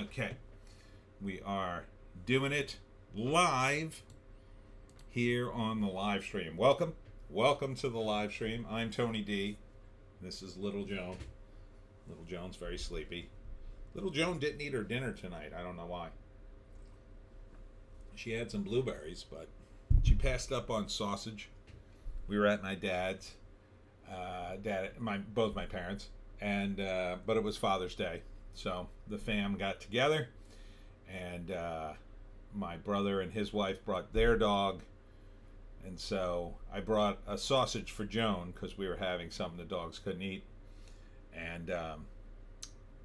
Okay. We are doing it live here on the live stream. Welcome. Welcome to the live stream. I'm Tony D. This is Little Joan. Little Joan's very sleepy. Little Joan didn't eat her dinner tonight. I don't know why. She had some blueberries, but she passed up on sausage. We were at my dad's, both my parents, and but it was Father's Day, so the fam got together, and my brother and his wife brought their dog, and so I brought a sausage for Joan because we were having something the dogs couldn't eat, and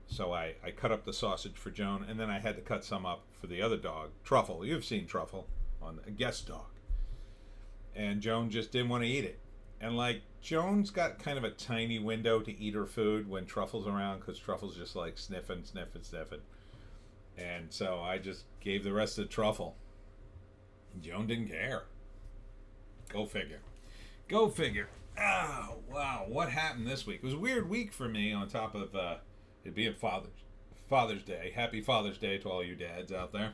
so I cut up the sausage for Joan, and then I had to cut some up for the other dog, Truffle. You've seen Truffle on a guest dog. And Joan just didn't want to eat it. And like, Joan's got kind of a tiny window to eat her food when Truffle's around, because Truffle's just like sniffing. And so I just gave the rest of Truffle. Joan didn't care. Go figure. Go figure. Oh, wow. What happened this week? It was a weird week for me, on top of it being Father's Day. Happy Father's Day to all you dads out there.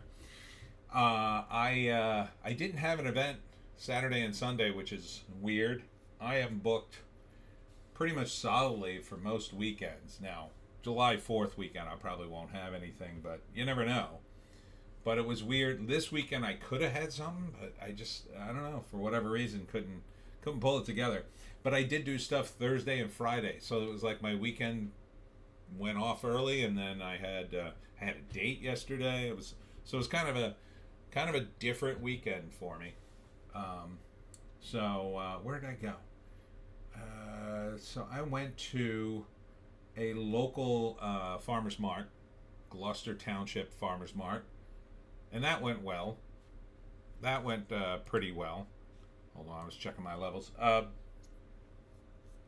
I didn't have an event Saturday and Sunday, which is weird. I am booked pretty much solidly for most weekends. Now, July 4th weekend, I probably won't have anything, but you never know. But it was weird. This weekend I could have had something, but I don't know, for whatever reason, couldn't pull it together. But I did do stuff Thursday and Friday, so it was like my weekend went off early, and then I had a date yesterday. It was kind of a different weekend for me. Where did I go? So I went to a local farmer's mart, Gloucester Township Farmer's Mart, and that went well. That went pretty well. Hold on, I was checking my levels.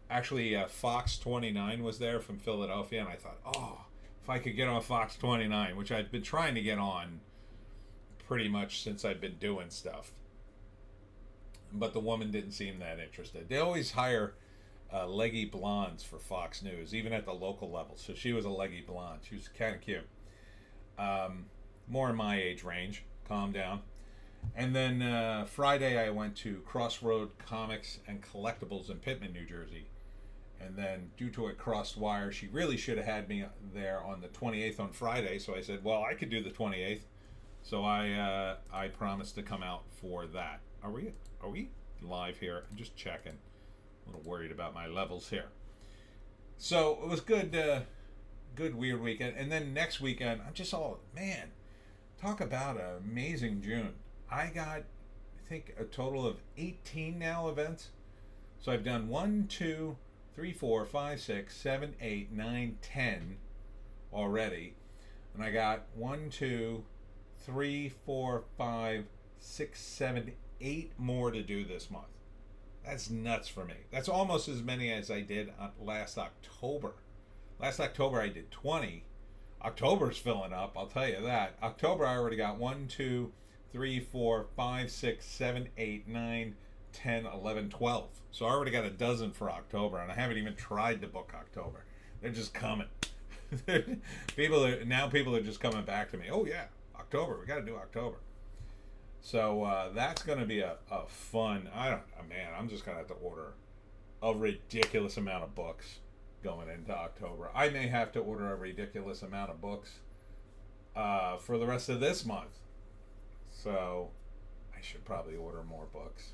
Actually, Fox 29 was there from Philadelphia, and I thought, oh, if I could get on Fox 29, which I've been trying to get on pretty much since I've been doing stuff. But the woman didn't seem that interested. They always hire leggy blondes for Fox News, even at the local level. So she was a leggy blonde. She was kind of cute. More in my age range. Calm down. And then Friday I went to Crossroad Comics and Collectibles in Pittman, New Jersey. And then due to it crossed wire, she really should have had me there on the 28th on Friday. So I said, well, I could do the 28th. So I promised to come out for that. Are we live here? I'm just checking. A little worried about my levels here. So it was good weird weekend. And then next weekend, I'm just all, man, talk about an amazing June. I got, I think, a total of 18 now events. So I've done 1, 2, 3, 4, 5, 6, 7, 8, 9, 10 already. And I got 1, 2, 3, 4, 5, 6, 7, 8 more to do this month. That's nuts for me. That's almost as many as I did last October. Last October I did 20. October's filling up, I'll tell you that. October I already got 1, 2, 3, 4, 5, 6, 7, 8, 9, 10, 11, 12. So I already got a dozen for October, and I haven't even tried to book October. They're just coming. People are just coming back to me. Oh yeah, October, we got to do October. So that's going to be a fun, I'm just going to have to order a ridiculous amount of books going into October. I may have to order a ridiculous amount of books for the rest of this month. So I should probably order more books.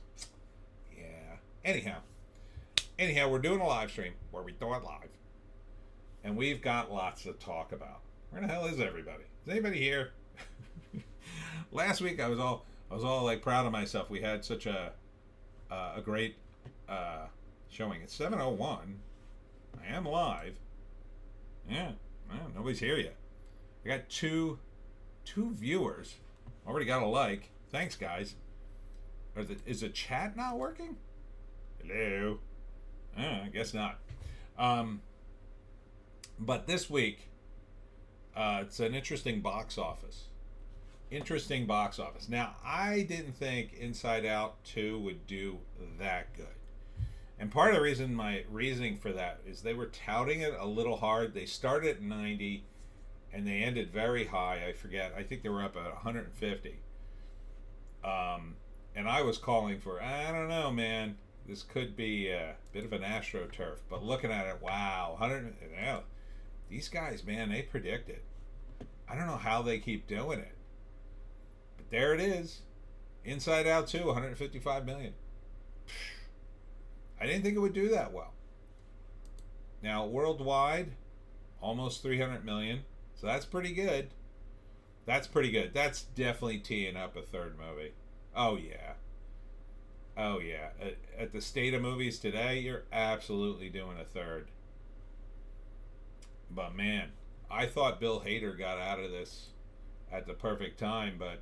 Yeah. Anyhow, we're doing a live stream where we do it live. And we've got lots to talk about. Where the hell is everybody? Is anybody here? Last week I was all like proud of myself. We had such a great showing. It's 7:01. I am live. Yeah, well, nobody's here yet. I got two viewers. Already got a like. Thanks, guys. Is the chat not working? Hello. I guess not. But this week, it's an interesting box office. Now, I didn't think Inside Out 2 would do that good. And part of the reason, my reasoning for that is they were touting it a little hard. They started at 90, and they ended very high. I forget. I think they were up at 150. And I was calling for, I don't know, man. This could be a bit of an AstroTurf. But looking at it, wow, 100. Yeah, these guys, man, they predict it. I don't know how they keep doing it. But there it is. Inside Out 2, 155 million. I didn't think it would do that well. Now, worldwide, almost 300 million. So that's pretty good. That's pretty good. That's definitely teeing up a third movie. Oh, yeah. Oh, yeah. At the state of movies today, you're absolutely doing a third. But, man, I thought Bill Hader got out of this at the perfect time, but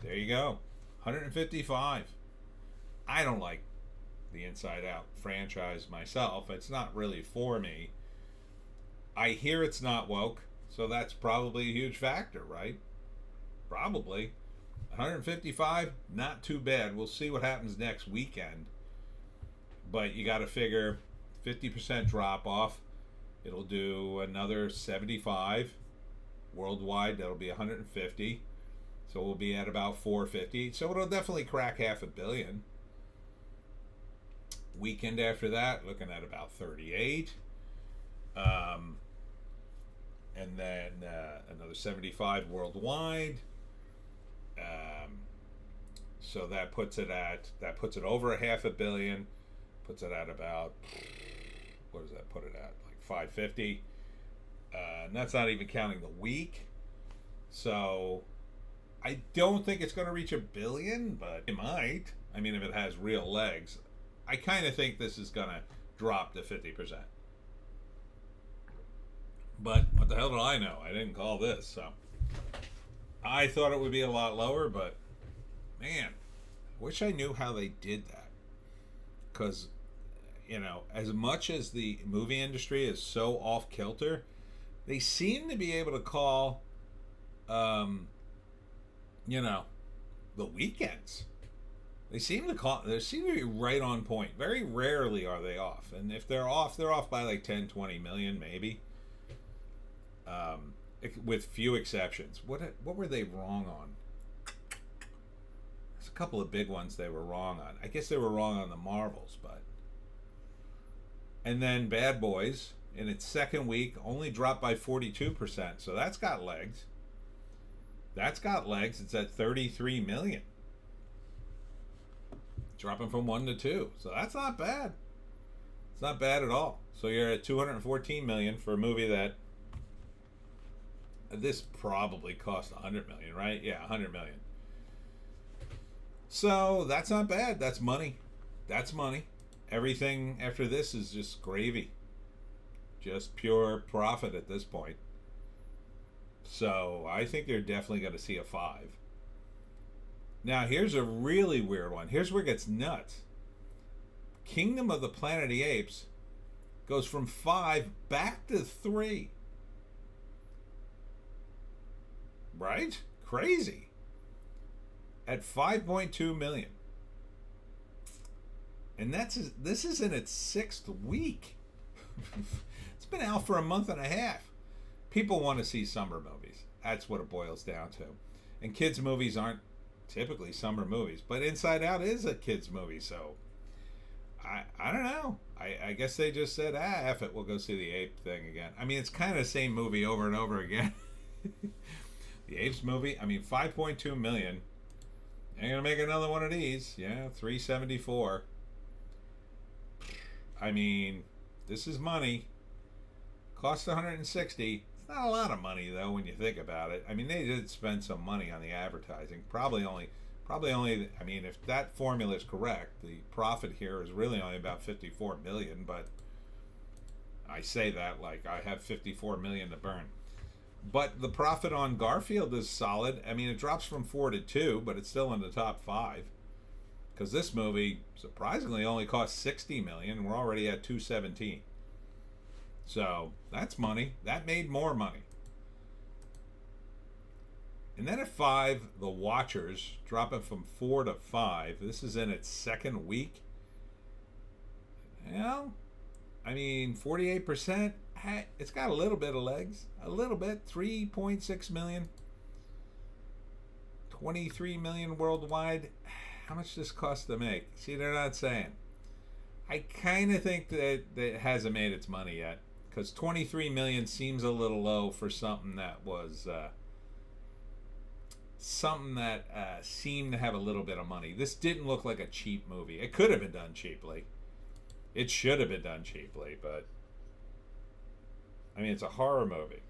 there you go. 155. I don't like the Inside Out franchise myself. It's not really for me. I hear it's not woke, so that's probably a huge factor, right? Probably. 155, not too bad. We'll see what happens next weekend. But you got to figure 50% drop off. It'll do another 75 worldwide. That'll be 150. So we'll be at about 450. So it'll definitely crack $500 million. Weekend after that, looking at about 38. And then another 75 worldwide. So that puts it over $500 million. Puts it at about, what does that put it at? Like 550. And that's not even counting the week. So I don't think it's going to reach $1 billion, but it might. I mean, if it has real legs. I kind of think this is going to drop to 50%. But what the hell do I know? I didn't call this, so I thought it would be a lot lower, but man, I wish I knew how they did that. Because, you know, as much as the movie industry is so off kilter, they seem to be able to call, you know, the weekends. They seem to be right on point. Very rarely are they off. And if they're off by like 10, 20 million, maybe. With few exceptions. What were they wrong on? There's a couple of big ones they were wrong on. I guess they were wrong on the Marvels, but. And then Bad Boys, in its second week, only dropped by 42%. So that's got legs. That's got legs. It's at 33 million. Dropping from 1 to 2. So that's not bad. It's not bad at all. So you're at 214 million for a movie that this probably cost 100 million, right? Yeah, 100 million. So that's not bad. That's money. That's money. Everything after this is just gravy. Just pure profit at this point. So I think they're definitely going to see a 5. Now, here's a really weird one. Here's where it gets nuts. Kingdom of the Planet of the Apes goes from 5 back to 3. Right? Crazy. At 5.2 million. And this is in its 6th week. It's been out for a month and a half. People want to see summer movies. That's what it boils down to. And kids' movies aren't typically summer movies, but Inside Out is a kids movie, so I don't know. I guess they just said, F it, we'll go see the ape thing again. I mean, it's kind of the same movie over and over again. The Apes movie, I mean, 5.2 million. They're gonna make another one of these. Yeah, 374. I mean, this is money. Cost 160. It's not a lot of money though when you think about it. I mean, they did spend some money on the advertising. Probably only. I mean, if that formula is correct, the profit here is really only about 54 million. But I say that like I have 54 million to burn. But the profit on Garfield is solid. I mean, it drops from 4 to 2, but it's still in the top 5. Because this movie surprisingly only cost 60 million. We're already at 217. So that's money. That made more money. And then at 5, The Watchers, dropping from 4 to 5. This is in its 2nd week. Well, I mean, 48%. it's got a little bit of legs. A little bit. 3.6 million. 23 million worldwide. How much does this cost to make? See, they're not saying. I kind of think that it hasn't made its money yet, because 23 million seems a little low for something that was seemed to have a little bit of money. This didn't look like a cheap movie. It could have been done cheaply. It should have been done cheaply, but I mean, it's a horror movie.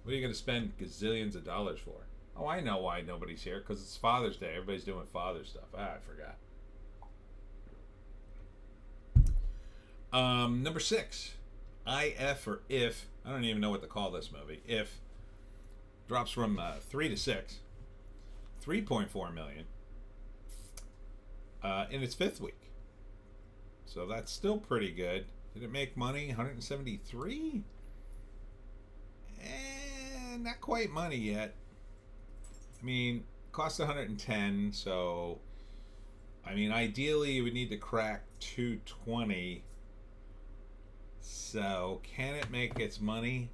What are you going to spend gazillions of dollars for? Oh, I know why nobody's here, because it's Father's Day. Everybody's doing father stuff. I forgot. Number 6, IF or If. I don't even know what to call this movie. If drops from 3 to 6, 3.4 million in its 5th week. So that's still pretty good. Did it make money? 173? Not quite money yet. I mean, cost 110, so I mean, ideally you would need to crack 220. So can it make its money?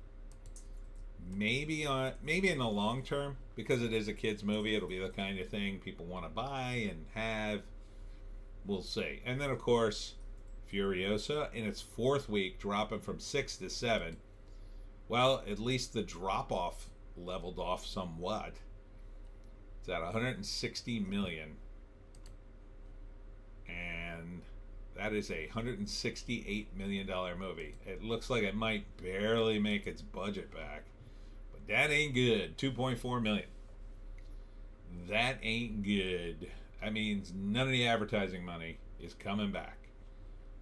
Maybe in the long term, because it is a kids movie. It'll be the kind of thing people want to buy and have. We'll see. And then of course, Furiosa in its 4th week, dropping from 6 to 7. Well, at least the drop off leveled off somewhat. It's at 160 million, and that is a $168 million movie. It looks like it might barely make its budget back, but that ain't good. 2.4 million. That ain't good. That means none of the advertising money is coming back.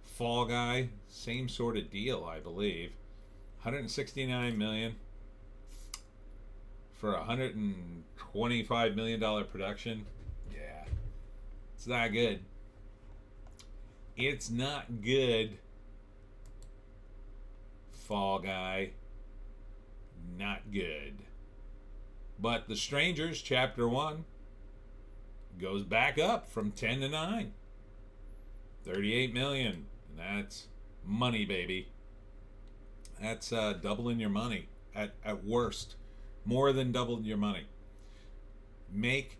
Fall Guy, same sort of deal, I believe. 169 million for a $125 million production. Yeah, it's not good. It's not good. Fall Guy, not good. But The Strangers, Chapter 1, goes back up from 10 to 9. 38 million. That's money, baby. That's doubling your money at worst. More than doubling your money. Make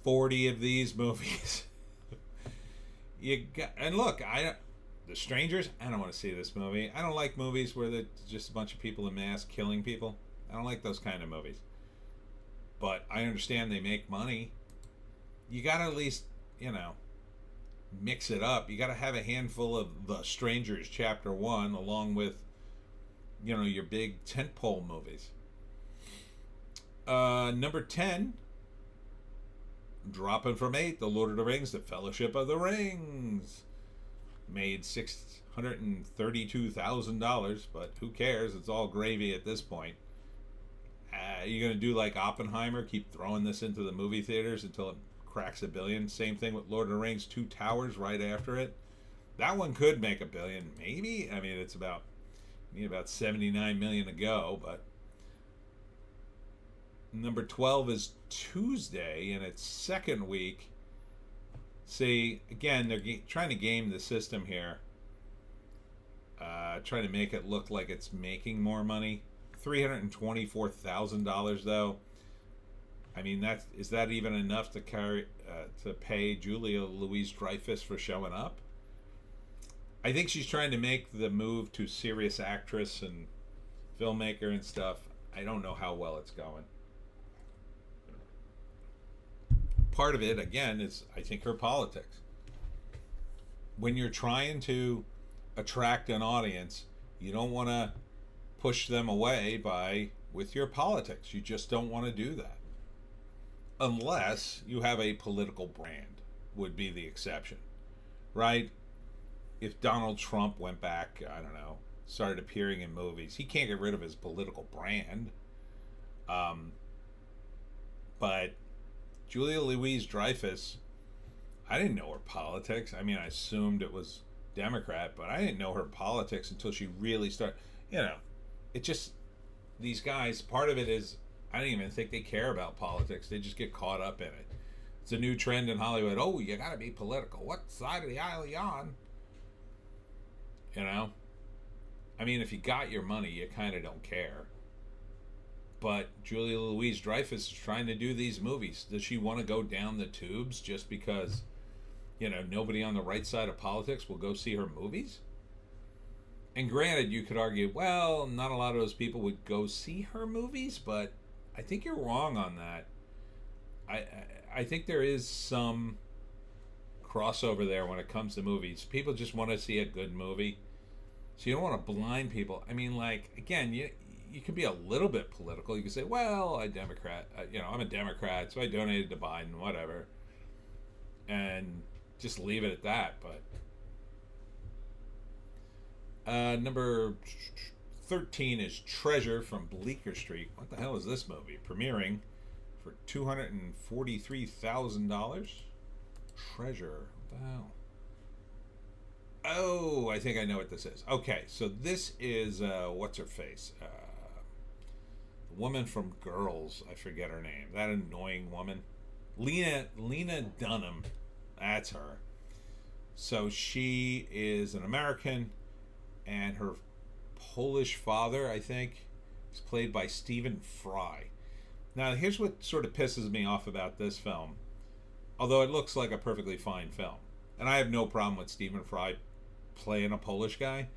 40 of these movies. And look, The Strangers, I don't want to see this movie. I don't like movies where there's just a bunch of people in mass killing people. I don't like those kind of movies. But I understand they make money. You got to at least, mix it up. You got to have a handful of The Strangers Chapter 1 along with, your big tentpole movies. Number 10, dropping from 8, The Lord of the Rings, The Fellowship of the Rings. Made $632,000, but who cares? It's all gravy at this point. You're going to do like Oppenheimer, keep throwing this into the movie theaters until it cracks $1 billion. Same thing with Lord of the Rings, Two Towers right after it. That one could make $1 billion, maybe. I mean, it's about 79 million to go, but number 12 is Tuesday in its 2nd week. See, again, they're trying to game the system here. Trying to make it look like it's making more money. $324,000 though. I mean, is that even enough to pay Julia Louis-Dreyfus for showing up? I think she's trying to make the move to serious actress and filmmaker and stuff. I don't know how well it's going. Part of it, again, is I think her politics. When you're trying to attract an audience, you don't want to push them away with your politics. You just don't want to do that. Unless you have a political brand, would be the exception. Right? If Donald Trump went back, I don't know, started appearing in movies, he can't get rid of his political brand. But Julia Louis-Dreyfus, I didn't know her politics. I mean, I assumed it was Democrat, but I didn't know her politics until she really started. It just, these guys, part of it is, I don't even think they care about politics. They just get caught up in it. It's a new trend in Hollywood. Oh, you got to be political. What side of the aisle are you on? I mean, if you got your money, you kind of don't care. But Julia Louis-Dreyfus is trying to do these movies. Does she want to go down the tubes just because, nobody on the right side of politics will go see her movies? And granted, you could argue, well, not a lot of those people would go see her movies, but I think you're wrong on that. I think there is some crossover there when it comes to movies. People just want to see a good movie. So you don't want to blind people. I mean, like, again, you can be a little bit political. You can say, well, I'm a Democrat, so I donated to Biden, whatever. And just leave it at that. But number 13 is Treasure from Bleecker Street. What the hell is this movie? Premiering for $243,000. Treasure. What the hell? Oh, I think I know what this is. Okay, so this is what's her face? The woman from Girls. I forget her name. That annoying woman, Lena Dunham. That's her. So she is an American, and her Polish father, I think, is played by Stephen Fry. Now, here's what sort of pisses me off about this film, although it looks like a perfectly fine film. And I have no problem with Stephen Fry playing a Polish guy.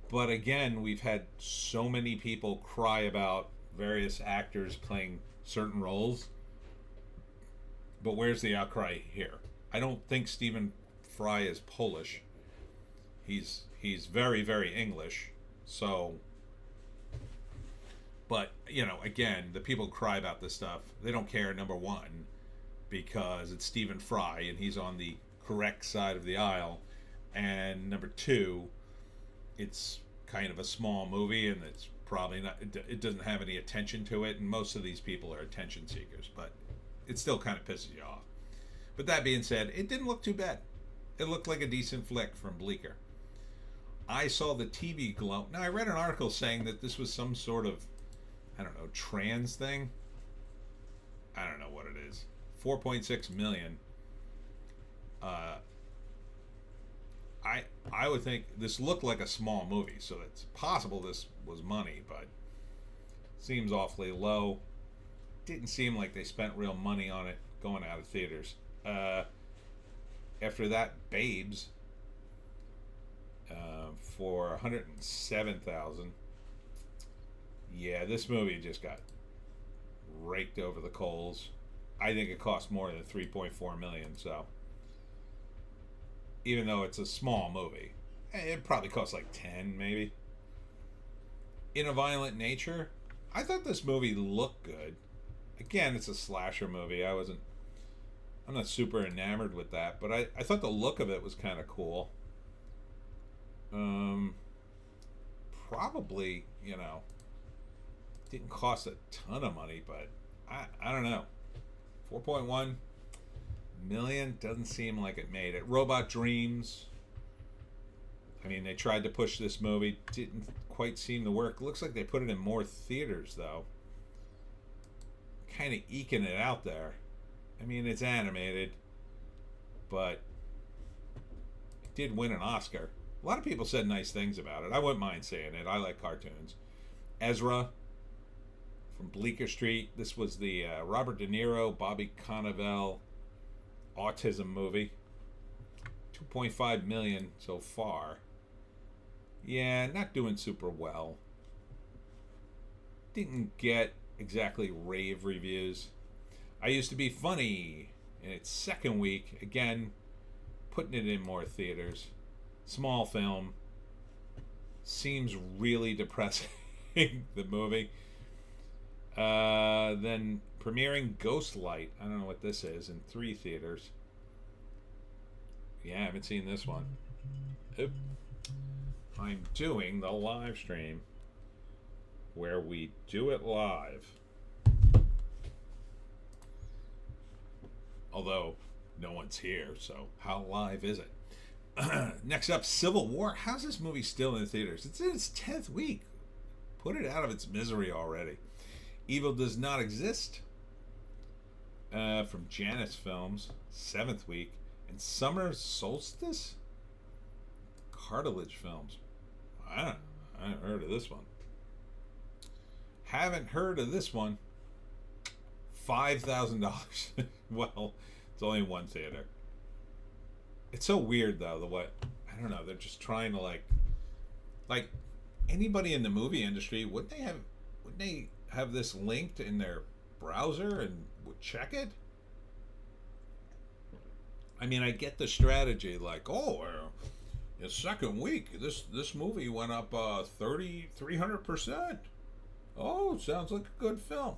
But again, we've had so many people cry about various actors playing certain roles. But where's the outcry here? I don't think Stephen Fry is Polish. He's very, very English. So, but, again, the people cry about this stuff. They don't care, number one, because it's Stephen Fry and he's on the correct side of the aisle. And number two, it's kind of a small movie and it's probably not, it doesn't have any attention to it. And most of these people are attention seekers, but it still kind of pisses you off. But that being said, it didn't look too bad. It looked like a decent flick from Bleecker. I saw the TV glow. Now, I read an article saying that this was some sort of, trans thing. I don't know what it is. 4.6 million. I would think this looked like a small movie, so it's possible this was money, but seems awfully low. Didn't seem like they spent real money on it going out of theaters. After that, Babes for 107,000. Yeah, this movie just got raked over the coals. I think it cost more than 3.4 million. So even though it's a small movie, it probably cost like 10 maybe. In a Violent Nature, I thought this movie looked good. Again, it's a slasher movie. I'm not super enamored with that, but I thought the look of it was kind of cool. Probably, didn't cost a ton of money, but I don't know. 4.1 million doesn't seem like it made it. Robot Dreams. I mean, they tried to push this movie, didn't quite seem to work. Looks like they put it in more theaters though. Kind of eking it out there. I mean, it's animated, but it did win an Oscar. A lot of people said nice things about it. I wouldn't mind saying it. I like cartoons. Ezra from Bleecker Street. This was the Robert De Niro, Bobby Cannavale autism movie. 2.5 million so far. Yeah, not doing super well. Didn't get exactly rave reviews. I Used to Be Funny in its second week. Again, putting it in more theaters. Small film. Seems really depressing, the movie. Then premiering Ghostlight. I don't know what this is, in 3 theaters. Yeah, I haven't seen this one. Oop. I'm doing the live stream where we do it live. Although no one's here, so how live is it? Next up, Civil War. How's this movie still in the theaters? It's in its 10th week. Put it out of its misery already. Evil Does Not Exist from Janus Films, 7th week. And Summer Solstice? Cartilage Films. I don't know. I haven't heard of this one. Haven't heard of this one. $5,000. Well, it's only in one theater. It's so weird though, the what, I don't know, they're just trying to like anybody in the movie industry, wouldn't they have this linked in their browser and would check it? I mean, I get the strategy, like, oh, the second week, this movie went up 300%. Oh, sounds like a good film.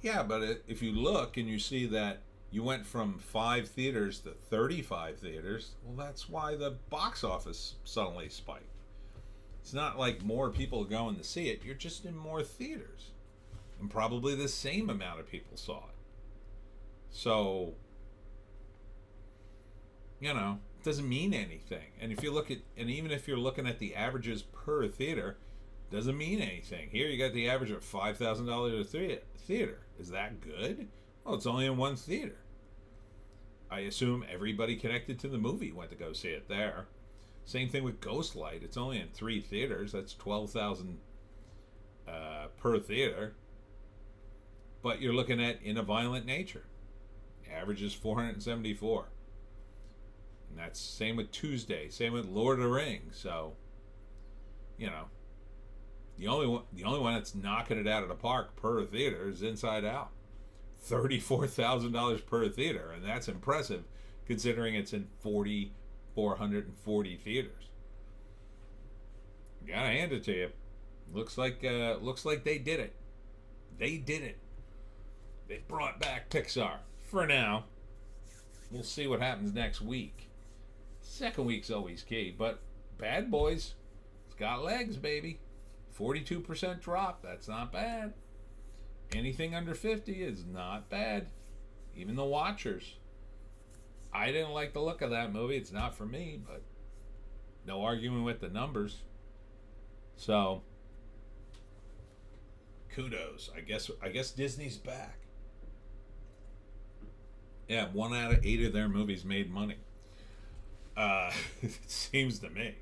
Yeah, but if you look and you see that you went from 5 theaters to 35 theaters, well, that's why the box office suddenly spiked. It's not like more people are going to see it. You're just in more theaters. And probably the same amount of people saw it. So, you know, it doesn't mean anything. And if you look at, and even if you're looking at the averages per theater, doesn't mean anything. Here you got the average of $5,000 a theater. Is that good? Well, it's only in one theater. I assume everybody connected to the movie went to go see it there. Same thing with Ghostlight. It's only in 3 theaters. That's $12,000 per theater. But you're looking at In a Violent Nature. Average is 474. And that's same with Tuesday. Same with Lord of the Rings. So, you know, the only one that's knocking it out of the park per theater is Inside Out. $34,000 per theater, and that's impressive considering it's in 440 theaters. Gotta hand it to you. Looks like they did it. They did it. They brought back Pixar for now. We'll see what happens next week. Second week's always key, but Bad Boys, it's got legs, baby. 42% drop. That's not bad. Anything under 50 is not bad. Even the watchers. I didn't like the look of that movie. It's not for me, but no arguing with the numbers. So, kudos. I guess Disney's back. Yeah, 1 out of 8 of their movies made money. It seems to me.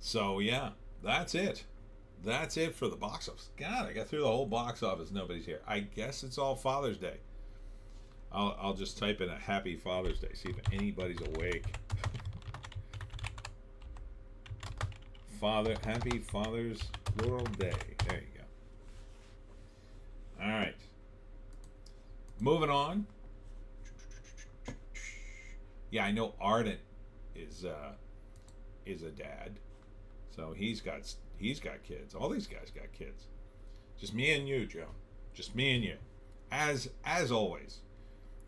So, yeah, that's it. That's it for the box office. God, I got through the whole box office. Nobody's here. I guess it's all Father's Day. I'll just type in a Happy Father's Day. See if anybody's awake. Happy Father's World Day. There you go. All right. Moving on. Yeah, I know Ardent is a dad, so he's got kids. All these guys got kids. Just me and you, Joe. Just me and you. As always.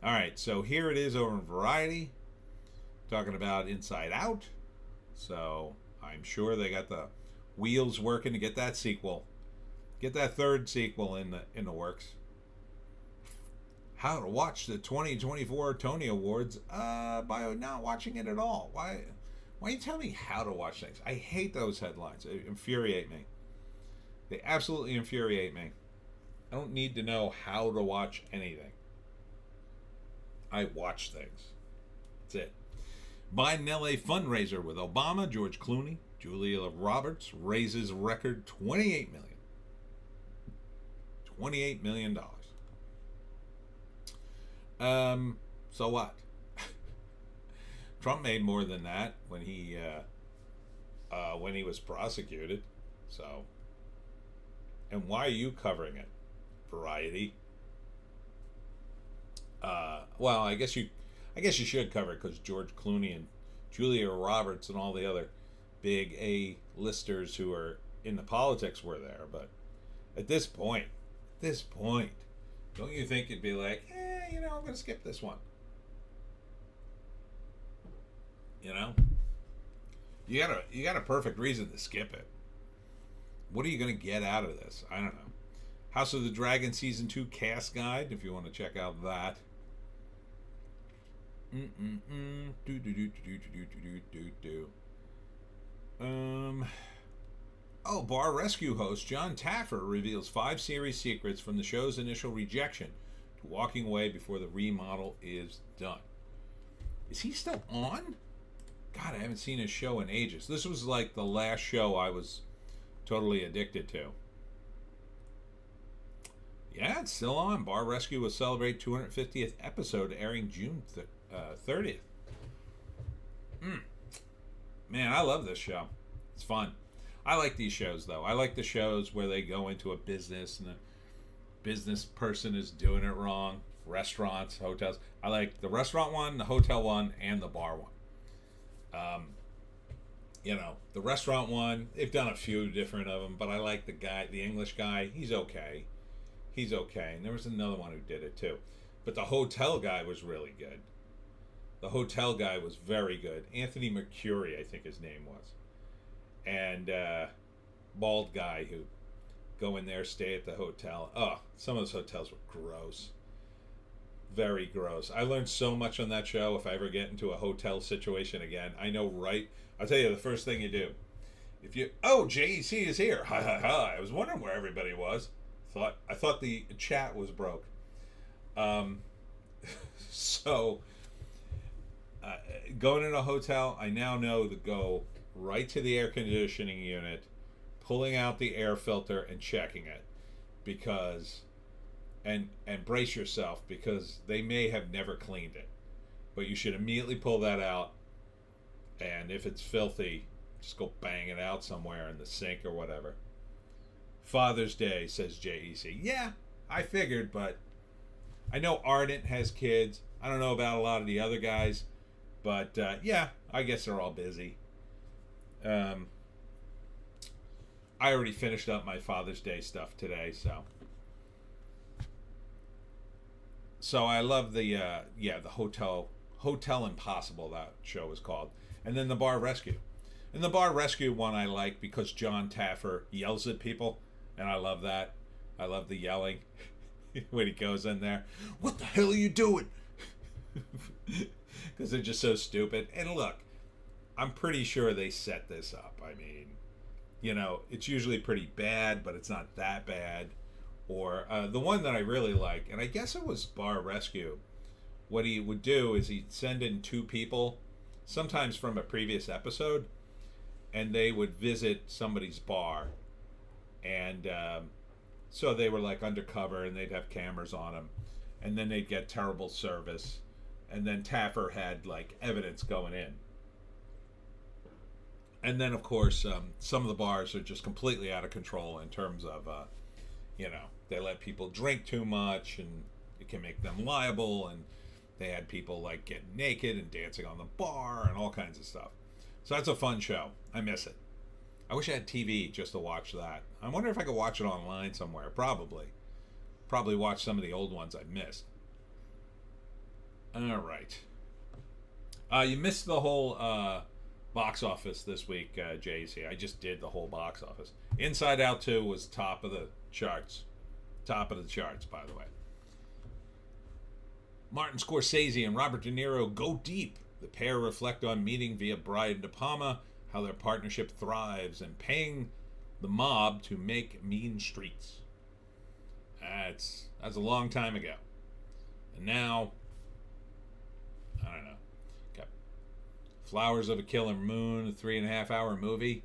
All right, so here it is over in Variety, talking about Inside Out. So I'm sure they got the wheels working to get that sequel, get that third sequel in the works. How to watch the 2024 Tony Awards by not watching it at all. Why you tell me how to watch things? I hate those headlines. They infuriate me. They absolutely infuriate me. I don't need to know how to watch anything. I watch things. That's it. Biden LA fundraiser with Obama, George Clooney, Julia Roberts raises record $28 million. $28 million. So what? Trump made more than that when he was prosecuted. So, and why are you covering it, Variety? Well, I guess you should cover it because George Clooney and Julia Roberts and all the other big A-listers who are in the politics were there. But at this point, don't you think it'd be like, I'm going to skip this one? You got a perfect reason to skip it. What are you going to get out of this? I don't know. House of the Dragon Season 2 cast guide, if you want to check out that. Bar Rescue host John Taffer reveals 5 series secrets from the show's initial rejection to walking away before the remodel is done. Is he still on? God, I haven't seen his show in ages. This was like the last show I was totally addicted to. Yeah, it's still on. Bar Rescue will celebrate 250th episode, airing June 30th. Man, I love this show. It's fun. I like these shows, though. I like the shows where they go into a business and the business person is doing it wrong. Restaurants, hotels. I like the restaurant one, the hotel one, and the bar one. The restaurant one, they've done a few different of them, but I like the English guy. He's okay. And there was another one who did it too. But the hotel guy was really good. The hotel guy was very good. Anthony Mercury, I think his name was. And bald guy who go in there, stay at the hotel. Oh, some of those hotels were gross. Very gross. I learned so much on that show. If I ever get into a hotel situation again, I know right. I'll tell you the first thing you do. JEC is here. Ha ha ha. I was wondering where everybody was. I thought the chat was broke. So going in a hotel, I now know to go right to the air conditioning unit, pulling out the air filter and checking it, because and brace yourself, because they may have never cleaned it, but you should immediately pull that out, and if it's filthy, just go bang it out somewhere in the sink or whatever. Father's Day, says JEC. Yeah, I figured, but I know Ardent has kids. I don't know about a lot of the other guys, but yeah, I guess they're all busy. I already finished up my Father's Day stuff today, so I love the Hotel Impossible, that show is called, and then the Bar Rescue. And the Bar Rescue one I like because John Taffer yells at people, and I love that. I love the yelling when he goes in there. What the hell are you doing? Because they're just so stupid. And look, I'm pretty sure they set this up. I mean, it's usually pretty bad, but it's not that bad. Or the one that I really like, and I guess it was Bar Rescue, what he would do is he'd send in two people, sometimes from a previous episode, and they would visit somebody's bar. And so they were like undercover, and they'd have cameras on them, and then they'd get terrible service, and then Taffer had like evidence going in. And then, of course, some of the bars are just completely out of control in terms of, they let people drink too much, and it can make them liable, and they had people like getting naked and dancing on the bar and all kinds of stuff. So that's a fun show. I miss it. I wish I had TV just to watch that. I wonder if I could watch it online somewhere. Probably watch some of the old ones I missed. All right. You missed the whole box office this week, JC. I just did the whole box office. Inside Out 2 was top of the charts. Top of the charts, by the way. Martin Scorsese and Robert De Niro go deep. The pair reflect on meeting via Brian De Palma, how their partnership thrives, and paying the mob to make mean streets. That's a long time ago. And now, I don't know. Got Flowers of a Killer Moon, a 3.5-hour movie.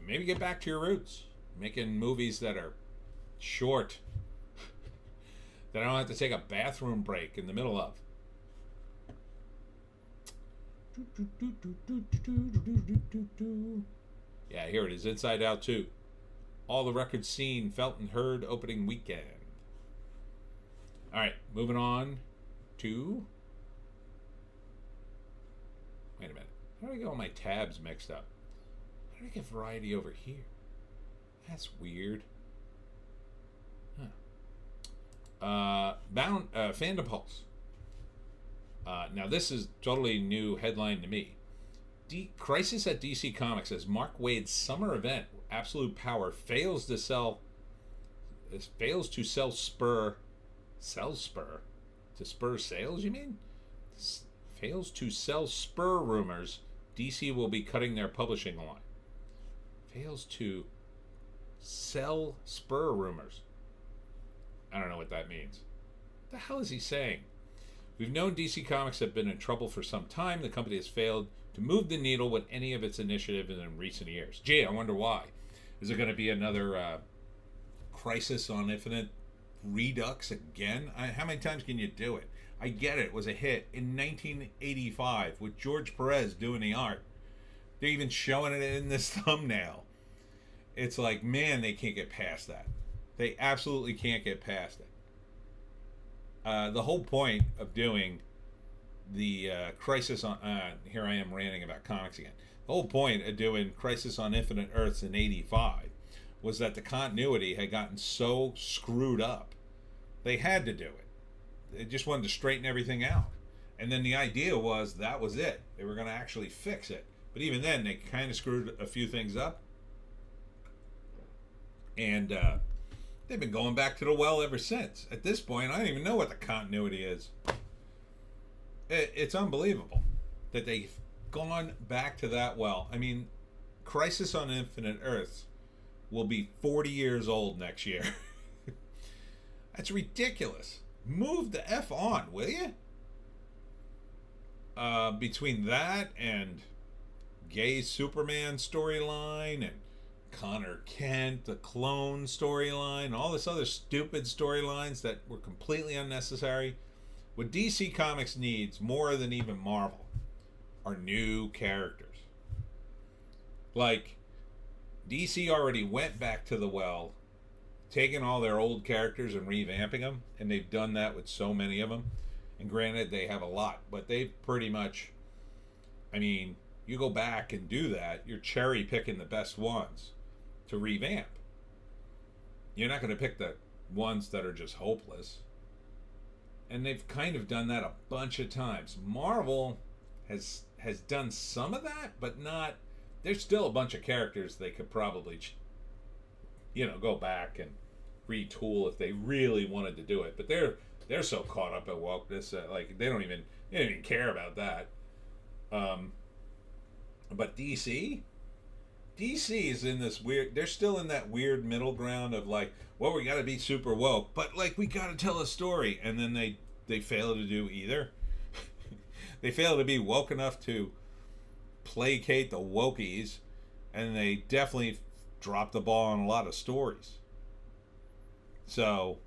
Maybe get back to your roots. Making movies that are short. That I don't have to take a bathroom break in the middle of. Yeah, here it is. Inside Out 2. All the records seen, felt, and heard opening weekend. Alright, moving on to... Wait a minute. How do I get all my tabs mixed up? How did I get Variety over here? That's weird. Fandom Pulse. Now this is totally new headline to me. Crisis at DC Comics says Mark Waid's summer event, Absolute Power, fails to sell Spur to spur sales. You mean? Fails to sell Spur rumors. DC will be cutting their publishing line. Fails to sell Spur rumors. I don't know what that means. What the hell is he saying? We've known DC Comics have been in trouble for some time. The company has failed to move the needle with any of its initiatives in recent years. Gee, I wonder why. Is there going to be another Crisis on Infinite Redux again? How many times can you do it? I get it. It was a hit in 1985 with George Perez doing the art. They're even showing it in this thumbnail. It's like, man, they can't get past that. They absolutely can't get past it. The whole point of doing the Crisis on... here I am ranting about comics again. The whole point of doing Crisis on Infinite Earths in 85 was that the continuity had gotten so screwed up. They had to do it. They just wanted to straighten everything out. And then the idea was that was it. They were going to actually fix it. But even then, they kind of screwed a few things up. And they've been going back to the well ever since. At this point, I don't even know what the continuity is. It's unbelievable that they've gone back to that well. I mean, Crisis on Infinite Earths will be 40 years old next year. That's ridiculous. Move the F on, will you? Between that and gay Superman storyline and Connor Kent, the clone storyline, all this other stupid storylines that were completely unnecessary. What DC Comics needs more than even Marvel are new characters. Like, DC already went back to the well, taking all their old characters and revamping them, and they've done that with so many of them. And granted, they have a lot, but they've pretty much, I mean, you go back and do that, you're cherry picking the best ones to revamp. You're not going to pick the ones that are just hopeless. And they've kind of done that a bunch of times. Marvel has done some of that, but not. There's still a bunch of characters they could probably, go back and retool if they really wanted to do it. But they're so caught up at wokeness that they don't even care about that. But DC is in this weird. They're still in that weird middle ground of we got to be super woke, but we got to tell a story, and then they fail to do either. They fail to be woke enough to placate the wokies, and they definitely drop the ball on a lot of stories. So,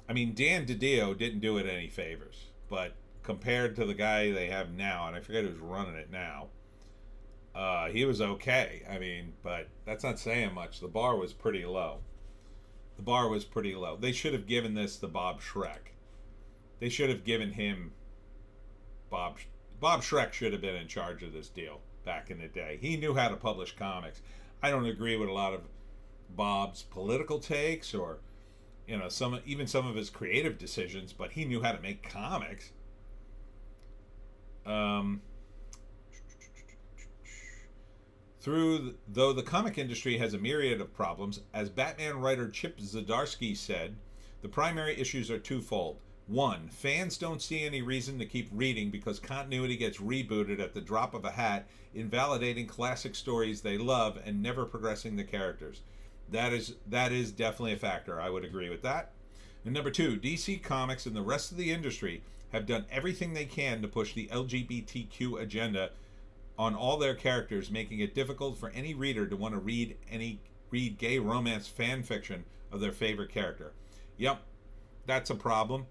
I mean, Dan DiDio didn't do it any favors, but compared to the guy they have now, and I forget who's running it now, he was okay. I mean, but that's not saying much. The bar was pretty low. They should have given this to Bob Schreck. They should have given him Bob Schreck should have been in charge of this deal back in the day. He knew how to publish comics. I don't agree with a lot of Bob's political takes or some of his creative decisions, but he knew how to make comics. Though the comic industry has a myriad of problems, as Batman writer Chip Zdarsky said, the primary issues are twofold. One, fans don't see any reason to keep reading because continuity gets rebooted at the drop of a hat, invalidating classic stories they love and never progressing the characters. That is definitely a factor. I would agree with that. And number two, DC Comics and the rest of the industry have done everything they can to push the LGBTQ agenda on all their characters, making it difficult for any reader to want to read gay romance fan fiction of their favorite character. Yep, that's a problem.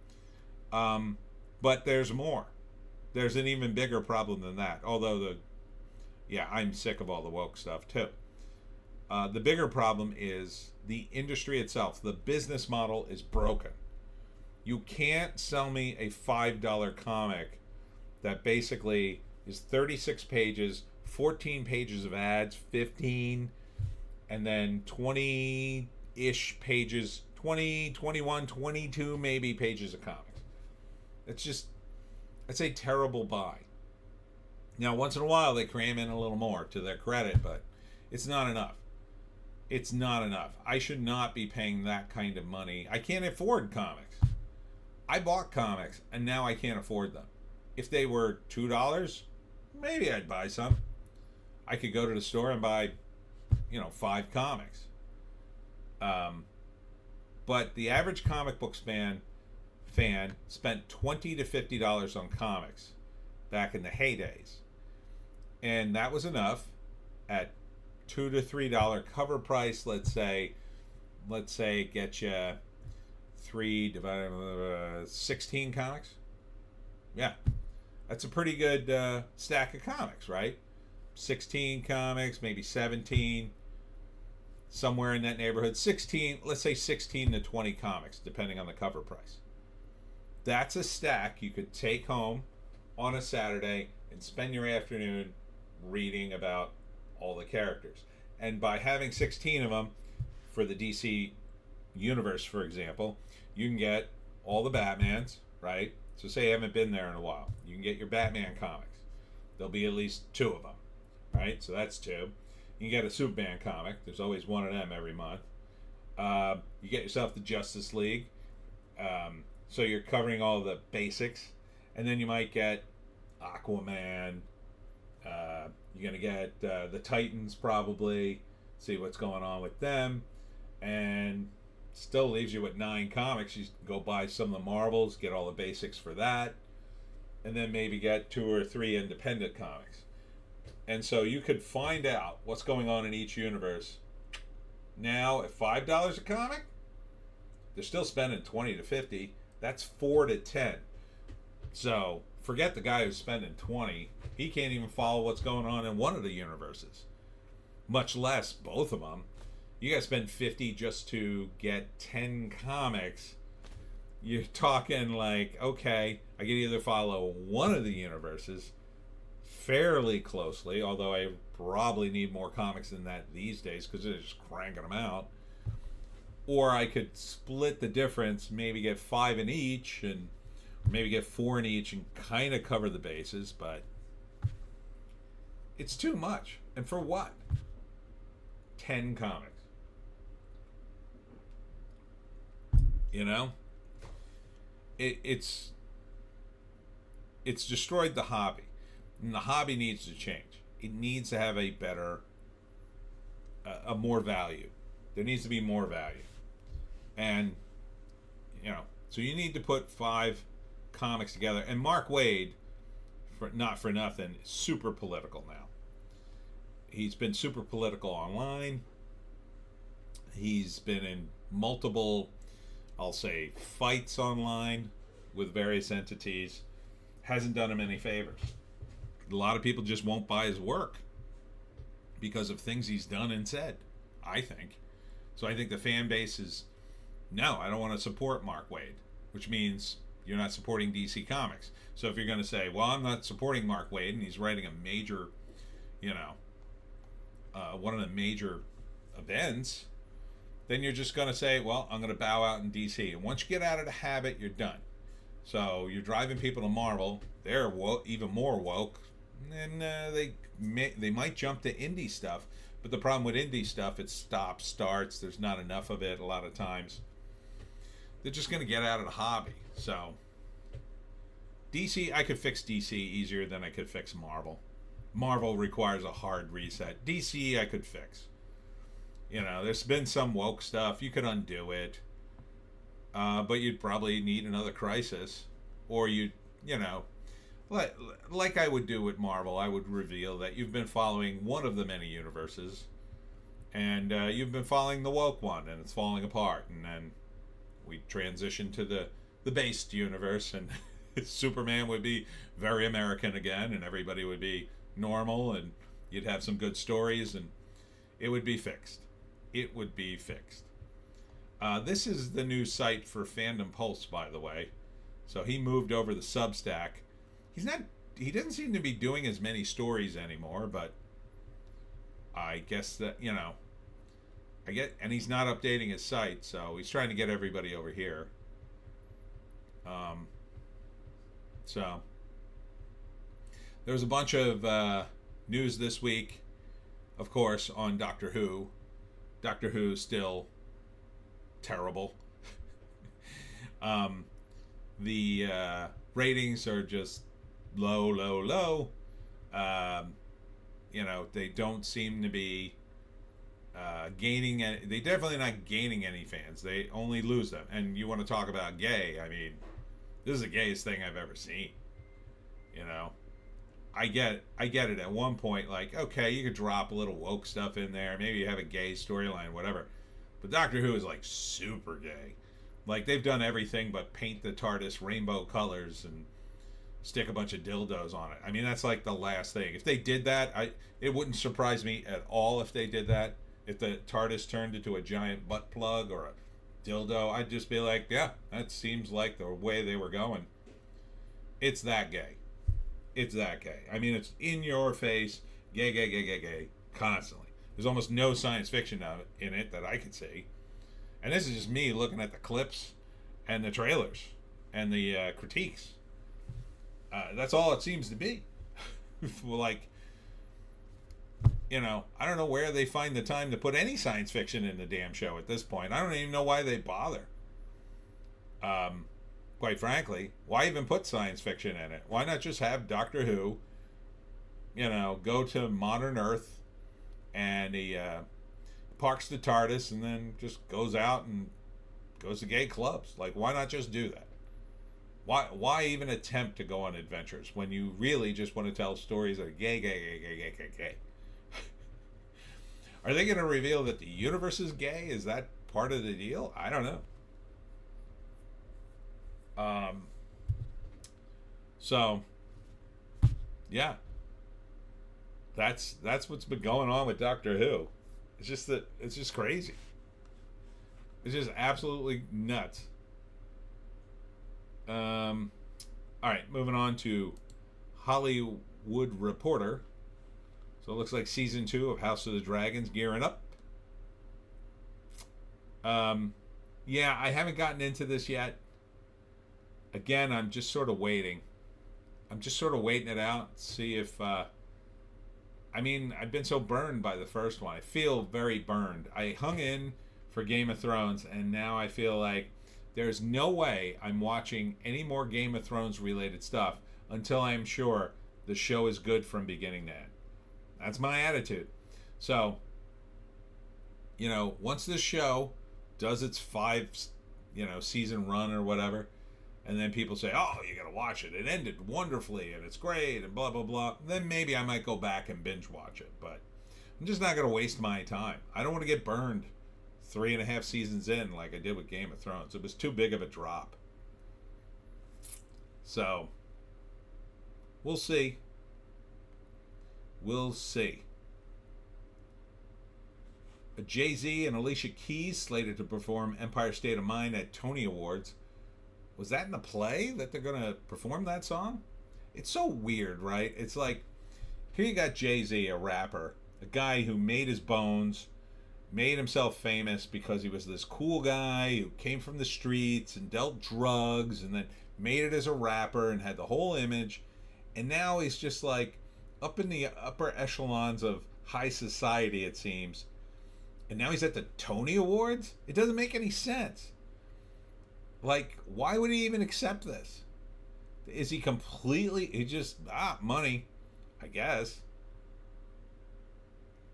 But there's more. There's an even bigger problem than that. Although I'm sick of all the woke stuff too. The bigger problem is the industry itself. The business model is broken. You can't sell me a $5 comic that basically is 36 pages, 14 pages of ads, 15, and then 20-ish pages, 20, 21, 22 maybe pages of comics. It's a terrible buy. Now, once in a while, they cram in a little more to their credit, but it's not enough. It's not enough. I should not be paying that kind of money. I can't afford comics. I bought comics, and now I can't afford them. If they were $2, maybe I'd buy some. I could go to the store and buy, 5 comics. But the average comic book fan fan spent $20 to $50 on comics back in the heydays, and that was enough at $2 to $3 cover price. Let's say get you 3 divided by 16 comics. Yeah, that's a pretty good stack of comics, right? 16 comics, maybe 17, somewhere in that neighborhood. 16, let's say 16 to 20 comics, depending on the cover price. That's a stack you could take home on a Saturday and spend your afternoon reading about all the characters. And by having 16 of them for the DC universe, for example, you can get all the Batmans, right? So say you haven't been there in a while. You can get your Batman comics. There'll be at least 2 of them, right? So that's 2. You can get a Superman comic. There's always one of them every month. You get yourself the Justice League. So you're covering all the basics. And then you might get Aquaman. You're going to get the Titans probably. See what's going on with them. And still leaves you with 9 comics. You go buy some of the Marvels, get all the basics for that, and then maybe get 2 or 3 independent comics. And so you could find out what's going on in each universe. Now, at $5 a comic, they're still spending 20 to 50. That's 4 to 10. So forget the guy who's spending 20. He can't even follow what's going on in one of the universes, much less both of them. You gotta spend 50 just to get 10 comics. You're talking like, okay, I can either follow one of the universes fairly closely, although I probably need more comics than that these days because they're just cranking them out, or I could split the difference, maybe get 5 in each, and maybe get 4 in each, and kind of cover the bases. But it's too much. And for what? 10 comics. You know, it's destroyed the hobby, and the hobby needs to change. It needs to have a better, a more value. There needs to be more value, and so you need to put 5 comics together. And Mark Waid, not for nothing, is super political now. He's been super political online. He's been in multiple, I'll say, fights online with various entities. Hasn't done him any favors. A lot of people just won't buy his work because of things he's done and said, I think. So I think the fan base is, no, I don't want to support Mark Waid, which means you're not supporting DC Comics. So if you're going to say, well, I'm not supporting Mark Waid, and he's writing a major, one of the major events, then you're just going to say, well, I'm going to bow out in DC. And once you get out of the habit, you're done. So you're driving people to Marvel. They're even more woke. And they might jump to indie stuff. But the problem with indie stuff, it stops, starts. There's not enough of it a lot of times. They're just going to get out of the hobby. So DC, I could fix DC easier than I could fix Marvel. Marvel requires a hard reset. DC, I could fix. There's been some woke stuff. You could undo it. But you'd probably need another Crisis. Or like I would do with Marvel, I would reveal that you've been following one of the many universes. And you've been following the woke one, and it's falling apart. And then we transition to the based universe, and Superman would be very American again, and everybody would be normal, and you'd have some good stories, and it would be fixed. It would be fixed. This is the new site for Fandom Pulse, by the way. So he moved over the Substack. He doesn't seem to be doing as many stories anymore, but I guess that, and he's not updating his site, so he's trying to get everybody over here. So there was a bunch of news this week, of course, on Doctor Who. Doctor Who's still terrible. The ratings are just low. They don't seem to be gaining any. They definitely not gaining any fans. They only lose them. And you want to talk about gay? I mean, This is the gayest thing I've ever seen. You know, I get it at one point, like, okay, you could drop a little woke stuff in there, maybe you have a gay storyline, whatever. But Doctor Who is like super gay. Like, they've done everything but paint the TARDIS rainbow colors and stick a bunch of dildos on it. I mean, that's like the last thing. If they did that, it wouldn't surprise me at all if they did that. If the TARDIS turned into a giant butt plug or a dildo, I'd just be like, yeah, that seems like the way they were going. It's that gay. It's that gay. I mean, it's in your face, gay, gay, gay, gay, gay, constantly. There's almost no science fiction in it that I could see. And this is just me looking at the clips and the trailers and the critiques. That's all it seems to be. Like, you know, I don't know where they find the time to put any science fiction in the damn show at this point. I don't even know why they bother. Quite frankly, why even put science fiction in it? Why not just have Doctor Who, you know, go to modern Earth and he parks the TARDIS and then just goes out and goes to gay clubs? Like, why not just do that? Why even attempt to go on adventures when you really just want to tell stories that are gay, gay, gay, gay, gay, gay, gay? Are they going to reveal that the universe is gay? Is that part of the deal? I don't know. So, yeah. That's what's been going on with Doctor Who. It's just crazy. It's just absolutely nuts. All right, moving on to Hollywood Reporter. So it looks like season 2 of House of the Dragons gearing up. Yeah, I haven't gotten into this yet. Again, I'm just sort of waiting. I'm just sort of waiting it out, see if I mean, I've been so burned by the first one. I feel very burned. I hung in for Game of Thrones, and now I feel like there's no way I'm watching any more Game of Thrones related stuff until I'm sure the show is good from beginning to end. That's my attitude. So, you know, once this show does its 5, season run or whatever, and then people say, oh, you gotta watch it, it ended wonderfully and it's great and blah blah blah, then maybe I might go back and binge watch it. But I'm just not gonna waste my time. I don't want to get burned 3.5 seasons in like I did with Game of Thrones. It was too big of a drop. So we'll see. We'll see. Jay-Z and Alicia Keys slated to perform Empire State of Mind at Tony Awards. Was that in the play that they're going to perform that song? It's so weird, right? It's like, here you got Jay-Z, a rapper, a guy who made his bones, made himself famous because he was this cool guy who came from the streets and dealt drugs and then made it as a rapper and had the whole image. And now he's just like up in the upper echelons of high society, it seems. And now he's at the Tony Awards? It doesn't make any sense. Like, why would he even accept this? Is he completely... He just... money, I guess.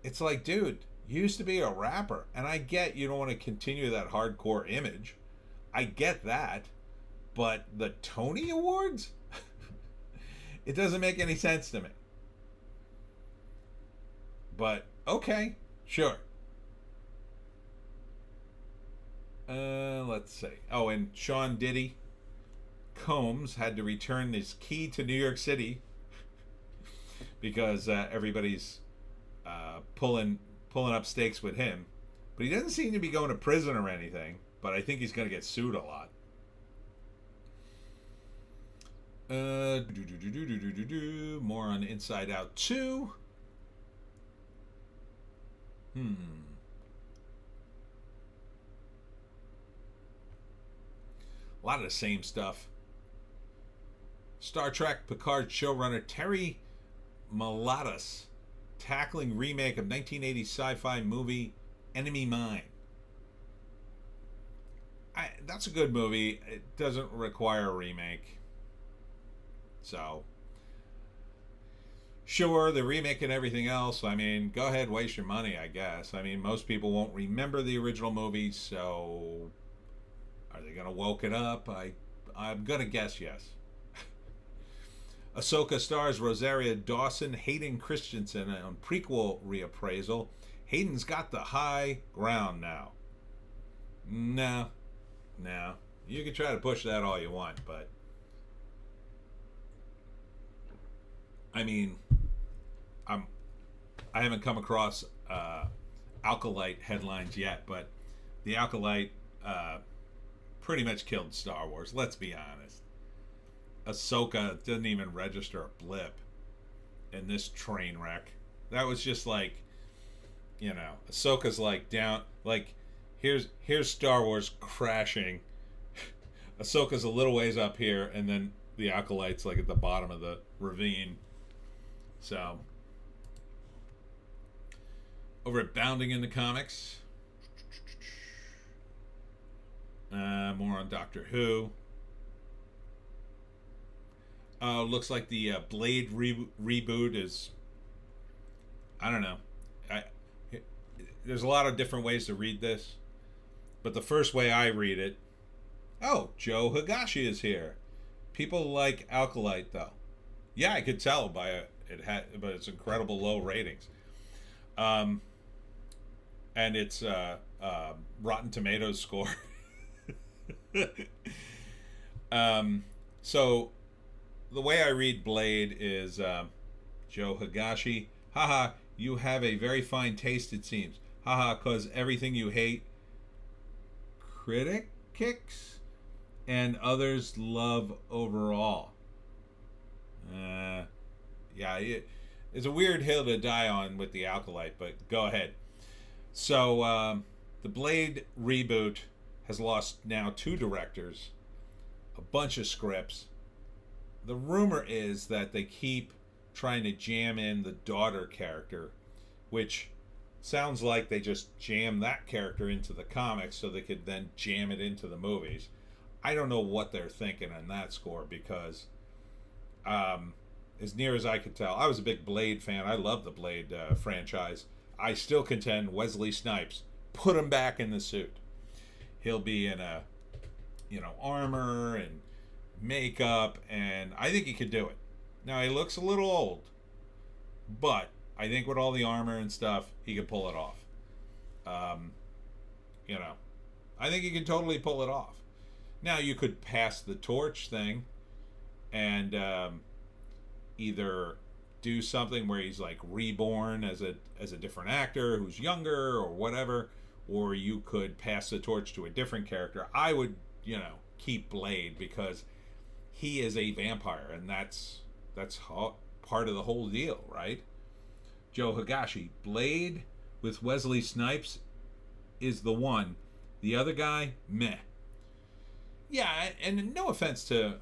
It's like, dude, you used to be a rapper. And I get you don't want to continue that hardcore image. I get that. But the Tony Awards? It doesn't make any sense to me. But, okay, sure. Let's see. Oh, and Sean Diddy Combs had to return his key to New York City because everybody's pulling up stakes with him. But he doesn't seem to be going to prison or anything. But I think he's going to get sued a lot. More on Inside Out 2. A lot of the same stuff. Star Trek Picard showrunner Terry Matalas tackling remake of 1980 sci-fi movie Enemy Mine. That's a good movie. It doesn't require a remake. So, sure, the remake and everything else, I mean, go ahead, waste your money, I guess. I mean, most people won't remember the original movie, so... Are they going to woke it up? I I'm gonna guess yes. Ahsoka stars Rosaria Dawson, Hayden Christensen on prequel reappraisal. Hayden's got the high ground now. No. You can try to push that all you want, but I mean, I haven't come across Acolyte headlines yet, but the Acolyte pretty much killed Star Wars. Let's be honest. Ahsoka didn't even register a blip in this train wreck. That was just like, Ahsoka's like down, like here's Star Wars crashing. Ahsoka's a little ways up here, and then the Acolyte's like at the bottom of the ravine. So, over at Bounding in the Comics, more on Doctor Who. Looks like the Blade reboot is, I don't know. There's a lot of different ways to read this, but the first way I read it, Joe Higashi is here. People like Acolyte though. Yeah, I could tell by but it's incredible low ratings. And it's Rotten Tomatoes score. So the way I read Blade is Joe Higashi. Haha, you have a very fine taste, it seems. Haha, cause everything you hate, critic kicks, and others love overall. Yeah, it's a weird hill to die on with the Acolyte, but go ahead. So the Blade reboot has lost now 2 directors, a bunch of scripts. The rumor is that they keep trying to jam in the daughter character, which sounds like they just jam that character into the comics so they could then jam it into the movies. I don't know what they're thinking on that score because, as near as I could tell, I was a big Blade fan. I love the Blade franchise. I still contend Wesley Snipes, put him back in the suit. He'll be in a, armor and makeup, and I think he could do it. Now, he looks a little old, but I think with all the armor and stuff, he could pull it off. I think he could totally pull it off. Now, you could pass the torch thing and either do something where he's like reborn as a different actor who's younger or whatever, or you could pass the torch to a different character. I would, keep Blade because he is a vampire, and that's part of the whole deal, right? Joe Higashi, Blade with Wesley Snipes is the one. The other guy, meh. Yeah, and no offense to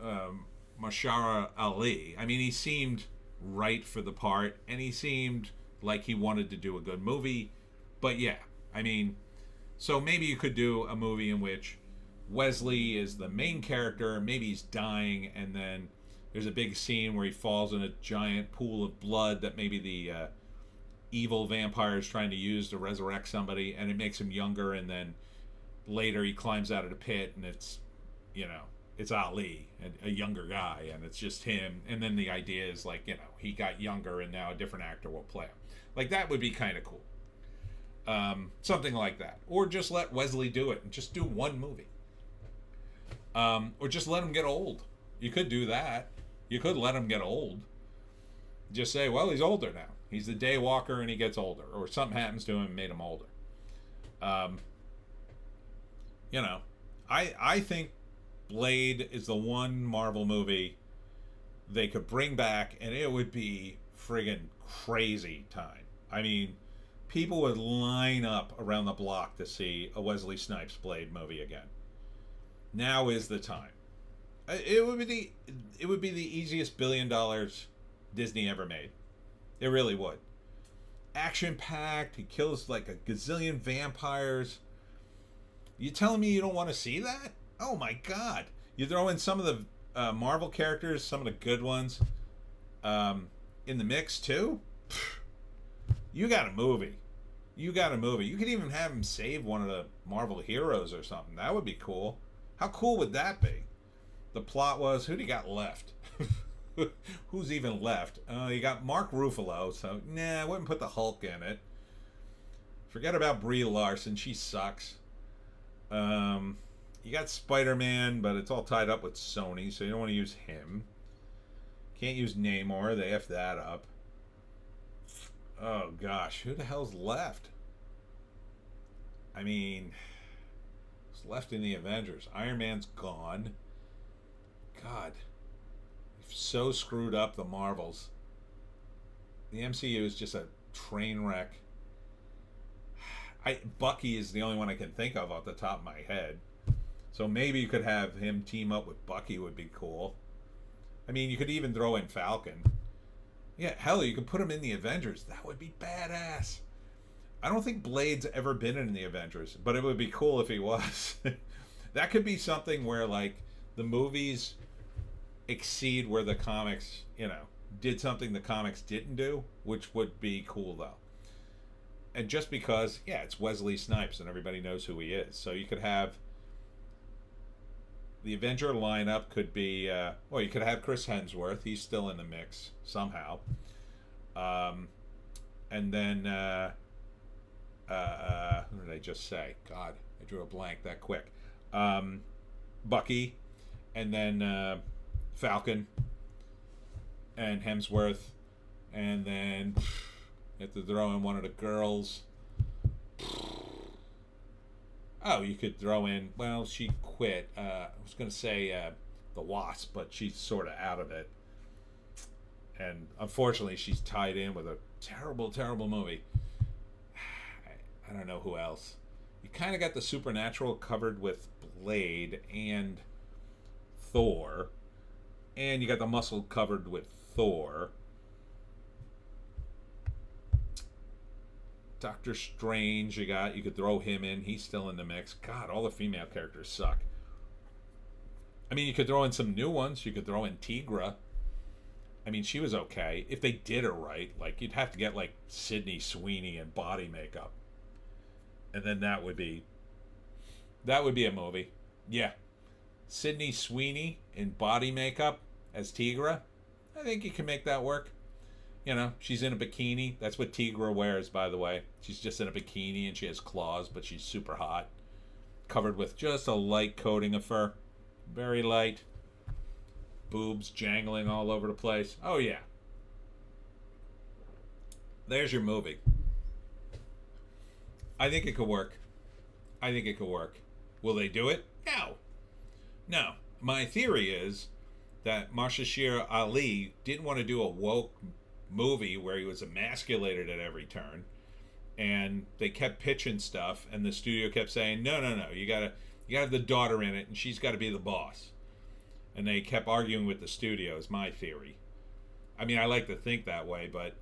Mahershala Ali. I mean, he seemed right for the part, and he seemed like he wanted to do a good movie. But yeah, I mean, so maybe you could do a movie in which Wesley is the main character, maybe he's dying, and then there's a big scene where he falls in a giant pool of blood that maybe the evil vampire is trying to use to resurrect somebody, and it makes him younger, and then later he climbs out of the pit, and it's, it's Ali, a younger guy, and it's just him, and then the idea is like, he got younger, and now a different actor will play him. Like, that would be kind of cool. Something like that. Or just let Wesley do it, and just do one movie. Or just let him get old. You could do that. You could let him get old. Just say, well, he's older now. He's the day walker and he gets older. Or something happens to him and made him older. I think Blade is the one Marvel movie they could bring back, and it would be friggin' crazy time. I mean, people would line up around the block to see a Wesley Snipes Blade movie again. Now is the time. It would be the easiest $1 billion Disney ever made. It really would. Action packed. He kills like a gazillion vampires. You telling me you don't want to see that? Oh my God! You throw in some of the Marvel characters, some of the good ones, in the mix too. You got a movie. You got a movie. You could even have him save one of the Marvel heroes or something. That would be cool. How cool would that be? the plot was, who do you got left? Who's even left? You got Mark Ruffalo, so nah, I wouldn't put the Hulk in it. Forget about Brie Larson, she sucks. You got Spider-Man, but it's all tied up with Sony, so you don't want to use him. Can't use Namor, they F that up. Oh gosh, who the hell's left? I mean, who's left in the Avengers? Iron Man's gone. God, you've so screwed up the Marvels. The MCU is just a train wreck. Bucky is the only one I can think of off the top of my head. So maybe you could have him team up with Bucky, would be cool. I mean, you could even throw in Falcon. Yeah, hell, you could put him in the Avengers. That would be badass. I don't think Blade's ever been in the Avengers, but it would be cool if he was. That could be something where, like, the movies exceed where the comics, did something the comics didn't do, which would be cool, though. And just because, yeah, it's Wesley Snipes and everybody knows who he is. So you could have the Avenger lineup could be, you could have Chris Hemsworth. He's still in the mix somehow. And then, who did I just say? God, I drew a blank that quick. Bucky, and then Falcon, and Hemsworth, and then you have to throw in one of the girls. Oh, you could throw in, well, she quit. I was going to say the Wasp, but she's sort of out of it. And unfortunately, she's tied in with a terrible, terrible movie. I don't know who else. You kind of got the Supernatural covered with Blade and Thor. And you got the Muscle covered with Thor. Doctor Strange, you could throw him in. He's still in the mix. God, all the female characters suck. I mean, you could throw in some new ones. You could throw in Tigra. I mean, she was okay. If they did her right, like, you'd have to get, like, Sydney Sweeney in body makeup. And then that would be a movie. Yeah. Sydney Sweeney in body makeup as Tigra. I think you can make that work. She's in a bikini. That's what Tigra wears, by the way. She's just in a bikini and she has claws, but she's super hot. Covered with just a light coating of fur. Very light. Boobs jangling all over the place. Oh, yeah. There's your movie. I think it could work. Will they do it? No. My theory is that Mahershala Ali didn't want to do a woke movie where he was emasculated at every turn, and they kept pitching stuff, and the studio kept saying, no, you gotta have the daughter in it, and she's got to be the boss. And they kept arguing with the studio, is my theory. I mean, I like to think that way, but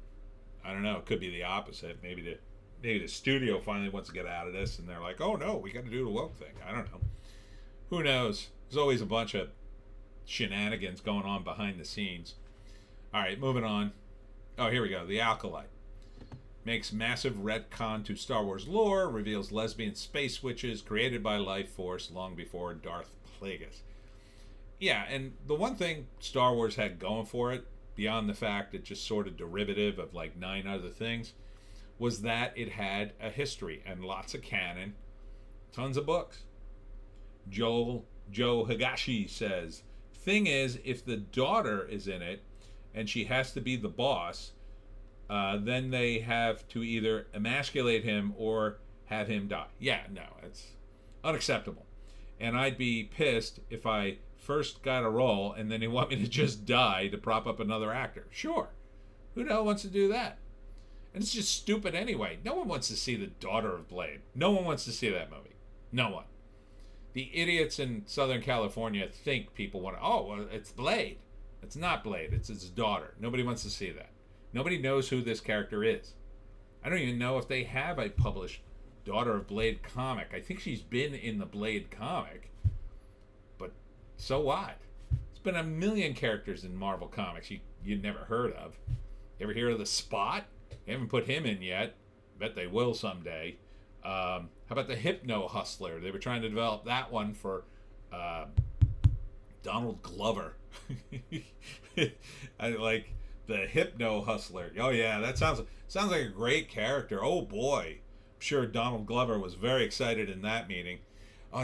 I don't know, it could be the opposite. Maybe the studio finally wants to get out of this, and they're like, oh no, we got to do the woke thing. I don't know, who knows. There's always a bunch of shenanigans going on behind the scenes. All right, moving on. Oh, here we go. The Acolyte makes massive retcon to Star Wars lore, reveals lesbian space witches created by life force long before Darth Plagueis. Yeah, and the one thing Star Wars had going for it, beyond the fact it's just sort of derivative of like 9 other things, was that it had a history and lots of canon, tons of books. Joe Higashi says, thing is, if the daughter is in it, and she has to be the boss, then they have to either emasculate him or have him die. Yeah, no, it's unacceptable. And I'd be pissed if I first got a role and then they want me to just die to prop up another actor. Sure. Who the hell wants to do that? And it's just stupid anyway. No one wants to see the daughter of Blade. No one wants to see that movie. No one. The idiots in Southern California think people want to, well, it's Blade. It's not Blade. It's his daughter. Nobody wants to see that. Nobody knows who this character is. I don't even know if they have a published Daughter of Blade comic. I think she's been in the Blade comic. But so what? There's been a million characters in Marvel comics you'd never heard of. You ever hear of the Spot? They haven't put him in yet. Bet they will someday. How about the Hypno Hustler? They were trying to develop that one for Donald Glover. I like the Hypno Hustler. Oh yeah, that sounds like a great character. Oh boy, I'm sure Donald Glover was very excited in that meeting.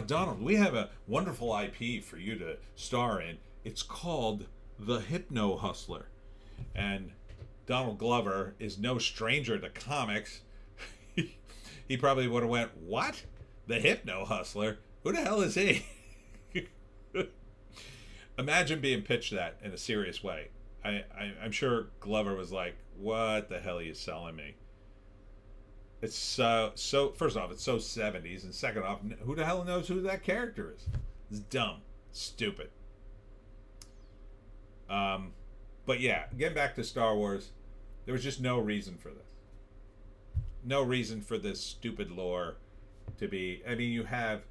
Donald, we have a wonderful IP for you to star in. It's called The Hypno Hustler. And Donald Glover is no stranger to comics. He probably would have went, what? The Hypno Hustler? Who the hell is he? Imagine being pitched that in a serious way. I'm sure Glover was like, what the hell are you selling me? It's so first off, it's so 70s, and second off, who the hell knows who that character is? It's dumb, stupid. But yeah, getting back to Star Wars, there was just no reason for this. No reason for this stupid lore to be. I mean, you have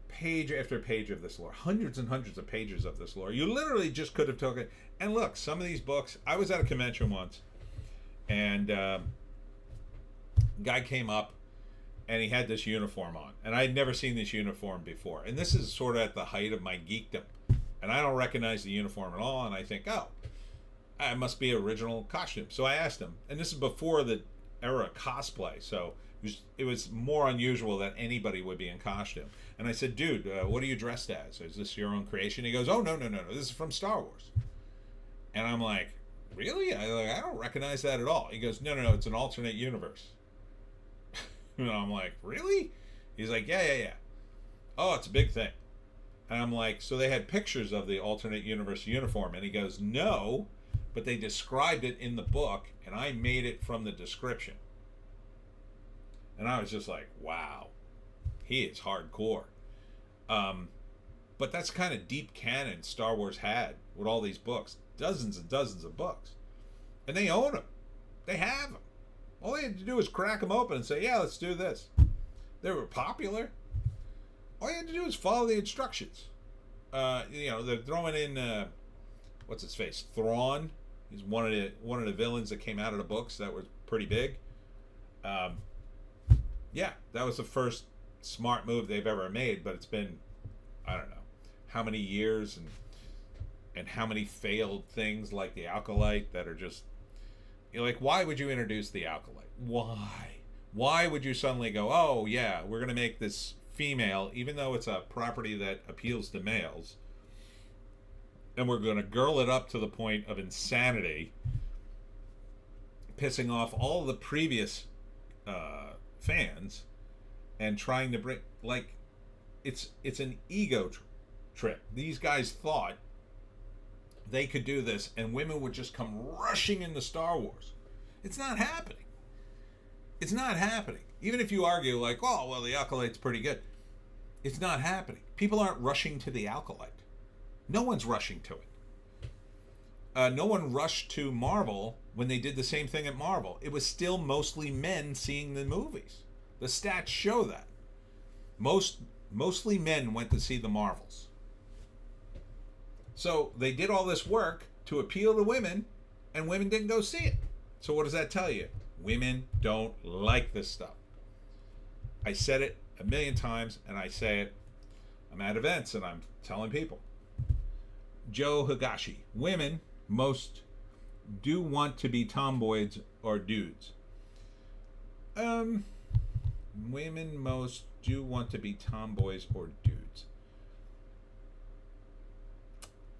page after page of this lore, hundreds and hundreds of pages of this lore. You literally just could have taken. And look, some of these books. I was at a convention once, and guy came up, and he had this uniform on, and I had never seen this uniform before. And this is sort of at the height of my geekdom, and I don't recognize the uniform at all. And I think, oh, it must be original costume. So I asked him, and this is before the era of cosplay, so it was more unusual that anybody would be in costume. And I said, dude, what are you dressed as? Is this your own creation? He goes, oh, no, this is from Star Wars. And I'm like, really? I don't recognize that at all. He goes, no, it's an alternate universe. And I'm like, really? He's like, yeah. Oh, it's a big thing. And I'm like, so they had pictures of the alternate universe uniform? And he goes, no, but they described it in the book, and I made it from the description. And I was just like, wow, he is hardcore. But that's kind of deep canon Star Wars had with all these books. Dozens and dozens of books. And they own them. They have them. All they had to do was crack them open and say, yeah, let's do this. They were popular. All you had to do was follow the instructions. They're throwing in, what's his face? Thrawn. He's one of the villains that came out of the books that was pretty big. Yeah, that was the first smart move they've ever made, but it's been, I don't know, how many years and how many failed things like the Acolyte that are just, like, why would you introduce the Acolyte? Why would you suddenly go, oh yeah, we're going to make this female, even though it's a property that appeals to males, and we're going to girl it up to the point of insanity, pissing off all the previous fans, and trying to bring, like, it's an ego trip. These guys thought they could do this and women would just come rushing into Star Wars. It's not happening. It's not happening. Even if you argue like, oh, well, the Acolyte's pretty good. It's not happening. People aren't rushing to the Acolyte. No one's rushing to it. No one rushed to Marvel when they did the same thing at Marvel. It was still mostly men seeing the movies. The stats show that. Mostly men went to see the Marvels. So they did all this work to appeal to women, and women didn't go see it. So what does that tell you? Women don't like this stuff. I said it a million times, and I say it. I'm at events, and I'm telling people. Joe Higashi. Women most do want to be tomboys or dudes. Women most do want to be tomboys or dudes.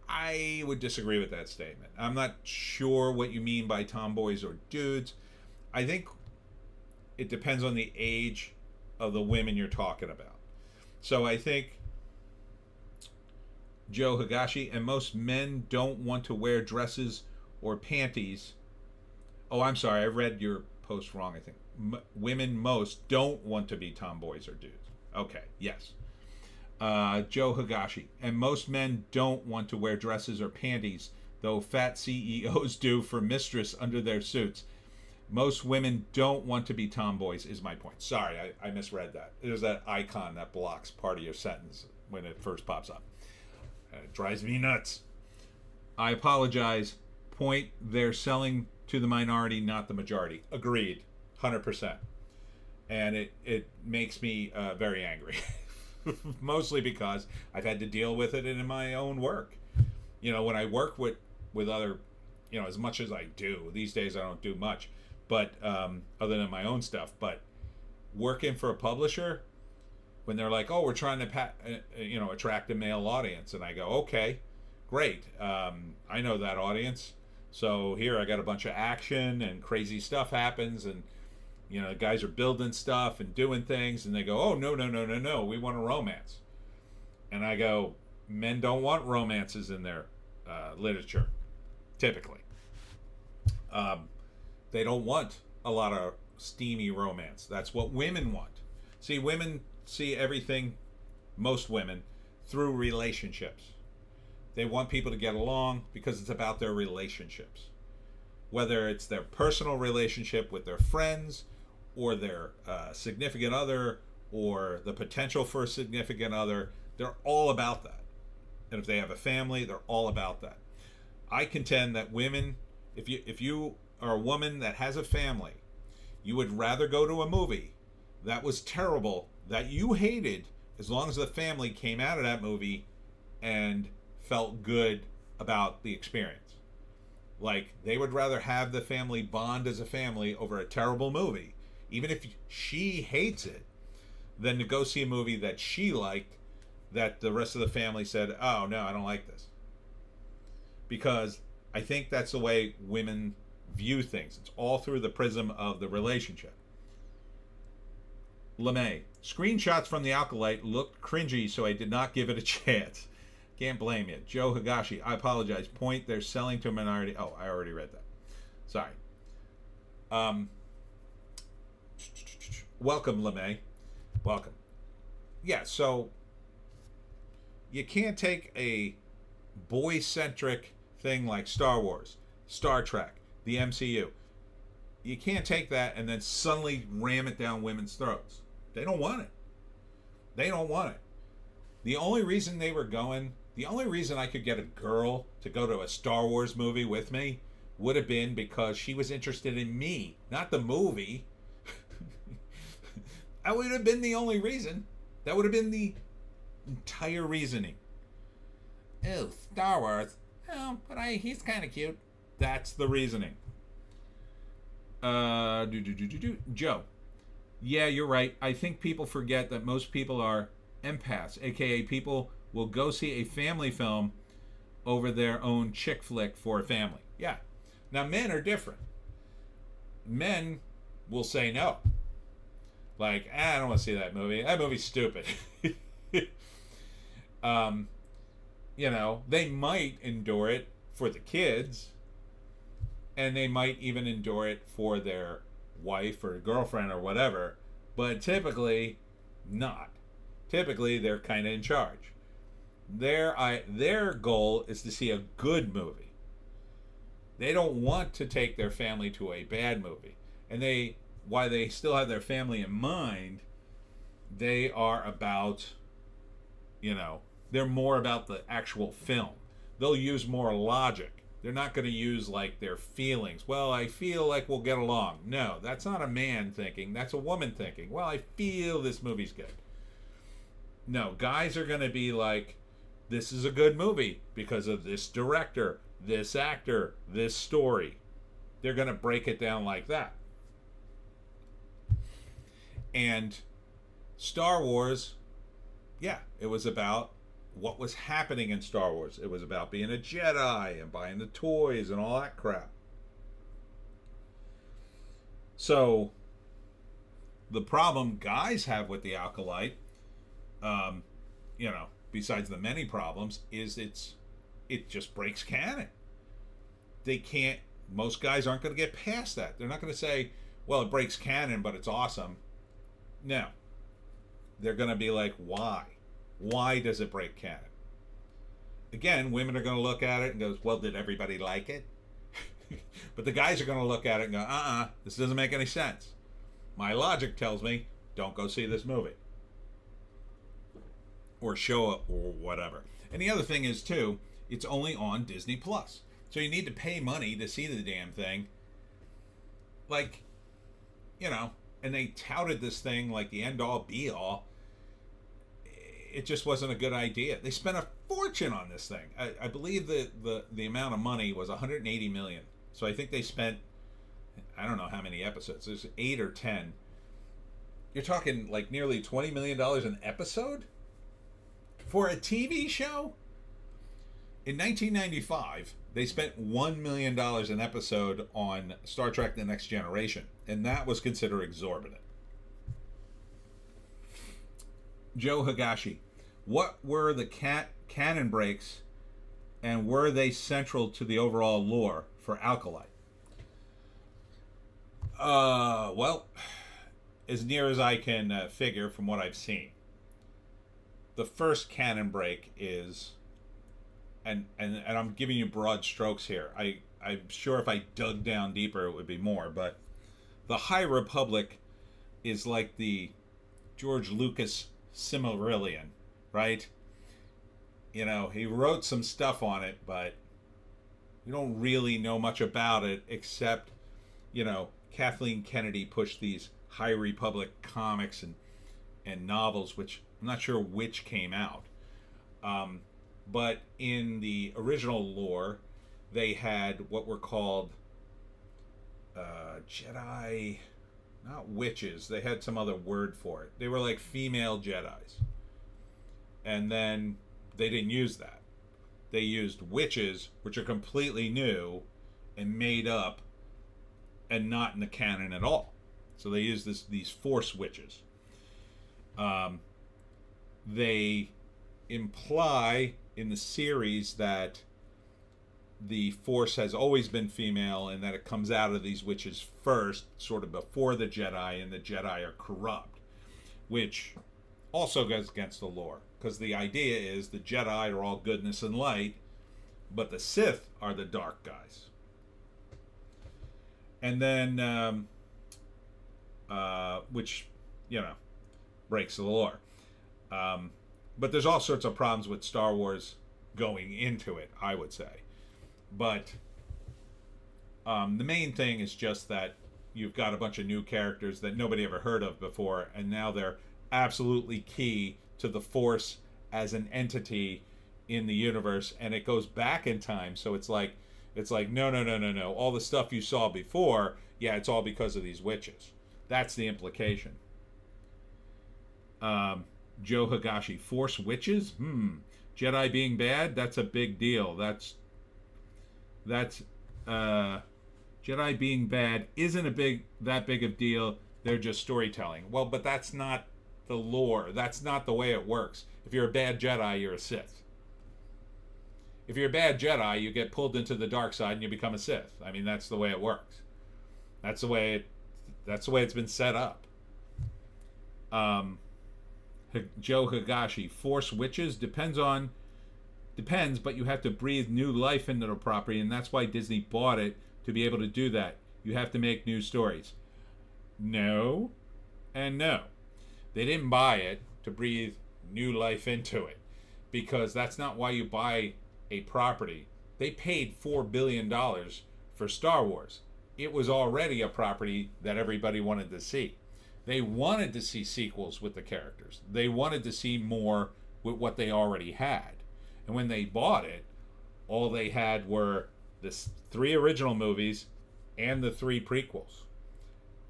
I would disagree with that statement. I'm not sure what you mean by tomboys or dudes. I think it depends on the age of the women you're talking about. So I think Joe Higashi, and most men don't want to wear dresses or panties. Oh, I'm sorry, I read your post wrong, I think. Women most don't want to be tomboys or dudes. Okay, yes. Joe Higashi, and most men don't want to wear dresses or panties, though fat CEOs do for mistress under their suits. Most women don't want to be tomboys is my point. Sorry, I misread that. There's that icon that blocks part of your sentence when it first pops up. It drives me nuts. I apologize. Point, they're selling to the minority, not the majority. Agreed. 100%. And it makes me very angry. Mostly because I've had to deal with it in my own work. When I work with other, as much as I do these days, I don't do much, but other than my own stuff. But working for a publisher, when they're like, "Oh, we're trying to attract a male audience," and I go, "Okay, great. I know that audience. So here I got a bunch of action and crazy stuff happens, and the guys are building stuff and doing things, and they go, "Oh, no, no, no, no, no, we want a romance." And I go, "Men don't want romances in their literature, typically. They don't want a lot of steamy romance. That's what women want. See, women see everything, most women, through relationships. They want people to get along because it's about their relationships. Whether it's their personal relationship with their friends, or their significant other, or the potential for a significant other, they're all about that. And if they have a family, they're all about that. I contend that women, if you are a woman that has a family, you would rather go to a movie that was terrible, that you hated, as long as the family came out of that movie and felt good about the experience. Like, they would rather have the family bond as a family over a terrible movie, even if she hates it, than to go see a movie that she liked, that the rest of the family said, "Oh, no, I don't like this." Because I think that's the way women view things. It's all through the prism of the relationship. LeMay, screenshots from the Acolyte looked cringy, so I did not give it a chance. Can't blame you. Joe Higashi, I apologize. Point, they're selling to a minority. Oh, I already read that. Sorry. Welcome, LeMay. Welcome. Yeah, so you can't take a boy-centric thing like Star Wars, Star Trek, the MCU. You can't take that and then suddenly ram it down women's throats. They don't want it. They don't want it. The only reason I could get a girl to go to a Star Wars movie with me would have been because she was interested in me, not the movie. That would have been the only reason. That would have been the entire reasoning. Oh, Star Wars. Oh, but he's kind of cute. That's the reasoning. Joe. Yeah, you're right. I think people forget that most people are empaths, aka people will go see a family film over their own chick flick for a family. Yeah. Now, men are different. Men will say no. Like, I don't want to see that movie. That movie's stupid. They might endure it for the kids, and they might even endure it for their wife or girlfriend or whatever, but typically not. Typically, they're kind of in charge. Their goal is to see a good movie. They don't want to take their family to a bad movie. And while they still have their family in mind, they are about, they're more about the actual film. They'll use more logic. They're not going to use, like, their feelings. Well, I feel like we'll get along. No, that's not a man thinking. That's a woman thinking. Well, I feel this movie's good. No, guys are going to be like, this is a good movie because of this director, this actor, this story. They're going to break it down like that. And Star Wars, yeah, it was about what was happening in Star Wars. It was about being a Jedi and buying the toys and all that crap. So the problem guys have with the Acolyte, besides the many problems, is it just breaks canon. They can't, most guys aren't going to get past that. They're not going to say, well, it breaks canon, but it's awesome. No. They're going to be like, why? Why does it break canon? Again, women are going to look at it and go, well, did everybody like it? But the guys are going to look at it and go, this doesn't make any sense. My logic tells me, don't go see this movie. Or show up or whatever. And the other thing is, too, it's only on Disney Plus. So you need to pay money to see the damn thing. Like, and they touted this thing like the end-all, be-all. it just wasn't a good idea. They spent a fortune on this thing. I believe the amount of money was 180 million. So I think they spent, I don't know how many episodes. There's 8 or 10. You're talking like nearly $20 million an episode for a TV show. In 1995, they spent $1 million an episode on Star Trek: The Next Generation, and that was considered exorbitant. Joe Higashi, what were the canon breaks, and were they central to the overall lore for Acolyte? Well, as near as I can figure from what I've seen, the first canon break is, and I'm giving you broad strokes here. I'm sure if I dug down deeper it would be more, but the High Republic is like the George Lucas Silmarillion, right? You know, he wrote some stuff on it, but you don't really know much about it except, you know, Kathleen Kennedy pushed these High Republic comics and novels, which I'm not sure which came out. But in the original lore, they had what were called Jedi, not witches. They had some other word for it. They were like female Jedis. And then they didn't use that. They used witches, which are completely new and made up and not in the canon at all. So they used these Force witches. They imply in the series that the Force has always been female and that it comes out of these witches first, sort of before the Jedi, and the Jedi are corrupt, which also goes against the lore, because the idea is the Jedi are all goodness and light, but the Sith are the dark guys. And then, which, you know, breaks the lore. But there's all sorts of problems with Star Wars going into it, I would say. But the main thing is just that you've got a bunch of new characters that nobody ever heard of before, and now they're absolutely key to the Force as an entity in the universe, and it goes back in time. So it's like no. All the stuff you saw before, yeah, it's all because of these witches. That's the implication. Joe Higashi, Force witches? Jedi being bad? That's a big deal. That's Jedi being bad isn't that big of deal. They're just storytelling. Well, but that's not the lore. That's not the way it works. If you're a bad Jedi, you're a Sith. If you're a bad Jedi, you get pulled into the dark side and you become a Sith. I mean, that's the way it works. That's the way it's been set up. Joe Higashi, Force witches depends, but you have to breathe new life into the property, and that's why Disney bought it, to be able to do that. You have to make new stories. No, and no. They didn't buy it to breathe new life into it, because that's not why you buy a property. They paid $4 billion for Star Wars. It was already a property that everybody wanted to see. They wanted to see sequels with the characters. They wanted to see more with what they already had. And when they bought it, all they had were the 3 original movies and the 3 prequels.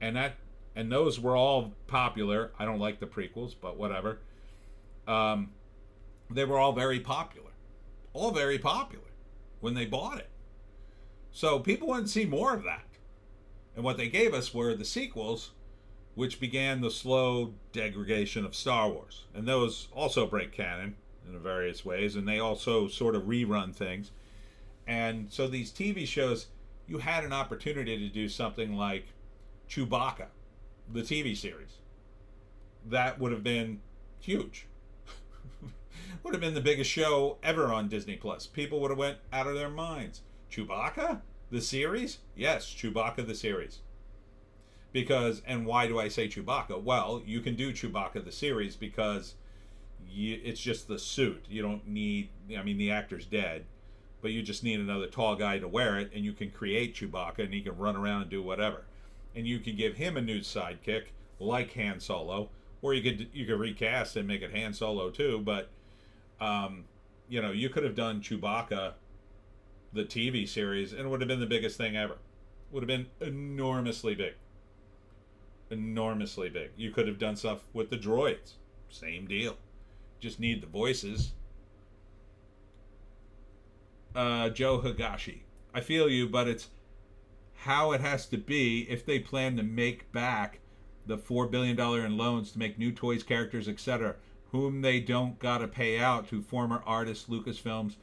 And those were all popular. I don't like the prequels, but whatever. They were all very popular. All very popular when they bought it. So people wanted to see more of that. And what they gave us were the sequels, which began the slow degradation of Star Wars. And those also break canon in various ways, and they also sort of rerun things. And so these TV shows, you had an opportunity to do something like Chewbacca, the TV series. That would have been huge. Would have been the biggest show ever on Disney Plus. People would have went out of their minds. Chewbacca, the series? Yes, Chewbacca the series. Because, and why do I say Chewbacca? Well, you can do Chewbacca the series because it's just the suit. You don't need, I mean, the actor's dead, but you just need another tall guy to wear it, and you can create Chewbacca, and he can run around and do whatever. And you can give him a new sidekick, like Han Solo, Or you could recast and make it Han Solo too, but you know, you could have done Chewbacca, the TV series, and it would have been the biggest thing ever. Would have been enormously big. Enormously big. You could have done stuff with the droids. Same deal. Just need the voices. Joe Higashi. I feel you, but it's how it has to be if they plan to make back the $4 billion in loans to make new toys, characters, etc., whom they don't gotta pay out to former artists, Lucasfilms,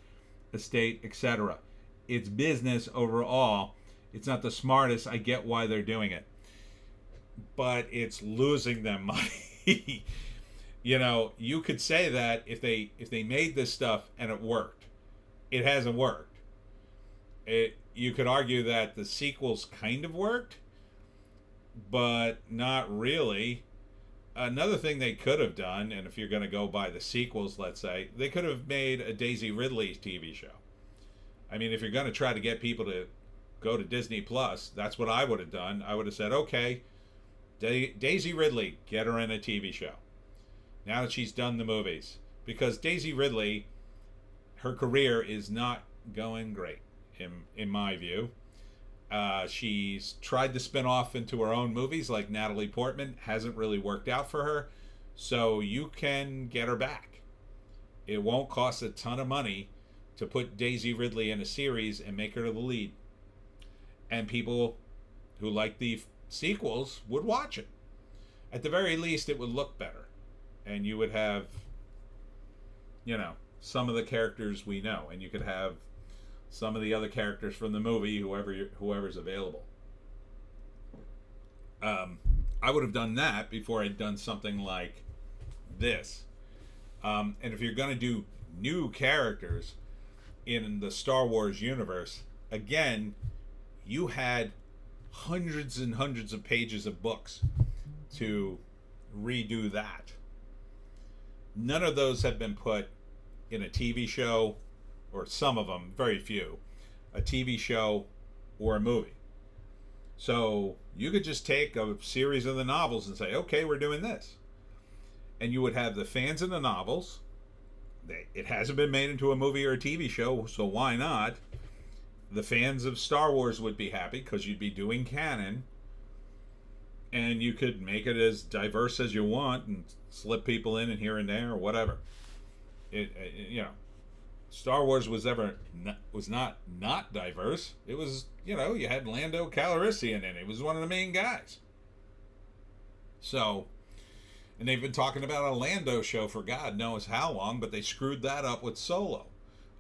estate, etc. It's business overall. It's not the smartest. I get why they're doing it, but it's losing them money. You know, you could say that if they made this stuff and it worked. It hasn't worked. You could argue that the sequels kind of worked, but not really. Another thing they could have done, and if you're going to go by the sequels, let's say, they could have made a Daisy Ridley TV show. I mean, if you're going to try to get people to go to Disney Plus, that's what I would have done. I would have said, okay, Daisy Ridley, get her in a TV show. Now that she's done the movies. Because Daisy Ridley, her career is not going great, in my view. She's tried to spin off into her own movies like Natalie Portman. Hasn't really worked out for her. So you can get her back. It won't cost a ton of money to put Daisy Ridley in a series and make her the lead. And people who like the sequels would watch it. At the very least, it would look better. And you would have, you know, some of the characters we know. And you could have some of the other characters from the movie, whoever's available. I would have done that before I'd done something like this. And if you're going to do new characters in the Star Wars universe, again, you had hundreds and hundreds of pages of books to redo that. None of those have been put in a TV show, or some of them, very few, a TV show or a movie. So you could just take a series of the novels and say, okay, we're doing this. And you would have the fans of the novels. It hasn't been made into a movie or a TV show, so why not? The fans of Star Wars would be happy because you'd be doing canon. And you could make it as diverse as you want and slip people in and here and there or whatever. You know, Star Wars was not diverse. It was, you know, you had Lando Calrissian in it. He was one of the main guys. So, and they've been talking about a Lando show for God knows how long, but they screwed that up with Solo.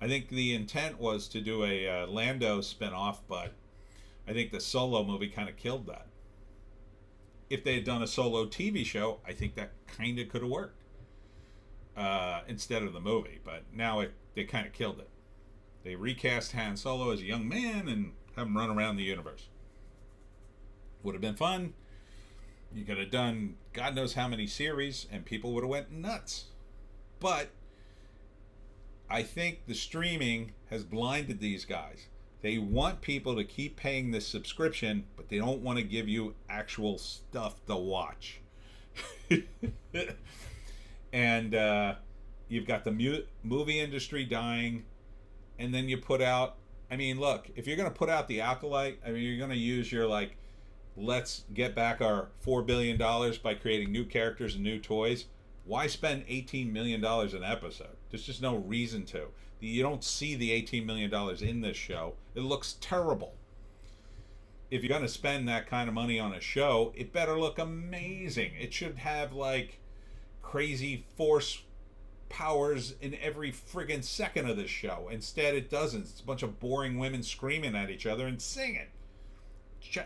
I think the intent was to do a Lando spinoff, but I think the Solo movie kind of killed that. If they had done a Solo TV show, I think that kind of could have worked instead of the movie. But now they kind of killed it. They recast Han Solo as a young man and have him run around the universe. Would have been fun. You could have done God knows how many series, and people would have went nuts. But I think the streaming has blinded these guys. They want people to keep paying this subscription, but they don't want to give you actual stuff to watch. And you've got the movie industry dying, and then you put out, I mean, look, if you're going to put out the Acolyte, I mean, you're going to use your, like, let's get back our $4 billion by creating new characters and new toys. Why spend $18 million an episode? There's just no reason to. You don't see the $18 million in this show. It looks terrible. If you're going to spend that kind of money on a show, it better look amazing. It should have, like, crazy force powers in every friggin' second of this show. Instead, it doesn't. It's a bunch of boring women screaming at each other and singing.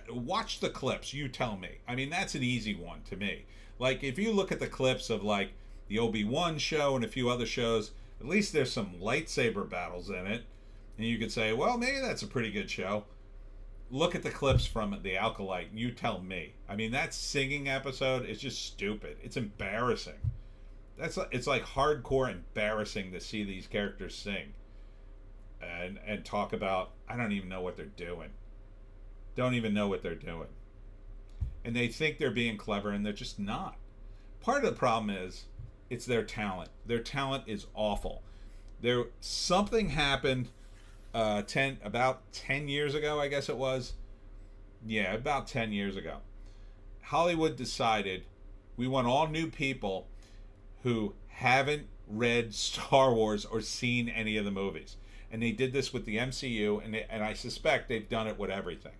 Watch the clips, you tell me. I mean, that's an easy one to me. Like, if you look at the clips of, like, the Obi-Wan show and a few other shows, at least there's some lightsaber battles in it. And you could say, well, maybe that's a pretty good show. Look at the clips from the Acolyte and you tell me. I mean, that singing episode is just stupid. It's embarrassing. It's like hardcore embarrassing to see these characters sing. And talk about, I don't even know what they're doing. Don't even know what they're doing. And they think they're being clever, and they're just not. Part of the problem is it's their talent. Their talent is awful. Something happened about 10 years ago, I guess it was. Yeah, about 10 years ago. Hollywood decided we want all new people who haven't read Star Wars or seen any of the movies. And they did this with the MCU, and I suspect they've done it with everything.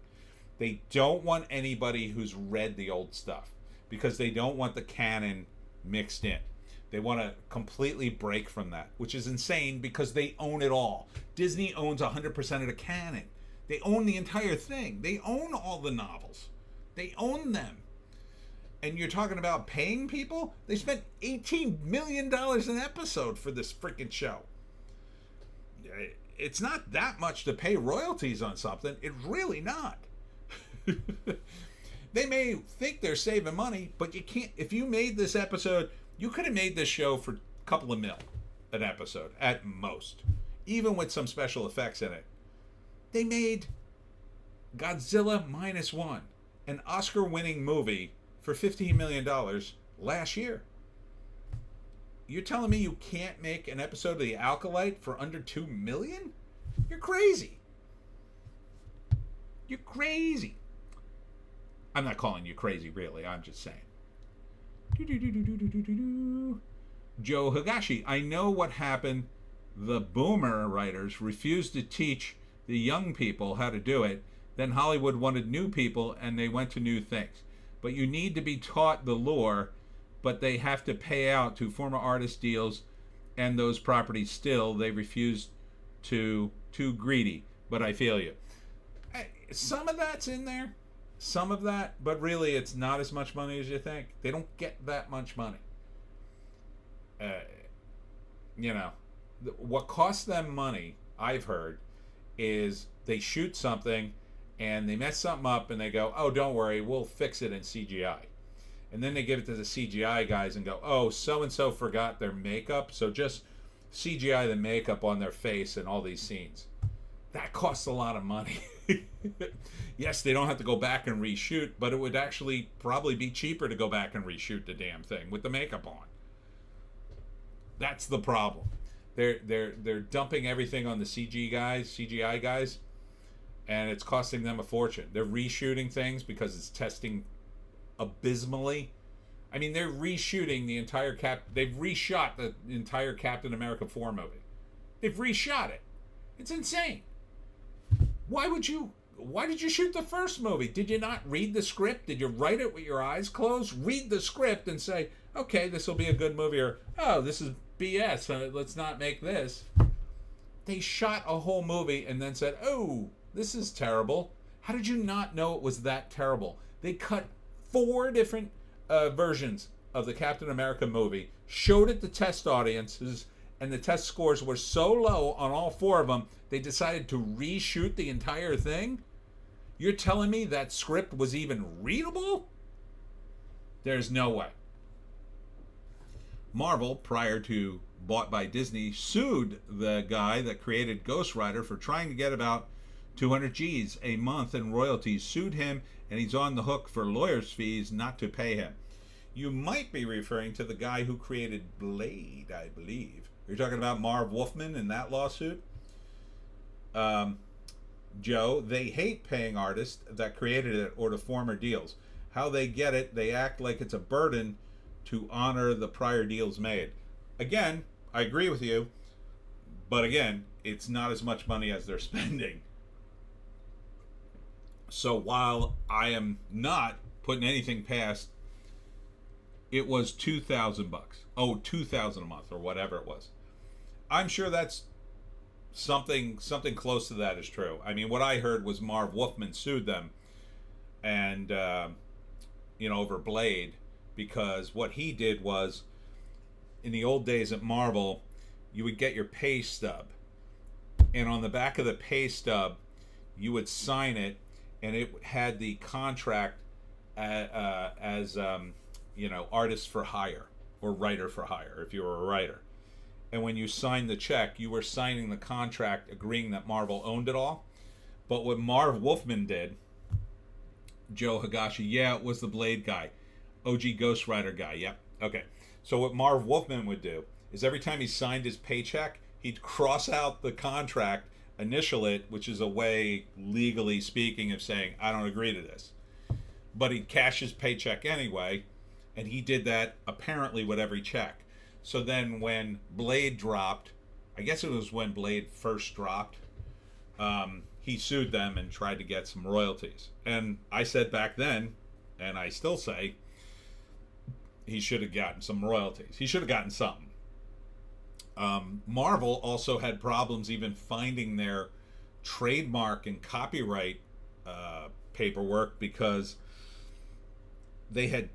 They don't want anybody who's read the old stuff because they don't want the canon mixed in. They want to completely break from that, which is insane because they own it all. Disney owns 100% of the canon. They own the entire thing. They own all the novels. They own them. And you're talking about paying people? They spent $18 million an episode for this freaking show. It's not that much to pay royalties on something. It's really not. They may think they're saving money, but you can't. If you made this episode, you could have made this show for a couple of mil an episode at most, even with some special effects in it. They made Godzilla Minus One, an Oscar-winning movie, for $15 million last year. You're telling me you can't make an episode of The Acolyte for under $2 million? You're crazy. You're crazy. I'm not calling you crazy, really. I'm just saying. Joe Higashi, I know what happened. The boomer writers refused to teach the young people how to do it. Then Hollywood wanted new people, and they went to new things. But you need to be taught the lore, but they have to pay out to former artist deals and those properties still. They refuse to. Too greedy. But I feel you. Some of that's in there. Some of that. But really, it's not as much money as you think. They don't get that much money. What costs them money, I've heard, is they shoot something and they mess something up and they go, oh, don't worry, we'll fix it in CGI. And then they give it to the CGI guys and go, oh, so-and-so forgot their makeup, so just CGI the makeup on their face in all these scenes. That costs a lot of money. Yes, they don't have to go back and reshoot, but it would actually probably be cheaper to go back and reshoot the damn thing with the makeup on. That's the problem. They're dumping everything on the CGI guys, and it's costing them a fortune. They're reshooting things because it's testing abysmally. I mean, they're reshooting the entire they've reshot the entire Captain America 4 movie. They've reshot it. It's insane. Why did you shoot the first movie? Did you not read the script? Did you write it with your eyes closed? Read the script and say, okay, this will be a good movie, or, oh, this is BS, let's not make this. They shot a whole movie and then said, oh, this is terrible. How did you not know it was that terrible? They cut 4 different versions of the Captain America movie, showed it to test audiences, and the test scores were so low on all 4 of them, they decided to reshoot the entire thing? You're telling me that script was even readable? There's no way. Marvel, prior to bought by Disney, sued the guy that created Ghost Rider for trying to get about 200 G's a month in royalties, sued him, and he's on the hook for lawyers' fees not to pay him. You might be referring to the guy who created Blade, I believe. You're talking about Marv Wolfman in that lawsuit? Joe, they hate paying artists that created it or to former deals. How they get it, they act like it's a burden to honor the prior deals made. Again, I agree with you, but again, it's not as much money as they're spending. So while I am not putting anything past, it was $2,000. Oh, $2,000 a month or whatever it was. I'm sure that's something close to that is true. I mean, what I heard was Marv Wolfman sued them, and over Blade, because what he did was, in the old days at Marvel, you would get your pay stub, and on the back of the pay stub, you would sign it, and it had the contract as artist for hire or writer for hire if you were a writer. And when you signed the check, you were signing the contract agreeing that Marvel owned it all. But what Marv Wolfman did, Joe Higashi, yeah, it was the Blade guy. OG Ghost Rider guy, yep. Okay. So what Marv Wolfman would do is every time he signed his paycheck, he'd cross out the contract, initial it, which is a way, legally speaking, of saying, I don't agree to this. But he'd cash his paycheck anyway, and he did that apparently with every check. So then when Blade dropped, I guess it was when Blade first dropped, he sued them and tried to get some royalties. And I said back then, and I still say, he should have gotten some royalties. He should have gotten something. Marvel also had problems even finding their trademark and copyright paperwork because they had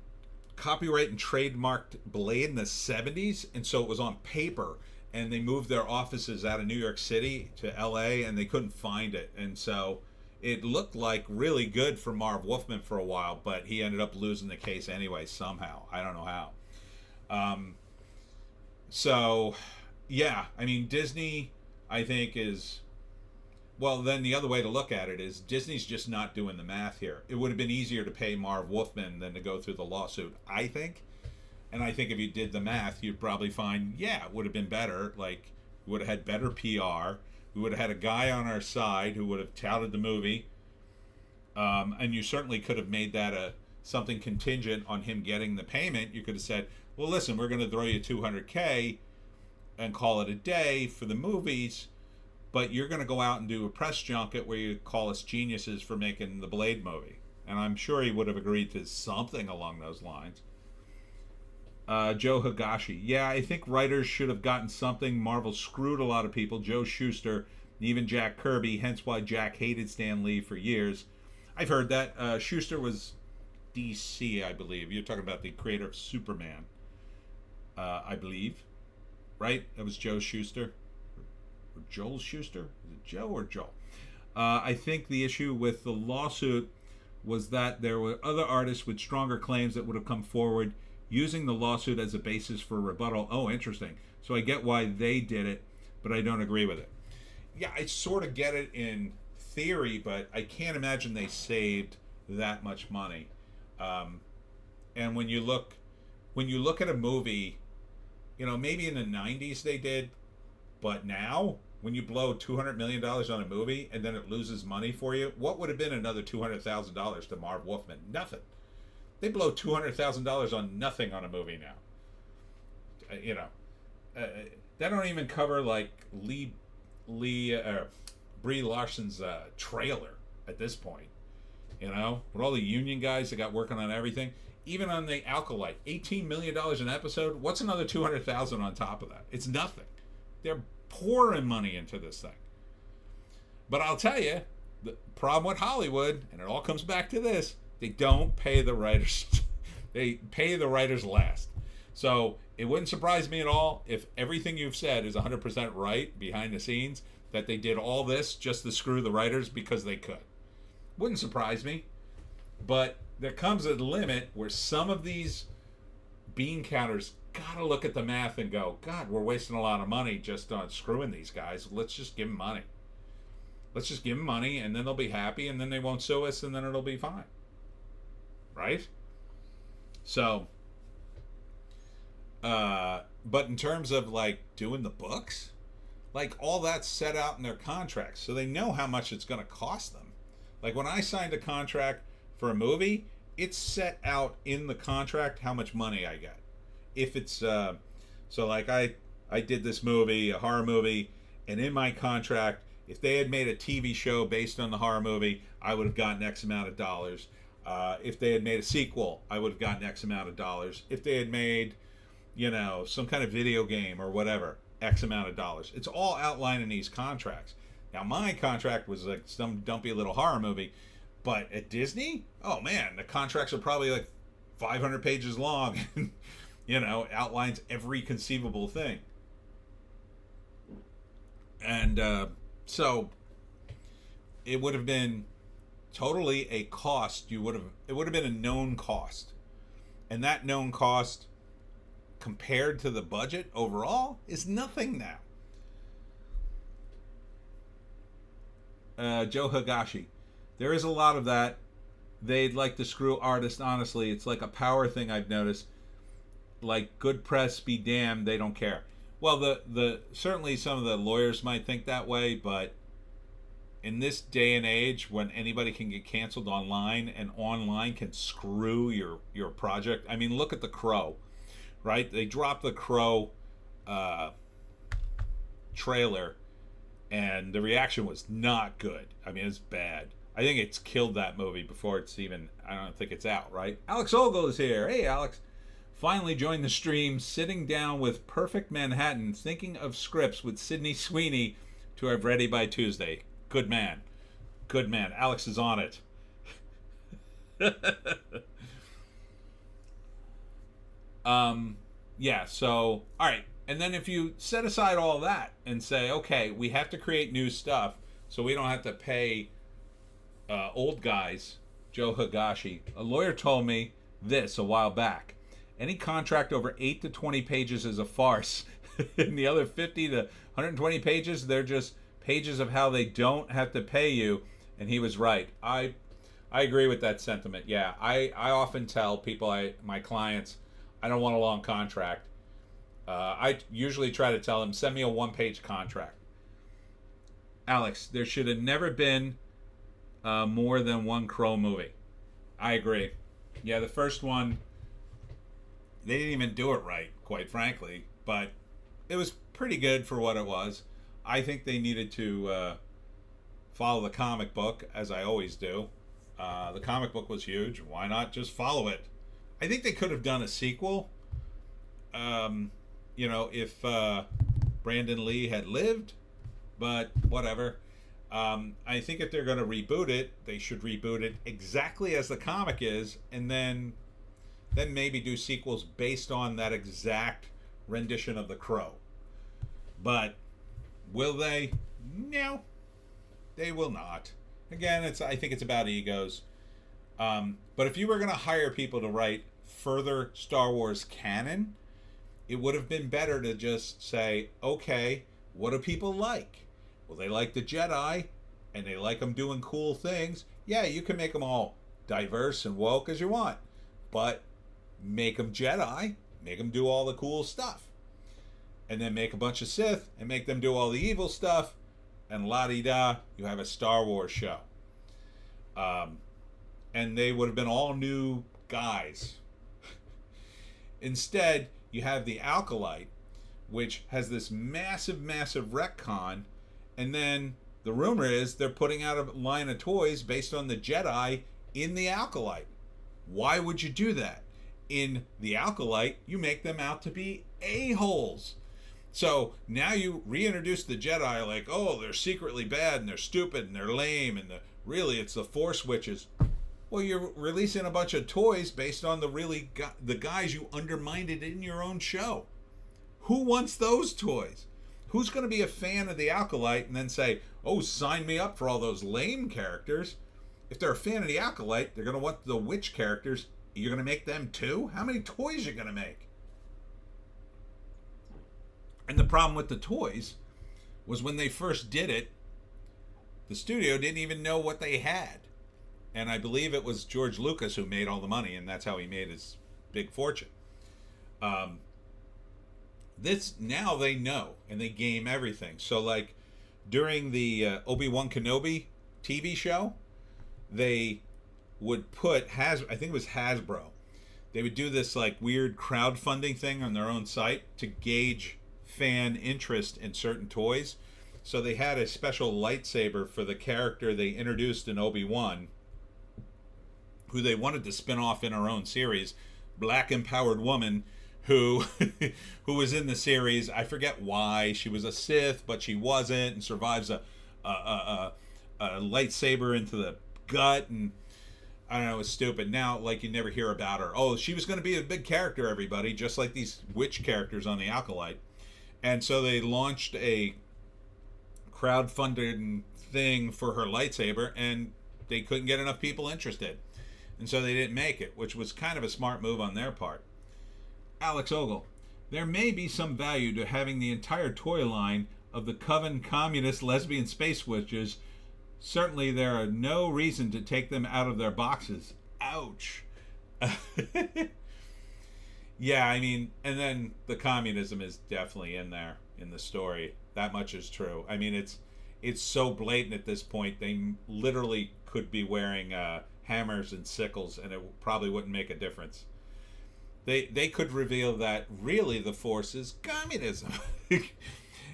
copyright and trademarked Blade in the 70s, and so it was on paper, and they moved their offices out of New York City to LA, and they couldn't find it, and so it looked like really good for Marv Wolfman for a while, but he ended up losing the case anyway somehow. I don't know how. So yeah, I mean, Disney, I think, is, well, then the other way to look at it is Disney's just not doing the math here. It would have been easier to pay Marv Wolfman than to go through the lawsuit, I think. And I think if you did the math, you'd probably find, yeah, it would have been better. Like, we would have had better PR. We would have had a guy on our side who would have touted the movie. And you certainly could have made that something contingent on him getting the payment. You could have said, well, listen, we're going to throw you $200K and call it a day for the movies, but you're going to go out and do a press junket where you call us geniuses for making the Blade movie. And I'm sure he would have agreed to something along those lines. Joe Higashi. Yeah, I think writers should have gotten something. Marvel screwed a lot of people. Joe Shuster, and even Jack Kirby, hence why Jack hated Stan Lee for years. I've heard that. Shuster was DC, I believe. You're talking about the creator of Superman, I believe. Right? That was Joe Shuster. Or Joel Shuster? Is it Joe or Joel? I think the issue with the lawsuit was that there were other artists with stronger claims that would have come forward using the lawsuit as a basis for rebuttal. Oh, interesting. So I get why they did it, but I don't agree with it. Yeah, I sort of get it in theory, but I can't imagine they saved that much money. And when you look at a movie, you know, maybe in the 90s they did, but now when you blow $200 million on a movie and then it loses money for you, what would have been another $200,000 to Marv Wolfman? Nothing. They blow $200,000 on nothing on a movie now. They don't even cover like Brie Larson's trailer at this point. You know, with all the union guys that got working on everything, even on the Acolyte, $18 million an episode. What's another $200,000 on top of that? It's nothing. They're pouring money into this thing. But I'll tell you, the problem with Hollywood, and it all comes back to this, they don't pay the writers. They pay the writers last. So it wouldn't surprise me at all if everything you've said is 100% right behind the scenes, that they did all this just to screw the writers because they could. Wouldn't surprise me. But there comes a limit where some of these bean counters gotta look at the math and go, God, we're wasting a lot of money just on screwing these guys. Let's just give them money. Let's just give them money, and then they'll be happy, and then they won't sue us, and then it'll be fine. Right? So, but in terms of like doing the books, like all that's set out in their contracts, so they know how much it's going to cost them. Like when I signed a contract for a movie, it's set out in the contract how much money I get. If it's so like I did this movie, a horror movie, and in my contract, if they had made a TV show based on the horror movie, I would have gotten X amount of dollars. If they had made a sequel, I would have gotten X amount of dollars. If they had made, you know, some kind of video game or whatever, X amount of dollars. It's all outlined in these contracts. Now, my contract was like some dumpy little horror movie, but at Disney, oh man, the contracts are probably like 500 pages long and, you know, outlines every conceivable thing. And so it would have been totally a cost. It would have been a known cost, and that known cost compared to the budget overall is nothing now. Joe Higashi, there is a lot of that. They'd like to screw artists. Honestly, it's like a power thing I've noticed. like good press be damned, they don't care. Well, the certainly some of the lawyers might think that way, but in this day and age when anybody can get canceled online and online can screw your project. I mean, look at The Crow, right? They dropped The Crow trailer and the reaction was not good. I mean, it's bad. I think it's killed that movie before it's even, I don't think it's out, right? Alex Ogle is here. Hey, Alex. Finally joined the stream, sitting down with Perfect Manhattan, thinking of scripts with Sydney Sweeney to have ready by Tuesday. Good man. Good man. Alex is on it. Yeah, so, all right. And then if you set aside all that and say, okay, we have to create new stuff so we don't have to pay old guys, Joe Higashi. A lawyer told me this a while back. Any contract over 8 to 20 pages is a farce. And the other 50 to 120 pages, they're just pages of how they don't have to pay you. And he was right. I agree with that sentiment. Yeah, I often tell people, my clients, I don't want a long contract. I usually try to tell them, send me a one-page contract. Alex, there should have never been more than one Crow movie. I agree. Yeah, the first one, they didn't even do it right, quite frankly. But it was pretty good for what it was. I think they needed to follow the comic book, as I always do. The comic book was huge. Why not just follow it? I think they could have done a sequel. If Brandon Lee had lived, but whatever. I think if they're going to reboot it, they should reboot it exactly as the comic is, and then maybe do sequels based on that exact rendition of The Crow. But will they? No, they will not. Again, I think it's about egos. But if you were going to hire people to write further Star Wars canon, it would have been better to just say, okay, what do people like? Well, they like the Jedi, and they like them doing cool things. Yeah, you can make them all diverse and woke as you want, but make them Jedi, make them do all the cool stuff. And then make a bunch of Sith and make them do all the evil stuff, and la-di-da, you have a Star Wars show. And they would have been all new guys. Instead, you have the Acolyte, which has this massive retcon, and then the rumor is they're putting out a line of toys based on the Jedi in the Acolyte. Why would you do that? In the Acolyte, you make them out to be a-holes. So now you reintroduce the Jedi like, oh, they're secretly bad and they're stupid and they're lame and really it's the Force witches. Well, you're releasing a bunch of toys based on the guys you undermined in your own show. Who wants those toys? Who's going to be a fan of the Acolyte and then say, oh, sign me up for all those lame characters? If they're a fan of the Acolyte, they're going to want the witch characters. You're going to make them too? How many toys are you going to make? And the problem with the toys was when they first did it, the studio didn't even know what they had. And I believe it was George Lucas who made all the money, and that's how he made his big fortune. This, now they know, and they game everything. So, like, during the Obi-Wan Kenobi TV show, they would put, I think it was Hasbro, they would do this, like, weird crowdfunding thing on their own site to gauge fan interest in certain toys. So they had a special lightsaber for the character they introduced in Obi-Wan, who they wanted to spin off in her own series, black empowered woman who was in the series. I forget why. She was a Sith, but she wasn't, and survives a lightsaber into the gut, and I don't know, it was stupid. Now, like, you never hear about her. Oh, she was going to be a big character, everybody, just like these witch characters on the Acolyte. And so they launched a crowdfunded thing for her lightsaber, and they couldn't get enough people interested. And so they didn't make it, which was kind of a smart move on their part. Alex Ogle, there may be some value to having the entire toy line of the Coven communist lesbian space witches. Certainly there are no reason to take them out of their boxes. Ouch. Yeah, I mean, and then the communism is definitely in there in the story. That much is true. I mean, it's so blatant at this point. They literally could be wearing hammers and sickles, and it probably wouldn't make a difference. They could reveal that really the force is communism,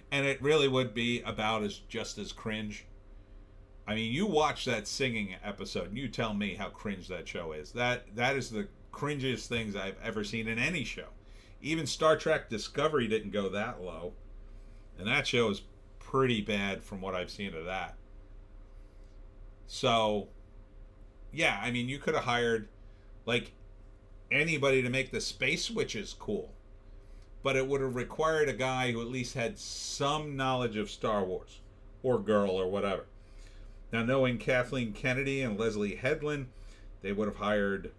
and it really would be about as just as cringe. I mean, you watch that singing episode, and you tell me how cringe that show is. That is the cringiest things I've ever seen in any show. Even Star Trek Discovery didn't go that low, and that show is pretty bad from what I've seen of that. So, yeah, I mean, you could have hired like anybody to make the space switches cool, but it would have required a guy who at least had some knowledge of Star Wars, or girl, or whatever. Now, knowing Kathleen Kennedy and Leslie Headland, they would have hired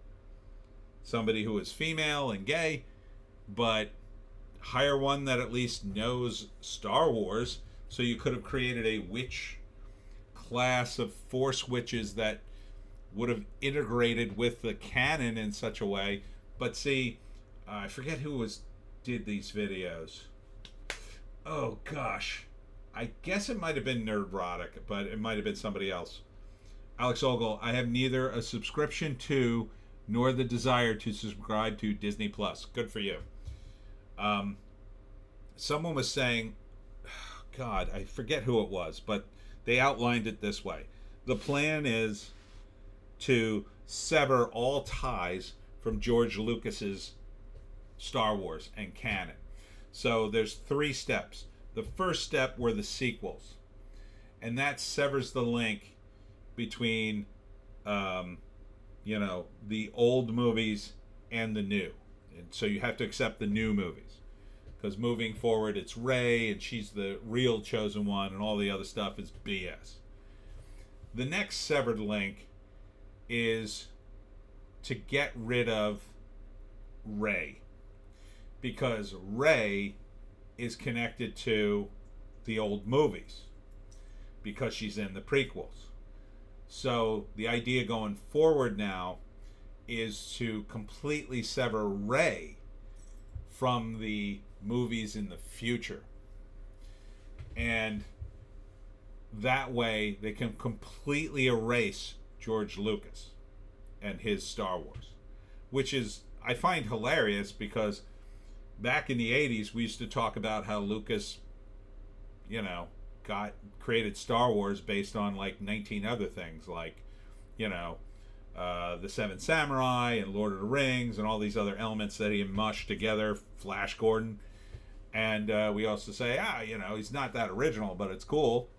somebody who was female and gay, but hire one that at least knows Star Wars. So you could have created a witch class of force witches that would have integrated with the canon in such a way. But see, I forget who did these videos. Oh gosh, I guess it might have been Nerdrotic, but it might have been somebody else. Alex Ogle, I have neither a subscription to nor the desire to subscribe to Disney Plus. Good for you. Someone was saying, God, I forget who it was, but they outlined it this way. The plan is to sever all ties from George Lucas's Star Wars and canon. So there's 3 steps. The first step were the sequels, and that severs the link between the old movies and the new. And so you have to accept the new movies, because moving forward it's Rey and she's the real chosen one, and all the other stuff is BS. The next severed link is to get rid of Rey, because Rey is connected to the old movies because she's in the prequels. So the idea going forward now is to completely sever Rey from the movies in the future. And that way they can completely erase George Lucas and his Star Wars, which is, I find hilarious, because back in the 80s we used to talk about how Lucas, created Star Wars based on like 19 other things, like, the Seven Samurai and Lord of the Rings and all these other elements that he mushed together, Flash Gordon. And we also say, he's not that original, but it's cool.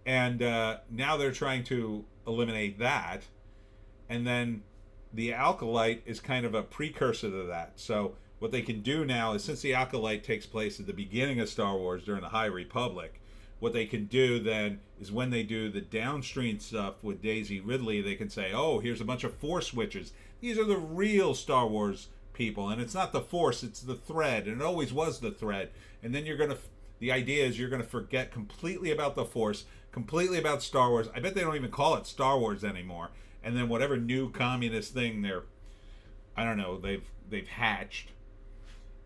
And now they're trying to eliminate that. And then the Acolyte is kind of a precursor to that. So what they can do now is, since the Acolyte takes place at the beginning of Star Wars during the High Republic, what they can do then is, when they do the downstream stuff with Daisy Ridley, they can say, oh, here's a bunch of Force witches. These are the real Star Wars people, and it's not the Force, it's the thread, and it always was the thread. And then the idea is you're going to forget completely about the Force, completely about Star Wars. I bet they don't even call it Star Wars anymore. And then whatever new communist thing they've hatched.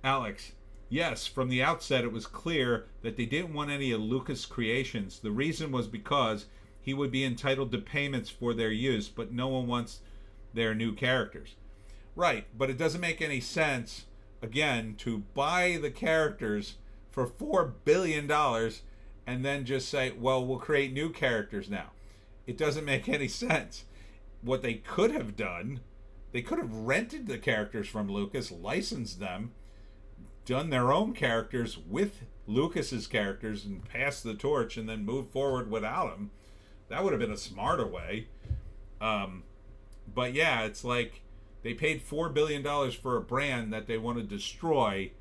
Alex, yes, from the outset it was clear that they didn't want any of Lucas' creations. The reason was because he would be entitled to payments for their use, but no one wants their new characters. Right, but it doesn't make any sense, again, to buy the characters for $4 billion and then just say, well, we'll create new characters now. It doesn't make any sense. What they could have done, they could have rented the characters from Lucas, licensed them, done their own characters with Lucas's characters, and passed the torch, and then moved forward without him. That would have been a smarter way. But yeah, it's like they paid $4 billion for a brand that they want to destroy,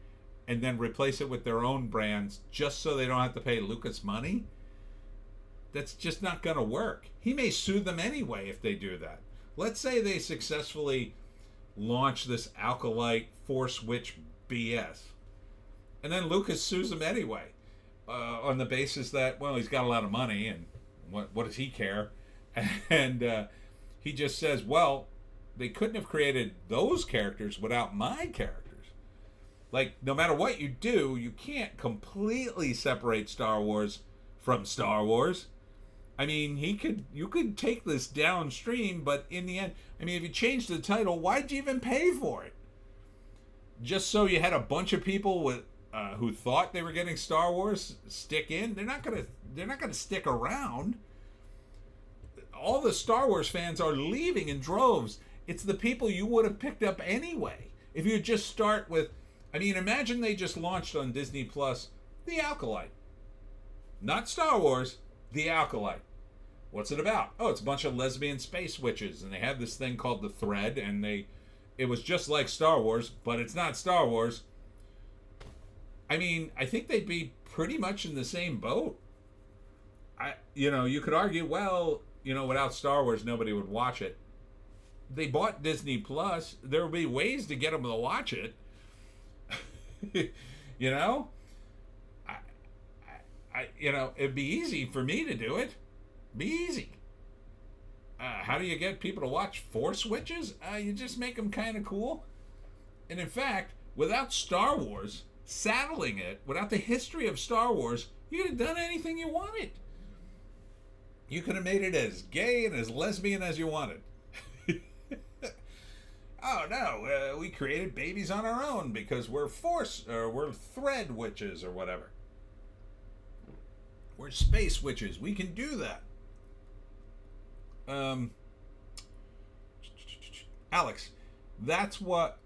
and then replace it with their own brands just so they don't have to pay Lucas money. That's just not going to work. He may sue them anyway if they do that. Let's say they successfully launch this Acolyte Force Witch BS, and then Lucas sues him anyway, on the basis that, well, he's got a lot of money, and what does he care? And he just says, well, they couldn't have created those characters without my characters. Like, no matter what you do, you can't completely separate Star Wars from Star Wars. I mean, you could take this downstream, but in the end, I mean, if you change the title, why'd you even pay for it? Just so you had a bunch of people with who thought they were getting Star Wars stick in? They're not gonna stick around. All the Star Wars fans are leaving in droves. It's the people you would have picked up anyway. If you just start with, I mean, imagine they just launched on Disney Plus The Acolyte. Not Star Wars, The Acolyte. What's it about? Oh, it's a bunch of lesbian space witches, and they have this thing called the Thread, and it was just like Star Wars, but it's not Star Wars. I mean, I think they'd be pretty much in the same boat. You could argue, well, without Star Wars, nobody would watch it. They bought Disney Plus. There would be ways to get them to watch it. It'd be easy for me to do it. Be easy. How do you get people to watch Force Witches? You just make them kind of cool. And in fact, without Star Wars, saddling it, without the history of Star Wars, you could have done anything you wanted. You could have made it as gay and as lesbian as you wanted. Oh no, we created babies on our own because we're we're thread witches or whatever. We're space witches. We can do that. Alex, that's what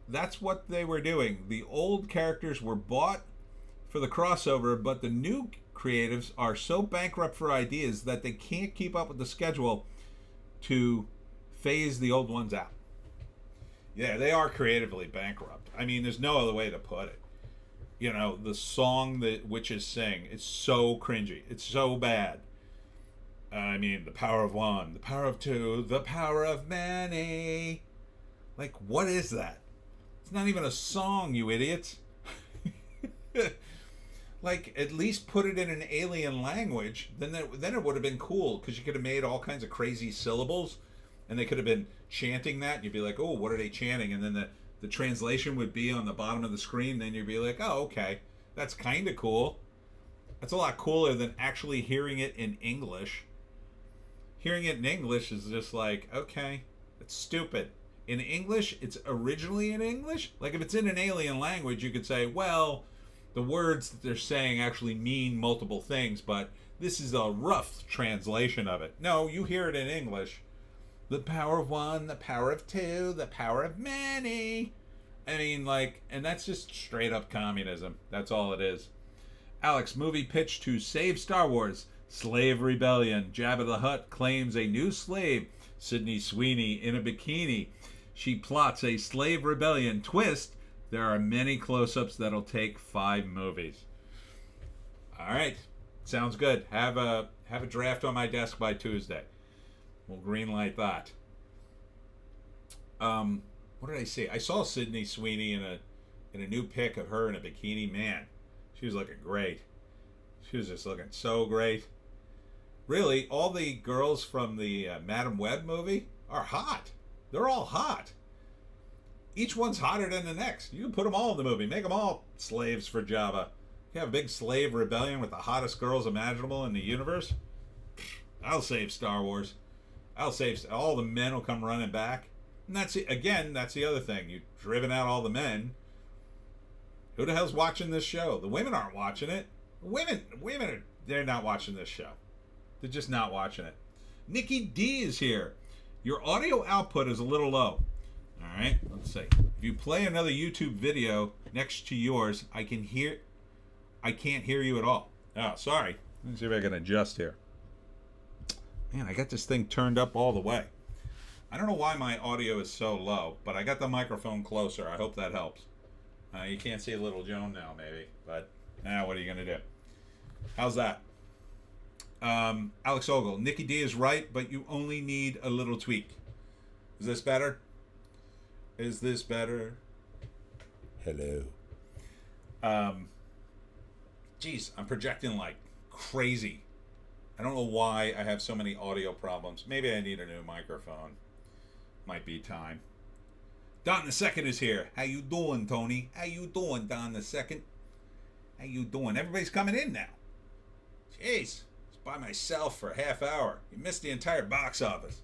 they were doing. The old characters were bought for the crossover, but the new creatives are so bankrupt for ideas that they can't keep up with the schedule to phase the old ones out. Yeah, they are creatively bankrupt. I mean, there's no other way to put it. The song that witches sing, it's so cringy. It's so bad. I mean, the power of one, the power of two, the power of many. Like, what is that? It's not even a song, you idiots. Like, at least put it in an alien language. Then it would have been cool, because you could have made all kinds of crazy syllables, and they could have been chanting that. You'd be like, oh, what are they chanting? And then the translation would be on the bottom of the screen. Then you'd be like, oh, okay, that's kind of cool. That's a lot cooler than actually hearing it in English. Hearing it in English is just like, okay, it's stupid. In English, it's originally in English. Like, if it's in an alien language, you could say, well, the words that they're saying actually mean multiple things, but this is a rough translation of it. No, you hear it in English. The power of one, the power of two, the power of many. I mean, like, and that's just straight up communism. That's all it is. Alex, movie pitch to save Star Wars. Slave Rebellion. Jabba the Hutt claims a new slave. Sydney Sweeney in a bikini. She plots a slave rebellion twist. There are many close-ups that'll take 5 movies. All right. Sounds good. Have a draft on my desk by Tuesday. We'll greenlight that. What did I see? I saw Sydney Sweeney in a new pic of her in a bikini. Man, she was looking great. She was just looking so great. Really, all the girls from the Madam Web movie are hot. They're all hot. Each one's hotter than the next. You can put them all in the movie. Make them all slaves for Jabba. You have a big slave rebellion with the hottest girls imaginable in the universe. I'll save Star Wars. I'll save all the men will come running back. And that's the other thing. You've driven out all the men. Who the hell's watching this show? The women aren't watching it. They're not watching this show. They're just not watching it. Nikki D is here. Your audio output is a little low. All right, let's see. If you play another YouTube video next to yours, I can't hear you at all. Oh, sorry. Let me see if I can adjust here. Man, I got this thing turned up all the way. I don't know why my audio is so low, but I got the microphone closer. I hope that helps. You can't see Little Joan now, maybe, but now what are you going to do? How's that? Alex Ogle, Nikki D is right, but you only need a little tweak. Is this better? Is this better? Hello. Geez, I'm projecting like crazy. I don't know why I have so many audio problems. Maybe I need a new microphone. Might be time. Don the Second is here. How you doing, Tony? How you doing, Don the Second? How you doing? Everybody's coming in now. Jeez, I was by myself for a half hour. You missed the entire box office.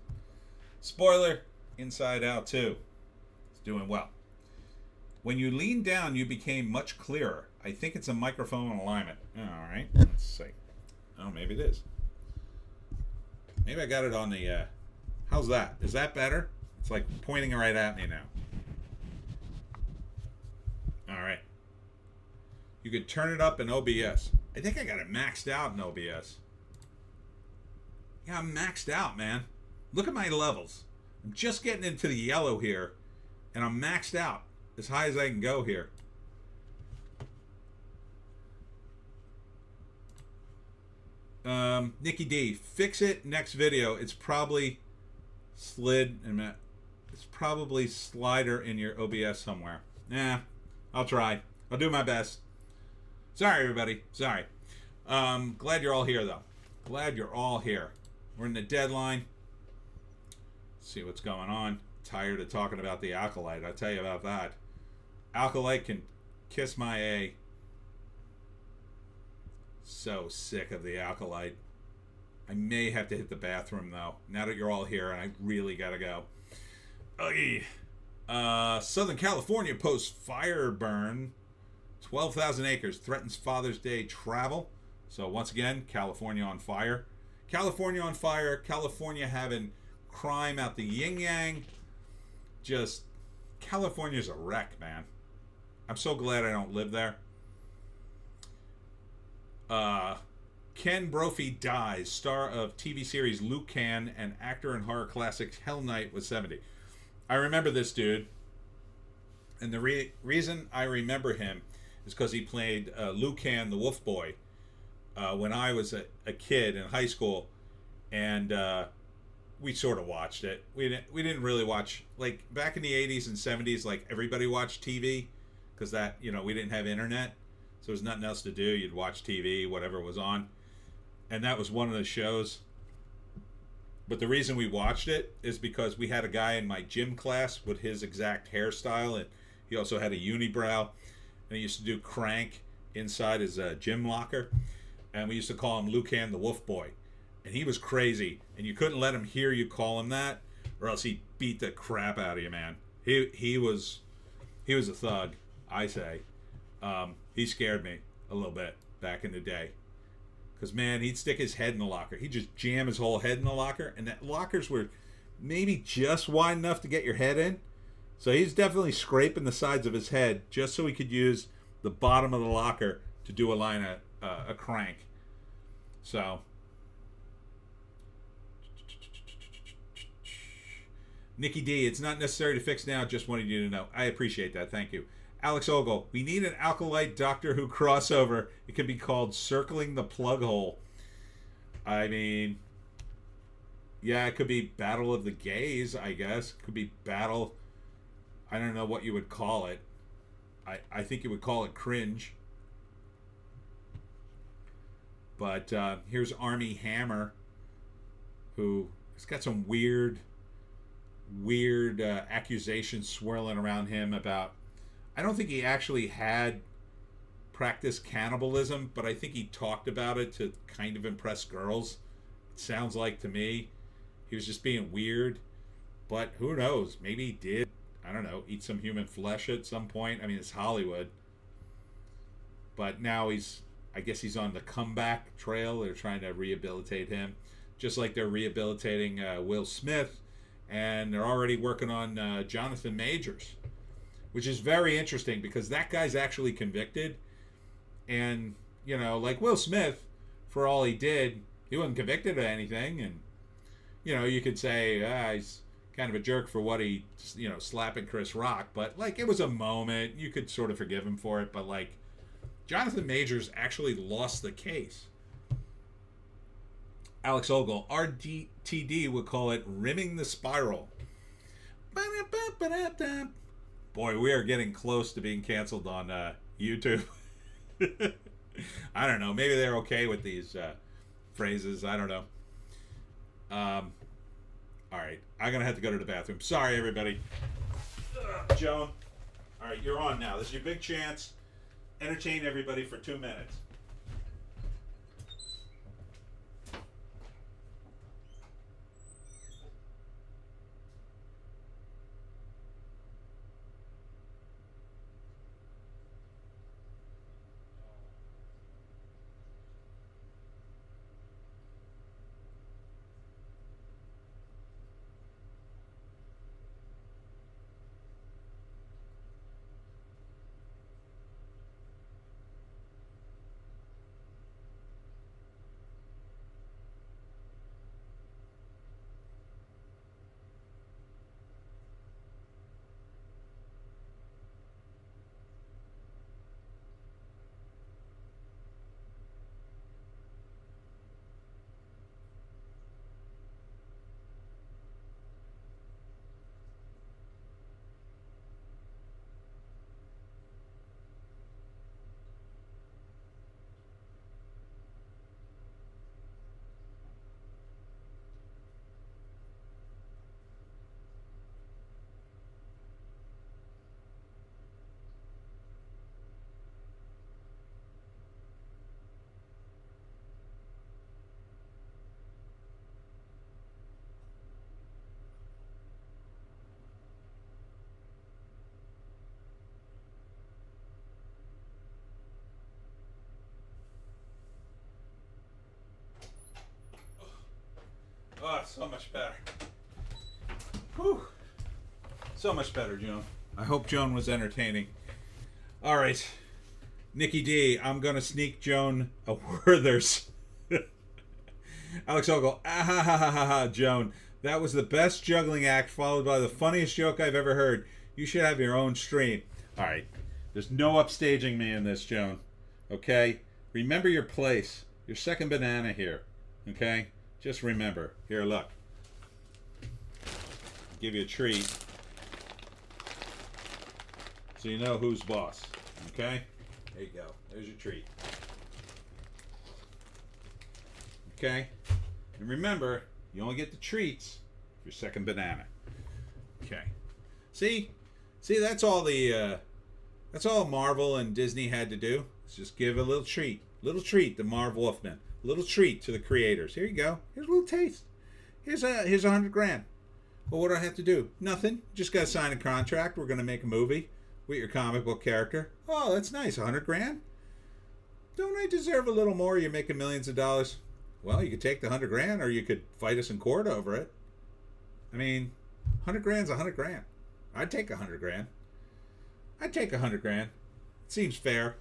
Spoiler, Inside Out 2. It's doing well. When you leaned down, you became much clearer. I think it's a microphone alignment. All right, let's see. Oh, maybe it is. Maybe I got it on the... how's that? Is that better? It's like pointing right at me now. All right. You could turn it up in OBS. I think I got it maxed out in OBS. Yeah, I'm maxed out, man. Look at my levels. I'm just getting into the yellow here, and I'm maxed out as high as I can go here. Nikki D, fix it next video. It's probably slid, and it's probably slider in your OBS somewhere. Nah, I'll try. I'll do my best. Sorry, everybody. Sorry. Glad you're all here, though. Glad you're all here. We're in the deadline. Let's see what's going on. Tired of talking about the Acolyte. I'll tell you about that. Acolyte can kiss my A. So sick of the Acolyte. I may have to hit the bathroom, though. Now that you're all here, and I really gotta go. Southern California posts fire burn. 12,000 acres threatens Father's Day travel. So once again, California on fire. California on fire. California having crime out the yin-yang. Just, California's a wreck, man. I'm so glad I don't live there. Ken Brophy dies. Star of TV series Luke Can and actor in horror classics Hell Night was 70. I remember this dude. And the reason I remember him is because he played Luke Can, the Wolf Boy, when I was a kid in high school. And we sort of watched it. We didn't really watch, like, back in the 80s and 70s, like, everybody watched TV. Because that, we didn't have internet. So there was nothing else to do. You'd watch TV, whatever was on. And that was one of the shows. But the reason we watched it is because we had a guy in my gym class with his exact hairstyle. And he also had a unibrow. And he used to do crank inside his gym locker. And we used to call him Lucan the Wolf Boy. And he was crazy. And you couldn't let him hear you call him that, or else he'd beat the crap out of you, man. He was a thug, I say. He scared me a little bit back in the day. Because, man, he'd stick his head in the locker. He'd just jam his whole head in the locker. And that lockers were maybe just wide enough to get your head in. So he's definitely scraping the sides of his head just so he could use the bottom of the locker to do a line of a crank. So, Nikki D, it's not necessary to fix now. Just wanted you to know. I appreciate that. Thank you. Alex Ogle, we need an Acolyte Doctor Who crossover. It could be called Circling the Plug Hole. I mean, yeah, it could be Battle of the Gays, I guess. It could be Battle... I don't know what you would call it. I think you would call it cringe. But here's Army Hammer, who has got some weird accusations swirling around him about... I don't think he actually had practiced cannibalism, but I think he talked about it to kind of impress girls. It sounds like to me. He was just being weird. But who knows? Maybe he did. I don't know, eat some human flesh at some point. I mean, it's Hollywood. But now I guess he's on the comeback trail. They're trying to rehabilitate him. Just like they're rehabilitating Will Smith. And they're already working on Jonathan Majors. Which is very interesting because that guy's actually convicted. And, like Will Smith, for all he did, he wasn't convicted of anything. And, you could say, he's kind of a jerk for what he, slapping Chris Rock. But, it was a moment. You could sort of forgive him for it. But, Jonathan Majors actually lost the case. Alex Ogle, RTD would call it rimming the spiral. Boy, we are getting close to being canceled on YouTube. I don't know. Maybe they're okay with these phrases. I don't know. All right. I'm going to have to go to the bathroom. Sorry, everybody. Joan. All right, you're on now. This is your big chance. Entertain everybody for 2 minutes. Oh, so much better. Whew. So much better, Joan. I hope Joan was entertaining. All right. Nikki D, I'm going to sneak Joan a Werther's. Alex Ogle, ah ha ha ha ha ha, Joan. That was the best juggling act followed by the funniest joke I've ever heard. You should have your own stream. All right. There's no upstaging me in this, Joan. Okay? Remember your place. Your second banana here. Okay? Just remember. Here, look. I'll give you a treat. So you know who's boss. Okay? There you go. There's your treat. Okay? And remember, you only get the treats for your second banana. Okay. See? See, that's all Marvel and Disney had to do. Is just give a little treat. Little treat to Marv Wolfman. Little treat to the creators. Here you go. Here's a little taste. Here's $100,000. Well, what do I have to do? Nothing. Just got to sign a contract. We're going to make a movie with your comic book character. Oh, that's nice. $100,000. Don't I deserve a little more? You're making millions of dollars. Well, you could take the $100,000, or you could fight us in court over it. I mean, $100,000's $100,000. I'd take $100,000. I'd take $100,000. It seems fair.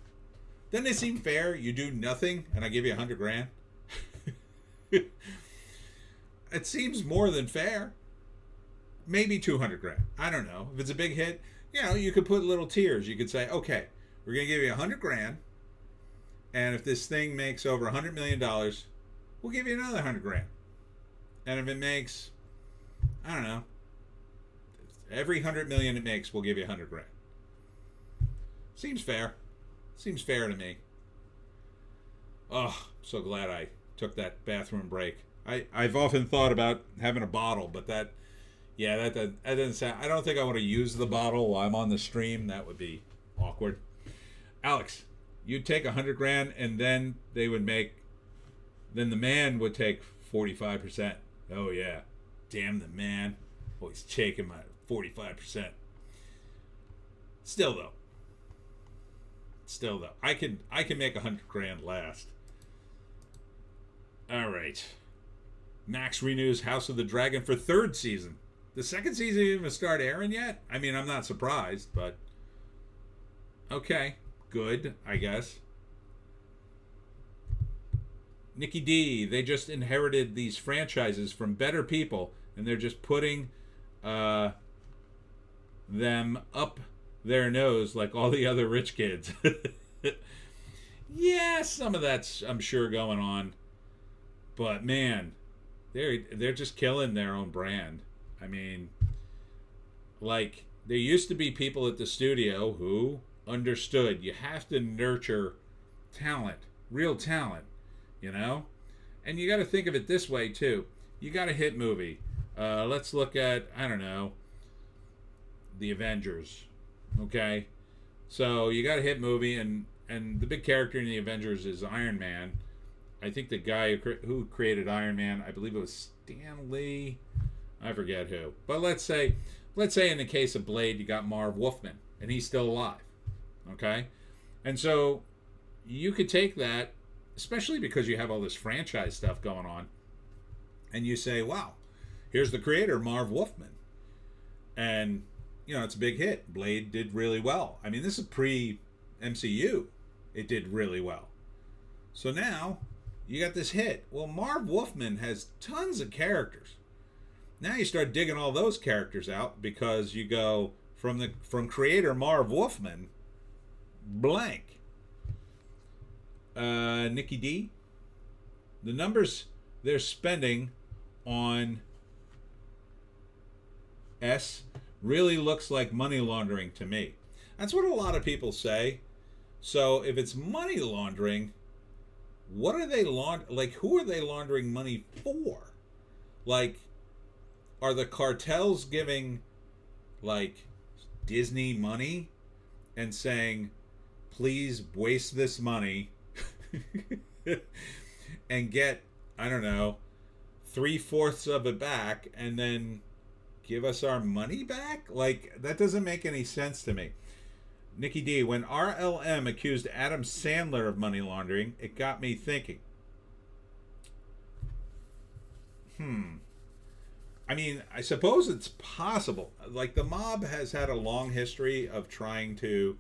Doesn't it seem fair? You do nothing, and I give you $100,000. It seems more than fair. Maybe $200,000. I don't know. If it's a big hit, you could put little tiers. You could say, okay, we're gonna give you $100,000, and if this thing makes over $100 million, we'll give you another $100,000. And if it makes, I don't know, every $100 million it makes, we'll give you $100,000. Seems fair. Seems fair to me. Oh, so glad I took that bathroom break. I've often thought about having a bottle, but that doesn't sound. I don't think I want to use the bottle while I'm on the stream. That would be awkward. Alex, you'd take $100,000, and then then the man would take 45%. Oh yeah, damn the man, always taking my 45%. Still though, I can make $100,000 last. All right. Max renews House of the Dragon for 3rd season. The 2nd season didn't even start airing yet? I mean, I'm not surprised, but okay, good, I guess. Nikki D, they just inherited these franchises from better people, and they're just putting them up their nose like all the other rich kids. Yeah, some of that's, I'm sure, going on. But man, they're just killing their own brand. I mean, like, there used to be people at the studio who understood you have to nurture talent, real talent, And you got to think of it this way too. You got a hit movie. Let's look at, I don't know, the Avengers. Okay, so you got a hit movie, and the big character in the Avengers is Iron Man. I think the guy who created Iron Man, I believe it was Stan Lee. I forget who. But let's say in the case of Blade, you got Marv Wolfman, and he's still alive. Okay? And so you could take that, especially because you have all this franchise stuff going on, and you say, wow, here's the creator, Marv Wolfman. And, you know, it's a big hit. Blade did really well. I mean, this is pre-MCU. It did really well. So now you got this hit. Well, Marv Wolfman has tons of characters. Now you start digging all those characters out because you go from creator Marv Wolfman, blank. Nikki D. The numbers they're spending on S really looks like money laundering to me. That's what a lot of people say. So if it's money laundering, what are they who are they laundering money for? Like, are the cartels giving, like, Disney money and saying, please waste this money and get, I don't know, 3/4 of it back and then give us our money back? Like, that doesn't make any sense to me. Nikki D, when RLM accused Adam Sandler of money laundering, it got me thinking. I mean, I suppose it's possible. Like, the mob has had a long history of trying to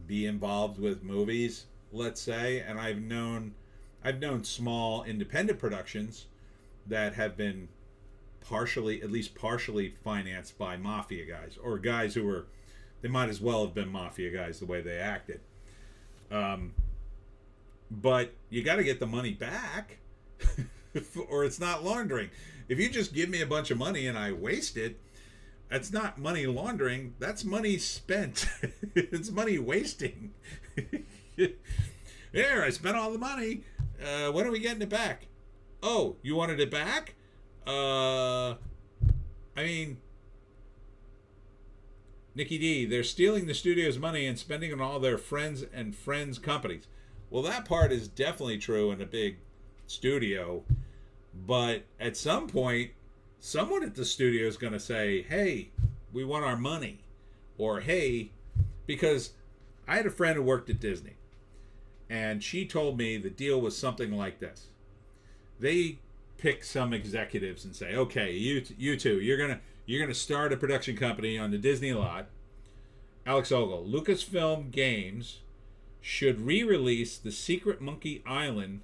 be involved with movies, let's say, and I've known small independent productions that have been at least partially financed by mafia guys, or guys who were, they might as well have been mafia guys the way they acted. But you got to get the money back or it's not laundering. If you just give me a bunch of money and I waste it, that's not money laundering. That's money spent. It's money wasting. Here, I spent all the money. When are we getting it back? Oh, you wanted it back? I mean, Nikki D, they're stealing the studio's money and spending on all their friends and friends' companies. Well, that part is definitely true in a big studio. But at some point, someone at the studio is going to say, hey, we want our money. Or, hey, because I had a friend who worked at Disney. And she told me the deal was something like this. They pick some executives and say, okay, you two, you're gonna start a production company on the Disney lot. Alex Ogle, Lucasfilm Games should re-release The Secret of Monkey Island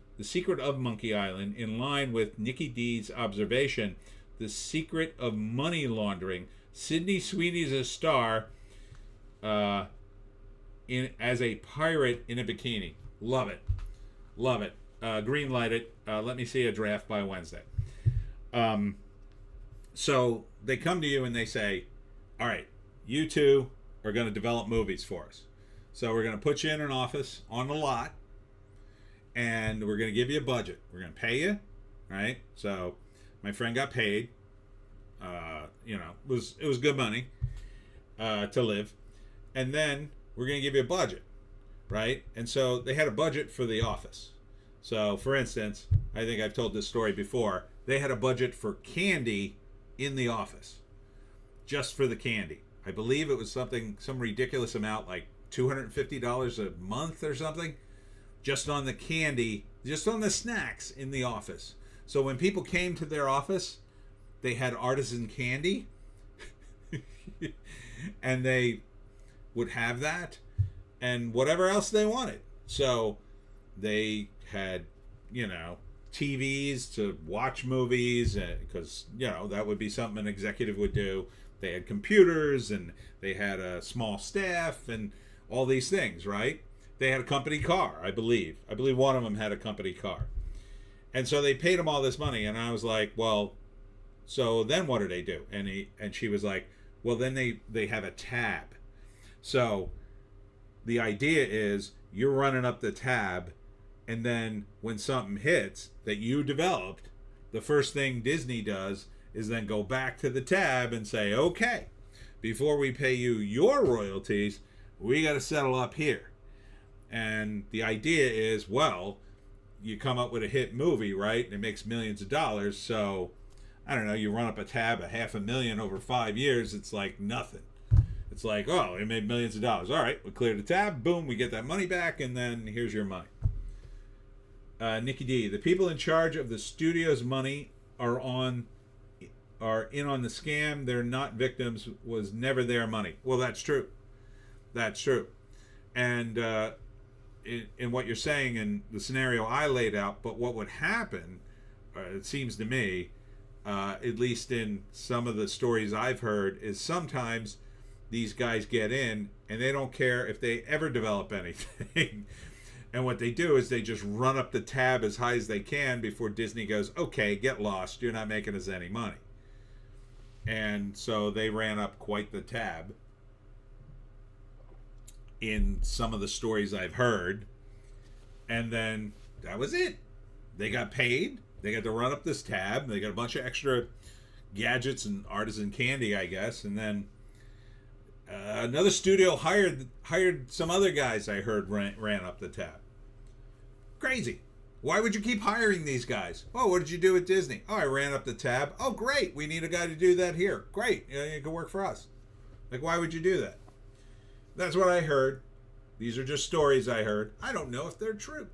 in line with Nikki D's observation, The Secret of Money Laundering. Sydney Sweeney's a star as a pirate in a bikini. Love it. Green light it. Let me see a draft by Wednesday. So they come to you and they say, all right, you two are going to develop movies for us. So we're going to put you in an office on the lot, and we're going to give you a budget. We're going to pay you, right? So my friend got paid. It was good money to live. And then we're going to give you a budget, right? And so they had a budget for the office. So, for instance, I think I've told this story before. They had a budget for candy in the office, just for the candy. I believe it was some ridiculous amount, like $250 a month or something, just on the candy, just on the snacks in the office. So when people came to their office, they had artisan candy, and they would have that, and whatever else they wanted. So they had, TVs to watch movies, because, that would be something an executive would do. They had computers, and they had a small staff, and all these things, right? They had a company car, I believe. I believe one of them had a company car. And so they paid him all this money, and I was like, well, so then what do they do? And she was like, well, then they have a tab. So the idea is you're running up the tab, and then when something hits that you developed, the first thing Disney does is then go back to the tab and say, okay, before we pay you your royalties, we got to settle up here. And the idea is, well, you come up with a hit movie, right? And it makes millions of dollars. So, I don't know, you run up a tab of $500,000 over 5 years. It's like nothing. It's like, oh, it made millions of dollars. All right, we clear the tab. Boom, we get that money back. And then here's your money. Nikki D, the people in charge of the studio's money are in on the scam. They're not victims. Was never their money. Well, that's true. That's true. And in what you're saying in the scenario I laid out, but what would happen, it seems to me, at least in some of the stories I've heard, is sometimes these guys get in and they don't care if they ever develop anything. And what they do is they just run up the tab as high as they can before Disney goes, okay, get lost. You're not making us any money. And so they ran up quite the tab in some of the stories I've heard. And then that was it. They got paid. They got to run up this tab. They got a bunch of extra gadgets and artisan candy, I guess. And then another studio hired some other guys I heard ran up the tab. Crazy. Why would you keep hiring these guys? Oh, what did you do at Disney? Oh, I ran up the tab. Oh, great. We need a guy to do that here. Great. You can work for us. Like, why would you do that? That's what I heard. These are just stories I heard. I don't know if they're true.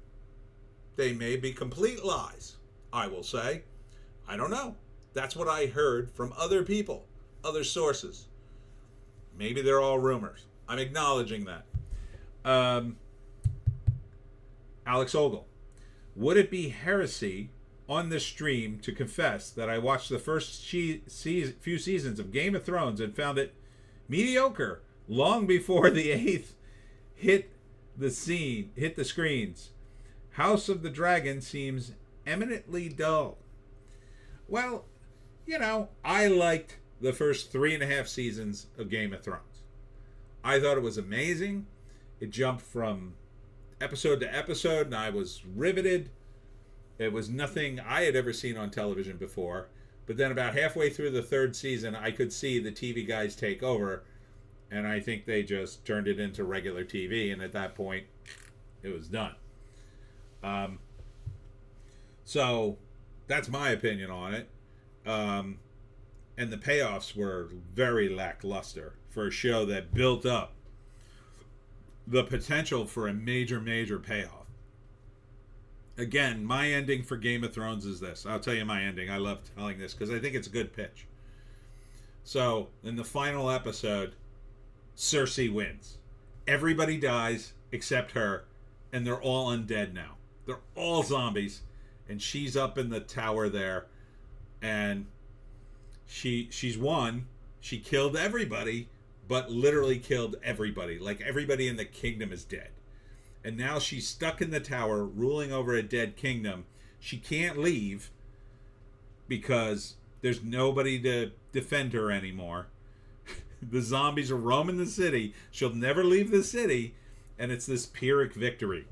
They may be complete lies, I will say. I don't know. That's what I heard from other people, other sources. Maybe they're all rumors. I'm acknowledging that. Alex Ogle. Would it be heresy on this stream to confess that I watched the first few seasons of Game of Thrones and found it mediocre long before the 8th hit the screens? House of the Dragon seems eminently dull. Well, I liked the first 3.5 seasons of Game of Thrones. I thought it was amazing. It jumped from episode to episode, and I was riveted. It was nothing I had ever seen on television before. But then about halfway through the 3rd season, I could see the TV guys take over, and I think they just turned it into regular TV, and at that point, it was done. So that's my opinion on it. And the payoffs were very lackluster for a show that built up the potential for a major, major payoff. Again, my ending for Game of Thrones is this. I'll tell you my ending. I love telling this because I think it's a good pitch. So, in the final episode, Cersei wins. Everybody dies except her, and they're all undead now. They're all zombies, and she's up in the tower there, and she's won. She killed everybody, but literally killed everybody. Like, everybody in the kingdom is dead. And now she's stuck in the tower, ruling over a dead kingdom. She can't leave because there's nobody to defend her anymore. The zombies are roaming the city. She'll never leave the city. And it's this Pyrrhic victory.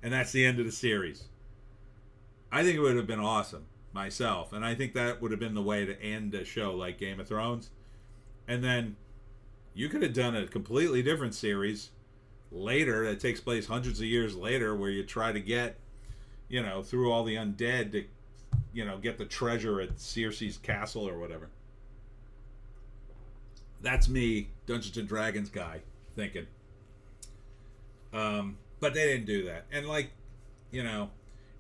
And that's the end of the series. I think it would have been awesome myself. And I think that would have been the way to end a show like Game of Thrones. And then you could have done a completely different series later that takes place hundreds of years later, where you try to get, through all the undead to, get the treasure at Cersei's castle or whatever. That's me, Dungeons and Dragons guy, thinking. But they didn't do that. And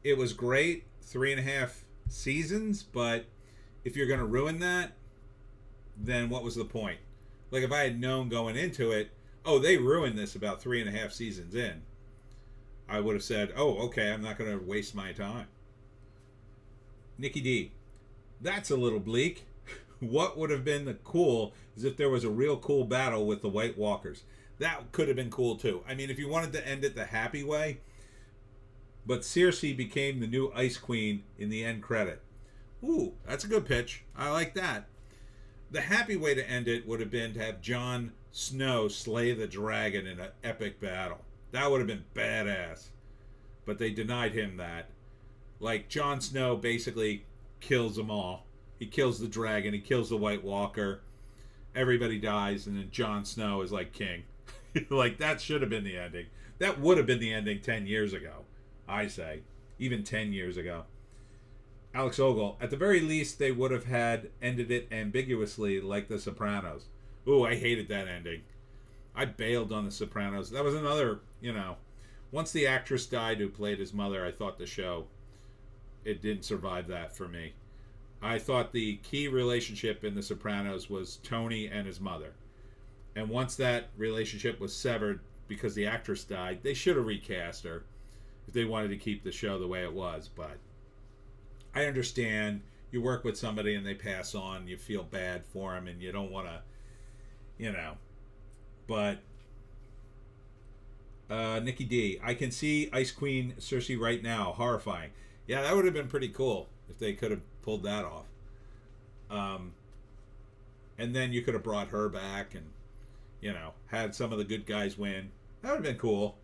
it was great, 3.5 seasons, but if you're going to ruin that, then what was the point? Like, if I had known going into it, oh, they ruined this about 3.5 seasons in, I would have said, oh, okay, I'm not going to waste my time. Nikki D, that's a little bleak. What would have been cool is if there was a real cool battle with the White Walkers. That could have been cool too. I mean, if you wanted to end it the happy way, but Cersei became the new Ice Queen in the end credit. Ooh, that's a good pitch. I like that. The happy way to end it would have been to have Jon Snow slay the dragon in an epic battle. That would have been badass. But they denied him that. Like, Jon Snow basically kills them all. He kills the dragon. He kills the White Walker. everybody dies, and then Jon Snow is like king. Like, that should have been the ending. That would have been the ending 10 years ago, I say. Even 10 years ago. Alex Ogle, at the very least, they would have had ended it ambiguously like The Sopranos. Ooh, I hated that ending. I bailed on The Sopranos. That was another, once the actress died who played his mother, I thought the show, it didn't survive that for me. I thought the key relationship in The Sopranos was Tony and his mother. And once that relationship was severed because the actress died, they should have recast her if they wanted to keep the show the way it was. But I understand you work with somebody and they pass on, you feel bad for them and you don't want to, But Nikki D, I can see Ice Queen Cersei right now. Horrifying. Yeah, that would have been pretty cool if they could have pulled that off. And then you could have brought her back and, had some of the good guys win. That would have been cool.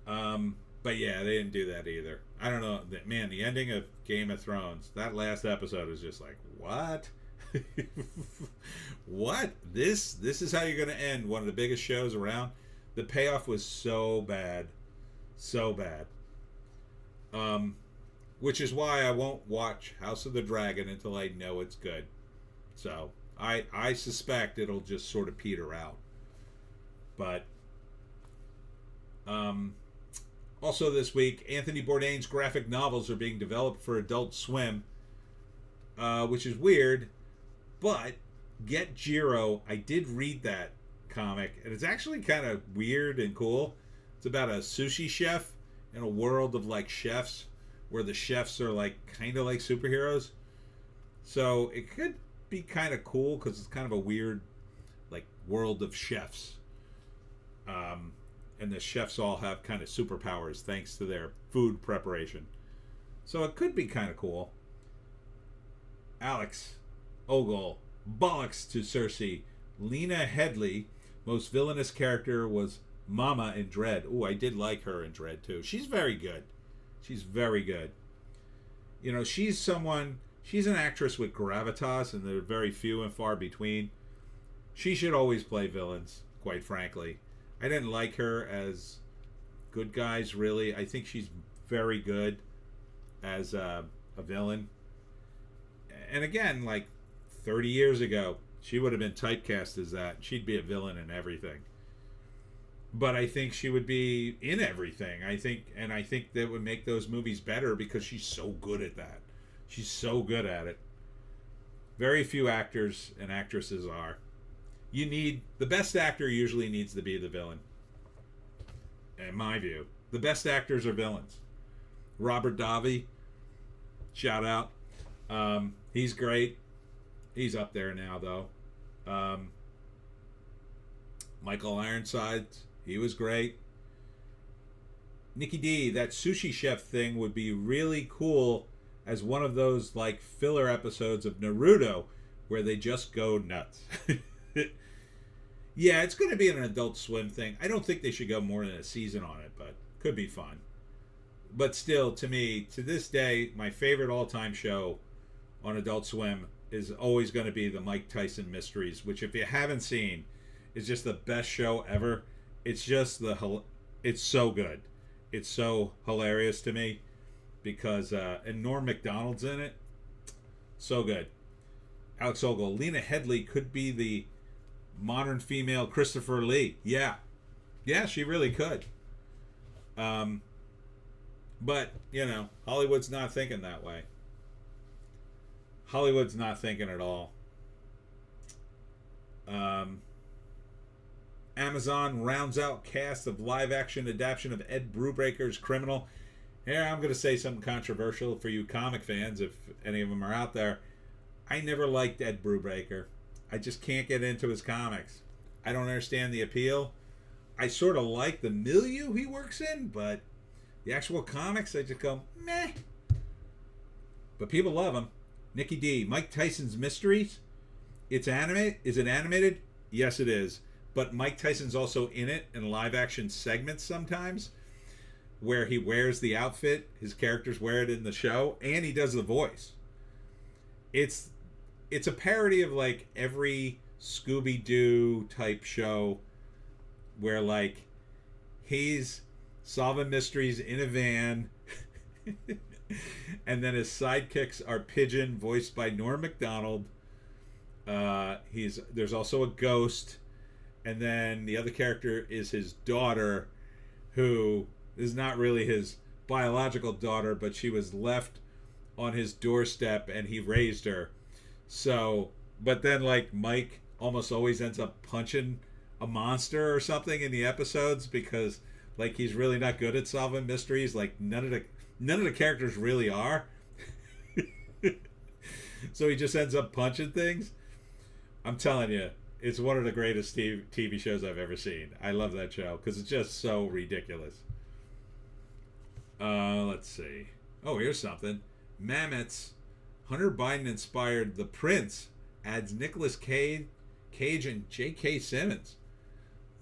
But yeah, they didn't do that either. I don't know. Man, the ending of Game of Thrones, that last episode is just like, what? What? This is how you're going to end one of the biggest shows around? The payoff was so bad. So bad. Which is why I won't watch House of the Dragon until I know it's good. So, I suspect it'll just sort of peter out. But, also this week, Anthony Bourdain's graphic novels are being developed for Adult Swim, which is weird, but Get Jiro, I did read that comic, and it's actually kind of weird and cool. It's about a sushi chef in a world of like chefs, where the chefs are like kind of like superheroes. So it could be kind of cool because it's kind of a weird like world of chefs. And the chefs all have kind of superpowers thanks to their food preparation. So it could be kind of cool. Alex Ogle, bollocks to Cersei. Lena Headey, most villainous character, was Mama in Dread. Ooh, I did like her in Dread too. She's very good. She's very good. She's an actress with gravitas, and they're very few and far between. She should always play villains, quite frankly. I didn't like her as good guys, really. I think she's very good as a villain. And again, like 30 years ago, she would have been typecast as that. She'd be a villain in everything. But I think she would be in everything. I think that would make those movies better because she's so good at that. She's so good at it. Very few actors and actresses are. The best actor usually needs to be the villain. In my view, the best actors are villains. Robert Davi, shout out. He's great. He's up there now, though. Michael Ironsides, he was great. Nikki D, that sushi chef thing would be really cool as one of those like filler episodes of Naruto where they just go nuts. Yeah, it's going to be an Adult Swim thing. I don't think they should go more than a season on it, but could be fun. But still, to me, to this day, my favorite all-time show on Adult Swim is always going to be the Mike Tyson Mysteries, which if you haven't seen, is just the best show ever. It's just it's so good. It's so hilarious to me because and Norm Macdonald's in it. So good. Alex Ogle, Lena Headey could be the modern female Christopher Lee. Yeah, she really could. But Hollywood's not thinking that way. Hollywood's not thinking at all. Amazon rounds out cast of live-action adaptation of Ed Brubaker's Criminal. Here, I'm going to say something controversial for you comic fans, if any of them are out there. I never liked Ed Brubaker. I just can't get into his comics. I don't understand the appeal. I sort of like the milieu he works in, but the actual comics, I just go, meh. But people love him. Nikki D, Mike Tyson's Mysteries. It's anime. Is it animated? Yes, it is. But Mike Tyson's also in it in live action segments sometimes where he wears the outfit. His characters wear it in the show, and he does the voice. It's it's a parody of like every Scooby-Doo type show where like he's solving mysteries in a van and then his sidekicks are Pigeon, voiced by Norm Macdonald. There's also a ghost, and then the other character is his daughter, who is not really his biological daughter, but she was left on his doorstep and he raised her. So, but then like Mike almost always ends up punching a monster or something in the episodes because like he's really not good at solving mysteries. Like none of the characters really are. So he just ends up punching things. I'm telling you, it's one of the greatest TV shows I've ever seen. I love that show because it's just so ridiculous. Let's see. Oh, here's something. Mammoth's Hunter Biden inspired The Prince adds Nicolas Cage and J.K. Simmons.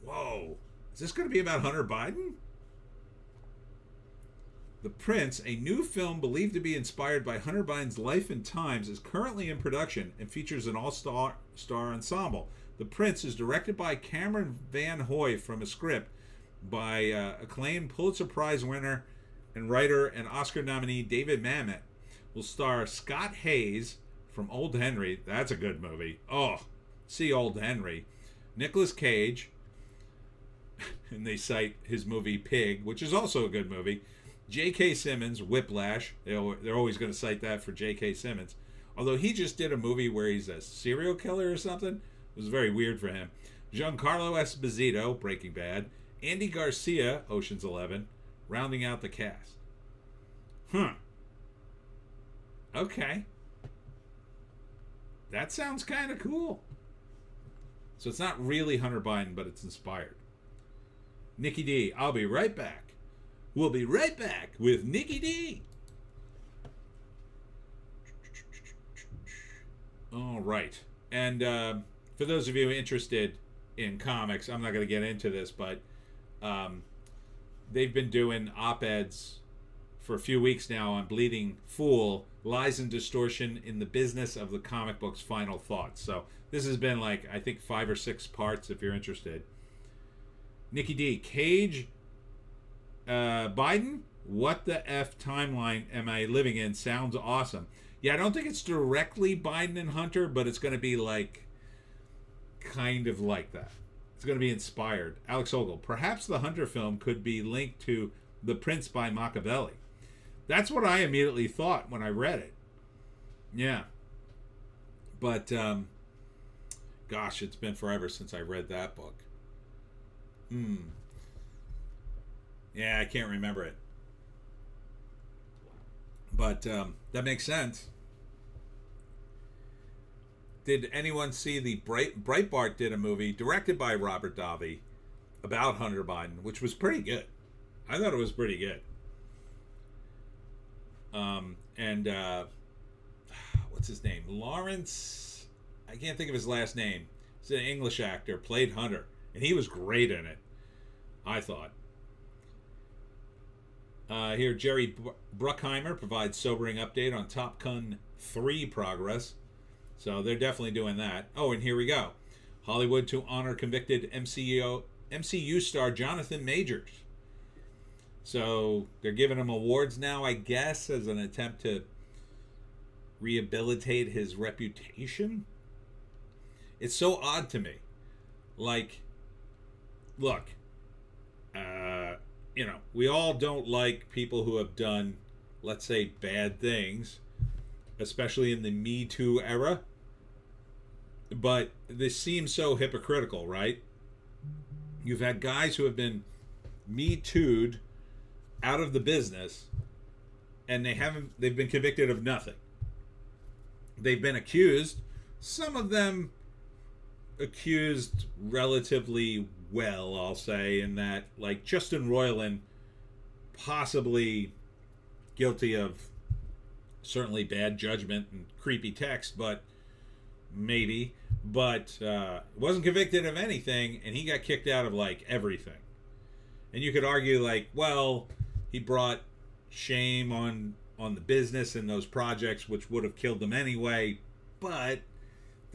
Whoa. Is this going to be about Hunter Biden? The Prince, a new film believed to be inspired by Hunter Biden's life and times, is currently in production and features an all-star ensemble. The Prince is directed by Cameron Van Hoy from a script by acclaimed Pulitzer Prize winner and writer and Oscar nominee David Mamet. Will star Scott Hayes from Old Henry. That's a good movie. Oh, see Old Henry. Nicolas Cage, and they cite his movie Pig, which is also a good movie. J.K. Simmons, Whiplash. They're always going to cite that for J.K. Simmons. Although he just did a movie where he's a serial killer or something. It was very weird for him. Giancarlo Esposito, Breaking Bad. Andy Garcia, Ocean's 11, rounding out the cast. Okay. That sounds kind of cool. So it's not really Hunter Biden, but it's inspired. Nikki D, I'll be right back. We'll be right back with Nikki D. All right. And for those of you interested in comics, I'm not going to get into this, but they've been doing op-eds for a few weeks now on Bleeding Fool, Lies and Distortion in the Business of the Comic Book's Final Thoughts. So this has been like, I think 5 or 6 parts if you're interested. Nikki D, Cage, Biden, what the F timeline am I living in? Sounds awesome. Yeah, I don't think it's directly Biden and Hunter, but it's going to be like, kind of like that. It's going to be inspired. Alex Ogle, perhaps the Hunter film could be linked to The Prince by Machiavelli. That's what I immediately thought when I read it. Yeah. But, gosh, it's been forever since I read that book. Yeah, I can't remember it. But that makes sense. Did anyone see the Breitbart did a movie directed by Robert Davi about Hunter Biden, which was pretty good. I thought it was pretty good. What's his name? Lawrence, I can't think of his last name. He's an English actor, played Hunter, and he was great in it, I thought. Here, Jerry Bruckheimer provides sobering update on Top Gun 3 progress. So they're definitely doing that. Oh, and here we go. Hollywood to honor convicted MCU star Jonathan Majors. So they're giving him awards now, I guess, as an attempt to rehabilitate his reputation. It's so odd to me. Like, look, we all don't like people who have done, let's say, bad things, especially in the Me Too era. But this seems so hypocritical, right? You've had guys who have been Me Too'd out of the business, and they've been convicted of nothing. They've been accused, some of them accused relatively well, I'll say, in that, like Justin Roiland, possibly guilty of certainly bad judgment and creepy text, but maybe, but wasn't convicted of anything, and he got kicked out of like everything. And you could argue like, well, he brought shame on the business and those projects, which would have killed them anyway. But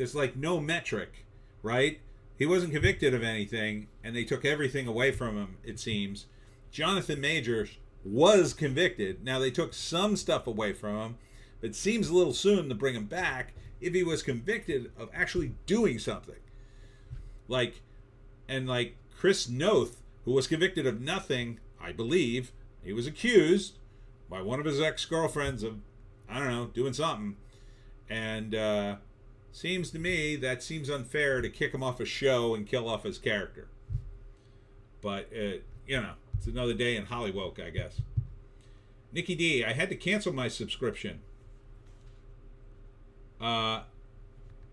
There's like no metric, right? He wasn't convicted of anything, and they took everything away from him, it seems. Jonathan Majors was convicted. Now, they took some stuff away from him, but it seems a little soon to bring him back if he was convicted of actually doing something. Like Chris Noth, who was convicted of nothing, I believe. He was accused by one of his ex-girlfriends of, I don't know, doing something. And seems to me that seems unfair to kick him off a show and kill off his character. But, it's another day in Hollywoke, I guess. Nikki D, I had to cancel my subscription. Are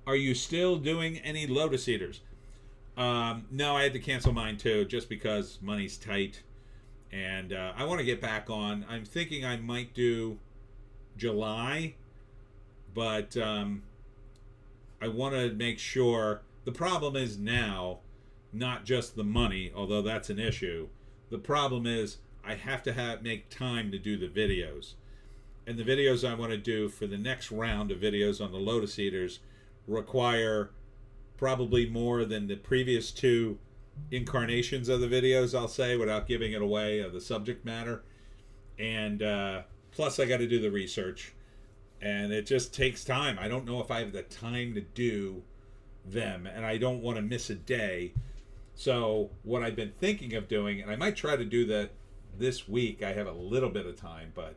you still doing any Lotus Eaters? No, I had to cancel mine too, just because money's tight. And I want to get back on. I'm thinking I might do July, but I want to make sure. The problem is now, not just the money, although that's an issue. The problem is I have to make time to do the videos. And the videos I want to do for the next round of videos on the Lotus Eaters require probably more than the previous two incarnations of the videos, I'll say, without giving it away, of the subject matter. And plus I got to do the research, and it just takes time. I don't know if I have the time to do them, and I don't want to miss a day. So what I've been thinking of doing, and I might try to do that this week, I have a little bit of time, but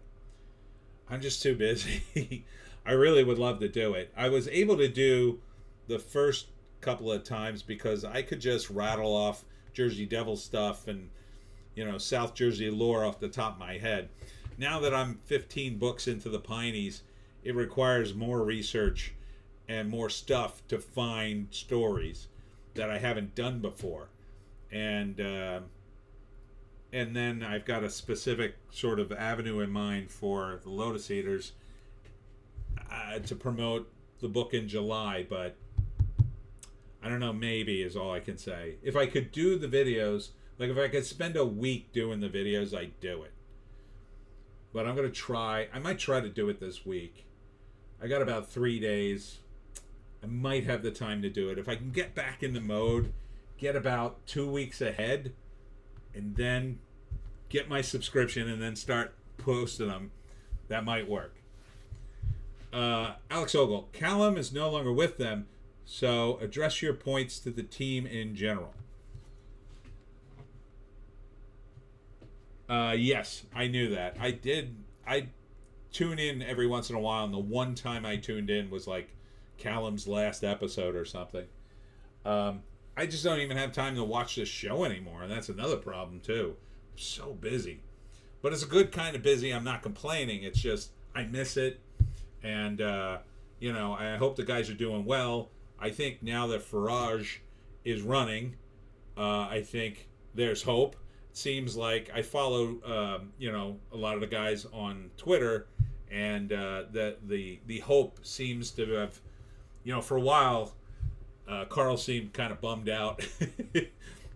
I'm just too busy. I really would love to do it. I was able to do the first couple of times because I could just rattle off Jersey Devil stuff and South Jersey lore off the top of my head. Now that I'm 15 books into the Pineys, it requires more research and more stuff to find stories that I haven't done before, and then I've got a specific sort of avenue in mind for the Lotus Eaters to promote the book in July, but I don't know, maybe is all I can say. If I could do the videos, like if I could spend a week doing the videos, I'd do it. But I'm going to try. I might try to do it this week. I got about 3 days. I might have the time to do it. If I can get back in the mode, get about 2 weeks ahead, and then get my subscription and then start posting them, that might work. Alex Ogle, Callum is no longer with them, so address your points to the team in general. Yes, I knew that. I tune in every once in a while, and the one time I tuned in was like Callum's last episode or something. I just don't even have time to watch this show anymore, and that's another problem too. I'm so busy. But it's a good kind of busy. I'm not complaining. It's just I miss it, and I hope the guys are doing well. I think now that Farage is running, I think there's hope. Seems like I follow a lot of the guys on Twitter, and the hope seems to have, for a while, Carl seemed kind of bummed out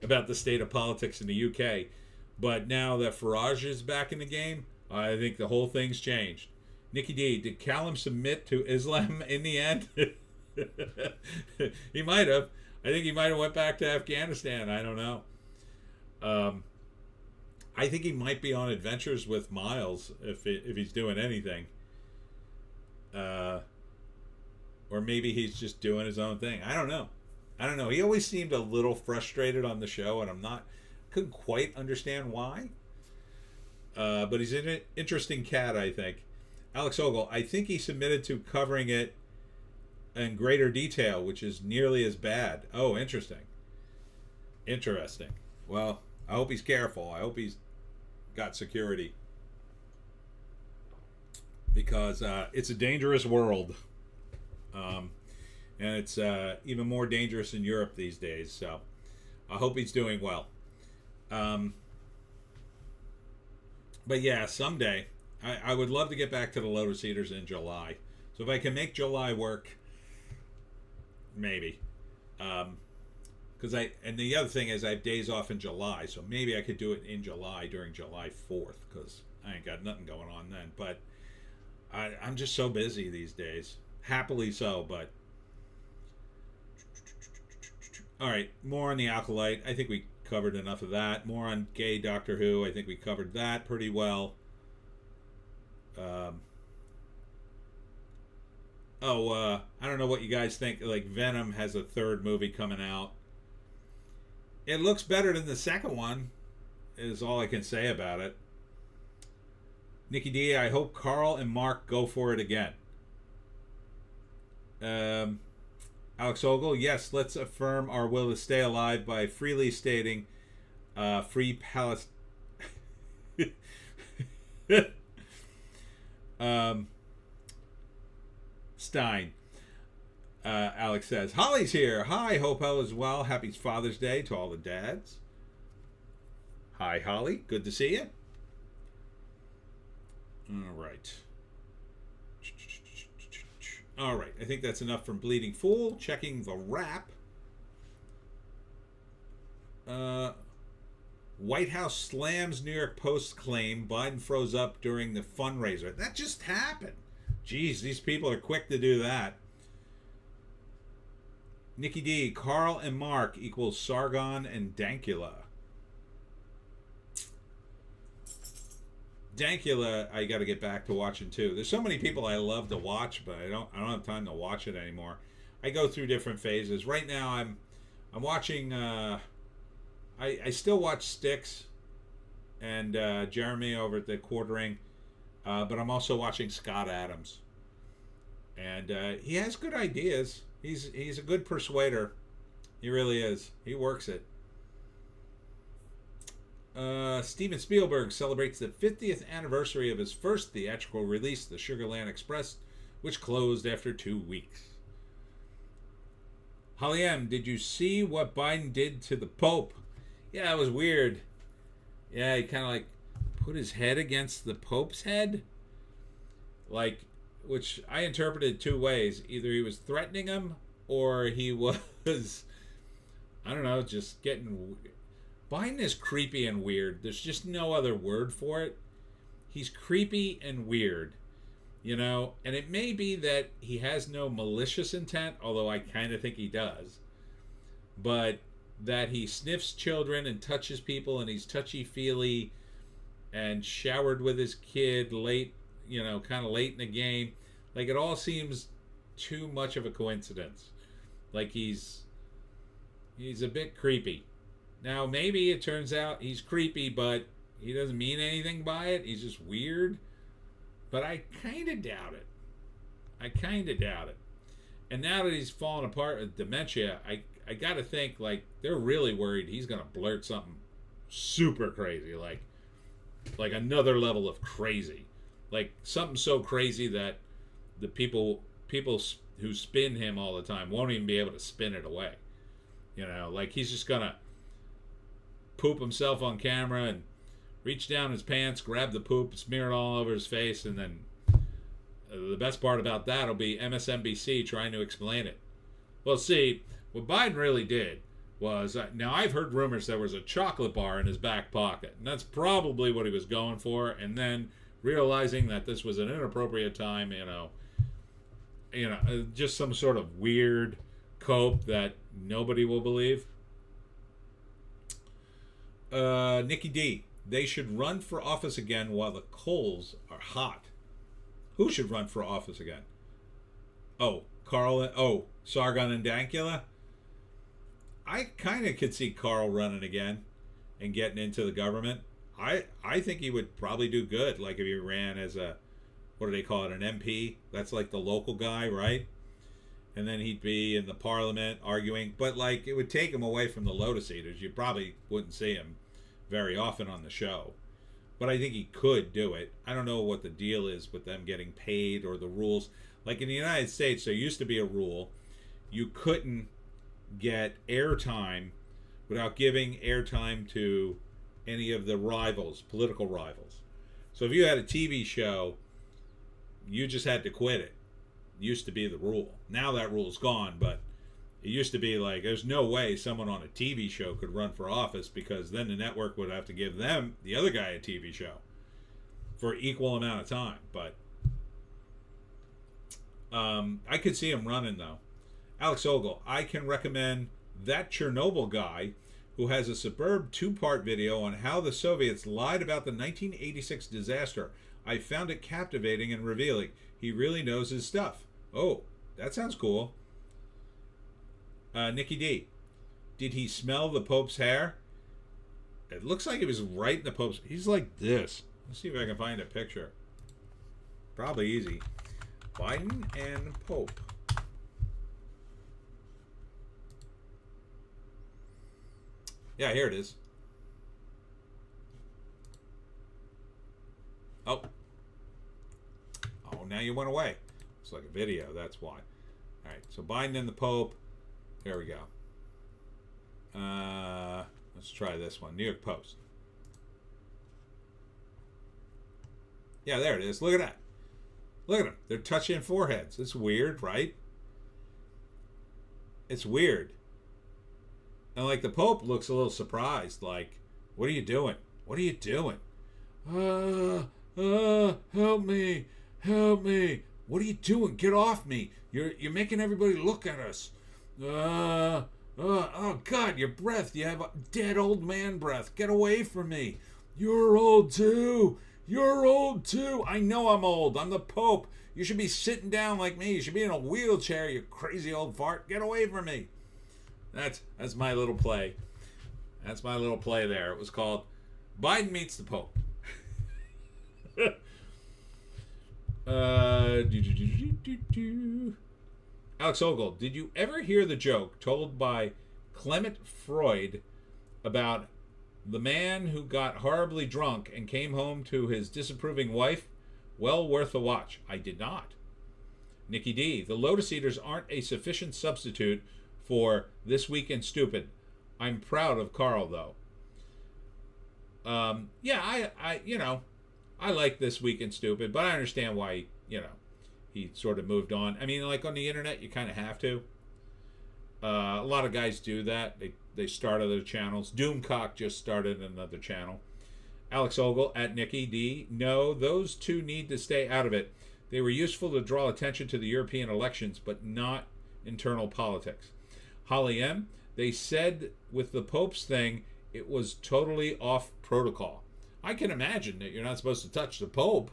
about the state of politics in the UK, but now that Farage is back in the game, I think the whole thing's changed. Nikki D, did Callum submit to Islam in the end? He might have. I think he might have went back to Afghanistan. I don't know. I think he might be on adventures with Miles if he's doing anything. Or maybe he's just doing his own thing. I don't know. He always seemed a little frustrated on the show, and couldn't quite understand why. But he's an interesting cat, I think. Alex Ogle, I think he submitted to covering it in greater detail, which is nearly as bad. Oh, interesting. Well, I hope he's careful. I hope he's got security, because it's a dangerous world, and it's even more dangerous in Europe these days. So I hope he's doing well. But yeah, someday I would love to get back to the Lotus Eaters in July. So if I can make July work, maybe. And the other thing is I have days off in July, so maybe I could do it in July during July 4th, because I ain't got nothing going on then. But I'm just so busy these days. Happily so, but All right, more on the Acolyte. I think we covered enough of that. More on gay Doctor Who. I think we covered that pretty well. I don't know what you guys think. Like, Venom has a third movie coming out. It looks better than the second one, is all I can say about it. Nikki D, I hope Carl and Mark go for it again. Alex Ogle, yes, let's affirm our will to stay alive by freely stating free Palestine. Stein. Alex says, Holly's here. Hi, hope all is well. Happy Father's Day to all the dads. Hi, Holly. Good to see you. All right. All right. I think that's enough from Bleeding Fool. Checking the wrap. White House slams New York Post claim Biden froze up during the fundraiser. That just happened. Jeez, these people are quick to do that. Nikki D, Carl and Mark equals Sargon and Dankula. Dankula, I got to get back to watching too. There's so many people I love to watch, but I don't have time to watch it anymore. I go through different phases. Right now, I'm watching. I still watch Styx and Jeremy over at the Quartering, but I'm also watching Scott Adams, and he has good ideas. He's a good persuader. He really is. He works it. Steven Spielberg celebrates the 50th anniversary of his first theatrical release, The Sugarland Express, which closed after 2 weeks. Holly M, did you see what Biden did to the Pope? Yeah, it was weird. Yeah, he kind of like put his head against the Pope's head. Like, which I interpreted two ways. Either he was threatening him or he was, I don't know, just getting... Biden is creepy and weird. There's just no other word for it. He's creepy and weird, you know? And it may be that he has no malicious intent, although I kind of think he does. But that he sniffs children and touches people and he's touchy-feely and showered with his kid late, you know, kind of late in the game. Like, it all seems too much of a coincidence. Like, he's a bit creepy. Now, maybe it turns out he's creepy, but he doesn't mean anything by it. He's just weird. But I kind of doubt it. And now that he's fallen apart with dementia, I got to think, like, they're really worried he's going to blurt something super crazy. Like another level of crazy. Like, something so crazy that the people who spin him all the time won't even be able to spin it away. You know, like, he's just going to poop himself on camera and reach down his pants, grab the poop, smear it all over his face, and then the best part about that will be MSNBC trying to explain it. Well, see, what Biden really did was, now I've heard rumors there was a chocolate bar in his back pocket, and that's probably what he was going for, and then realizing that this was an inappropriate time, just some sort of weird cope that nobody will believe. Nikki D, they should run for office again while the coals are hot. Who should run for office again? Oh, Sargon and Dankula? I kind of could see Carl running again and getting into the government. I think he would probably do good, like if he ran as a, what do they call it, an MP? That's like the local guy, right? And then he'd be in the parliament arguing. But, like, it would take him away from the Lotus Eaters. You probably wouldn't see him very often on the show. But I think he could do it. I don't know what the deal is with them getting paid or the rules. Like, in the United States, there used to be a rule. You couldn't get airtime without giving airtime to any of the rivals, political rivals. So if you had a TV show, you just had to quit it. Used to be the rule. Now that rule's gone, but it used to be like there's no way someone on a TV show could run for office, because then the network would have to give them, the other guy, a TV show for equal amount of time. But I could see him running though. Alex Ogle, I can recommend That Chernobyl guy who has a superb two-part video on how the Soviets lied about the 1986 disaster. I found it captivating and revealing. He really knows his stuff. Oh, that sounds cool. Nikki D. Did he smell the Pope's hair? It looks like it was right in the Pope's... He's like this. Let's see if I can find a picture. Probably easy. Biden and Pope. Yeah, here it is. Oh. Oh, now you went away. It's like a video, that's why. All right, so Biden and the Pope. There we go. Let's try this one. New York Post. Yeah, there it is. Look at that. Look at them. They're touching foreheads. It's weird, right? It's weird. And like the Pope looks a little surprised. Like, what are you doing? What are you doing? Help me. Help me. What are you doing? Get off me. You're making everybody look at us. Oh God, your breath. You have a dead old man breath. Get away from me. You're old too. You're old too. I know I'm old. I'm the Pope. You should be sitting down like me. You should be in a wheelchair, you crazy old fart. Get away from me. That's my little play. That's my little play there. It was called Biden Meets the Pope. Alex Ogle, did you ever hear the joke told by Clement Freud about the man who got horribly drunk and came home to his disapproving wife? Well worth a watch. I did not. Nikki D, the Lotus Eaters aren't a sufficient substitute for This Week in Stupid. I'm proud of Carl, though. Yeah, I like This Week in Stupid, but I understand why, he sort of moved on. I mean, like on the internet, you kind of have to. A lot of guys do that. They start other channels. Doomcock just started another channel. Alex Ogle at Nikki D. No, those two need to stay out of it. They were useful to draw attention to the European elections, but not internal politics. Holly M. They said with the Pope's thing, it was totally off protocol. I can imagine that you're not supposed to touch the Pope.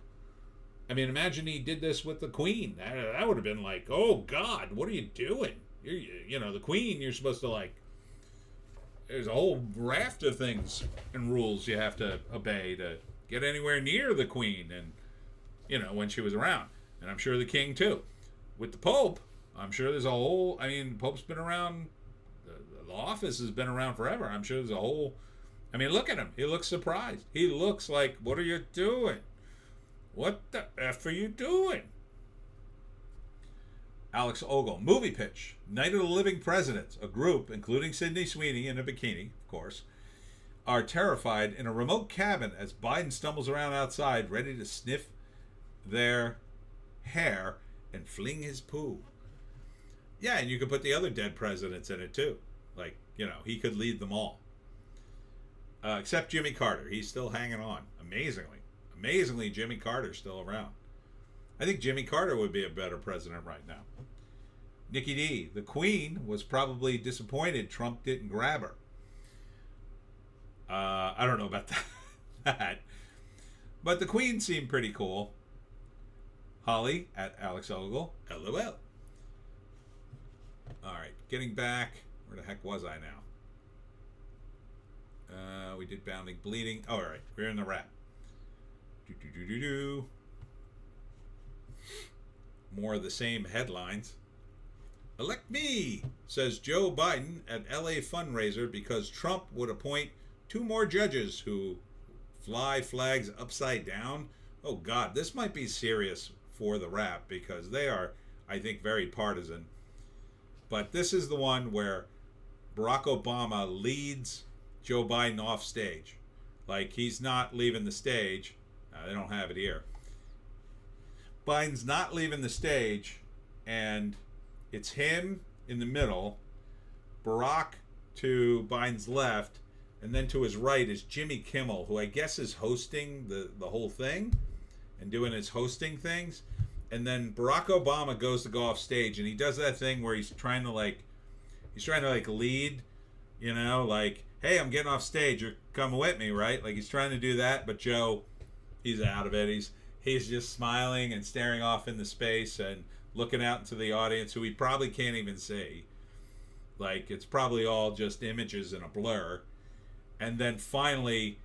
I mean, imagine he did this with the Queen. That would have been like, oh God, what are you doing? The Queen, you're supposed to like. There's a whole raft of things and rules you have to obey to get anywhere near the Queen, and when she was around, and I'm sure the King too. With the Pope, I'm sure there's a whole. I mean, Pope's been around. The office has been around forever. I'm sure there's a whole. I mean, look at him. He looks surprised. He looks like, what are you doing? What the F are you doing? Alex Ogle, movie pitch. Night of the Living Presidents. A group, including Sydney Sweeney in a bikini, of course, are terrified in a remote cabin as Biden stumbles around outside, ready to sniff their hair and fling his poo. Yeah, and you could put the other dead presidents in it too. Like, he could lead them all. Except Jimmy Carter. He's still hanging on. Amazingly, Jimmy Carter's still around. I think Jimmy Carter would be a better president right now. Nikki D. The Queen was probably disappointed Trump didn't grab her. I don't know about that. But the Queen seemed pretty cool. Holly at Alex Ogle. LOL. All right, getting back. Where the heck was I now? We did Bounding Bleeding. Oh, all right, we're in the wrap. More of the same headlines. Elect me, says Joe Biden at LA fundraiser because Trump would appoint 2 more judges who fly flags upside down. Oh God, this might be serious for the wrap because they are, I think, very partisan. But this is the one where Barack Obama leads Joe Biden off stage. Like, he's not leaving the stage. They don't have it here. Biden's not leaving the stage, and it's him in the middle, Barack to Biden's left, and then to his right is Jimmy Kimmel, who I guess is hosting the whole thing and doing his hosting things. And then Barack Obama goes to go off stage, and he does that thing where he's trying to, like, He's trying to like lead, like, hey, I'm getting off stage. You're coming with me, right? Like he's trying to do that, but Joe, he's out of it. He's just smiling and staring off into space and looking out into the audience, who he probably can't even see. Like it's probably all just images in a blur. And then finally,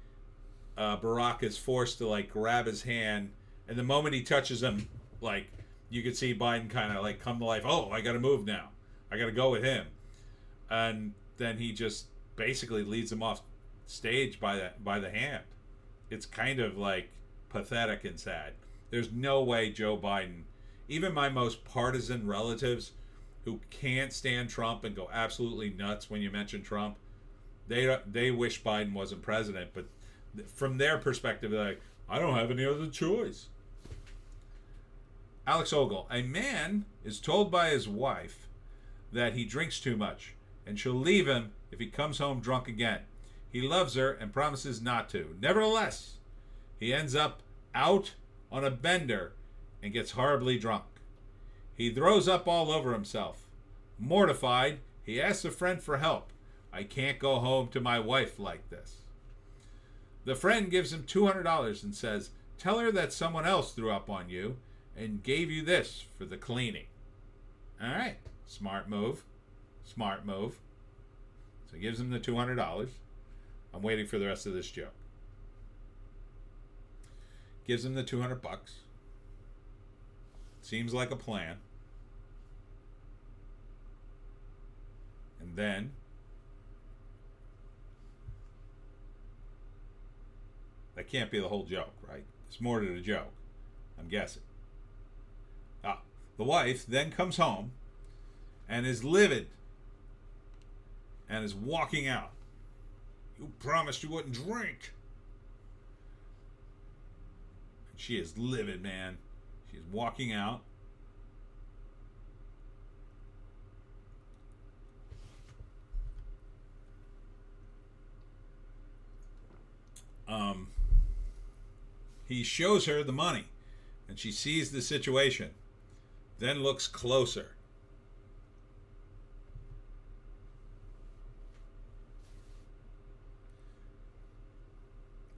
Barack is forced to like grab his hand, and the moment he touches him, like you could see Biden kind of like come to life. Oh, I got to move now. I got to go with him. And then he just basically leads him off stage by the hand. It's kind of like pathetic and sad. There's no way Joe Biden, even my most partisan relatives who can't stand Trump and go absolutely nuts when you mention Trump, they wish Biden wasn't president. But from their perspective, they're like, I don't have any other choice. Alex Ogle, a man is told by his wife that he drinks too much and she'll leave him if he comes home drunk again. He loves her and promises not to. Nevertheless, he ends up out on a bender and gets horribly drunk. He throws up all over himself. Mortified, he asks a friend for help. I can't go home to my wife like this. The friend gives him $200 and says, tell her that someone else threw up on you and gave you this for the cleaning. All right, smart move. Smart move. So he gives him the $200. I'm waiting for the rest of this joke. Gives him the $200. Seems like a plan. And then that can't be the whole joke, right? There's more to the joke, I'm guessing. The wife then comes home and is livid and is walking out. You promised you wouldn't drink. And she is livid, man. She's walking out. He shows her the money, and she sees the situation, then looks closer.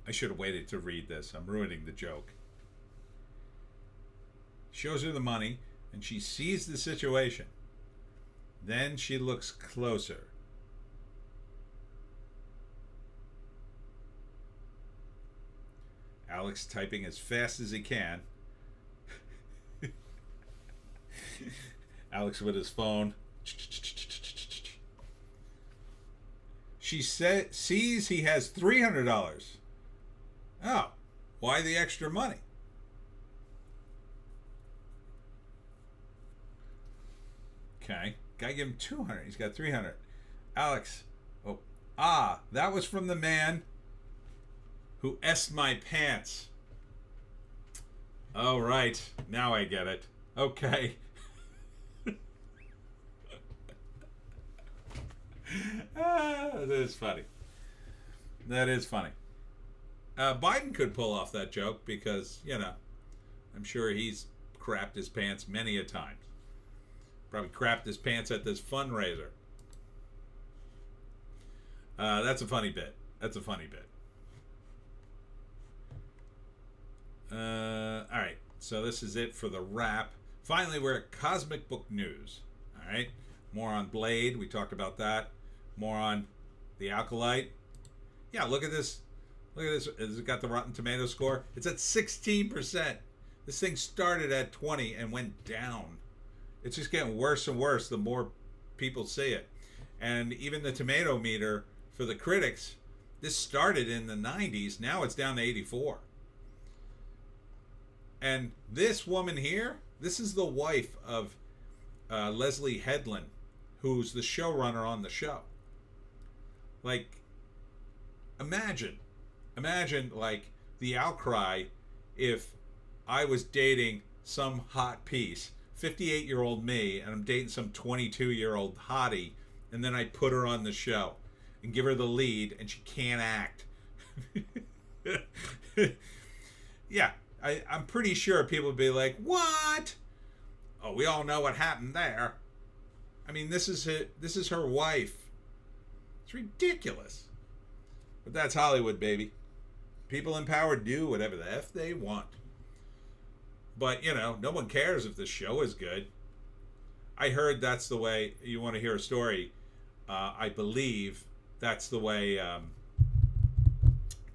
I should have waited to read this. I'm ruining the joke. Shows her the money, and she sees the situation. Then she looks closer. Alex typing as fast as he can. Alex with his phone. She sees he has $300. Oh, why the extra money? Okay, guy give him 200. He's got 300. Alex, that was from the man who essed my pants. Oh, right. Now I get it. Okay. That is funny. That is funny. Biden could pull off that joke because, I'm sure he's crapped his pants many a time. Probably crapped his pants at this fundraiser. That's a funny bit. That's a funny bit. All right, so this is it for the wrap. Finally, we're at Cosmic Book News. All right, more on Blade. We talked about that. More on the Acolyte. Yeah, look at this. Look at this. Has it got the Rotten Tomato score? It's at 16%. This thing started at 20 and went down. It's just getting worse and worse the more people see it. And even the tomato meter for the critics, this started in the 90s. Now it's down to 84. And this woman here, this is the wife of Leslie Headland, who's the showrunner on the show. Like, imagine like the outcry if I was dating some hot piece, 58-year-old me, and I'm dating some 22-year-old hottie, and then I put her on the show and give her the lead, and she can't act. Yeah. I'm pretty sure people would be like, what? Oh, we all know what happened there. I mean, this is her wife. It's ridiculous. But that's Hollywood, baby. People in power do whatever the F they want. But, no one cares if the show is good. I heard that's the way, you want to hear a story, I believe that's the way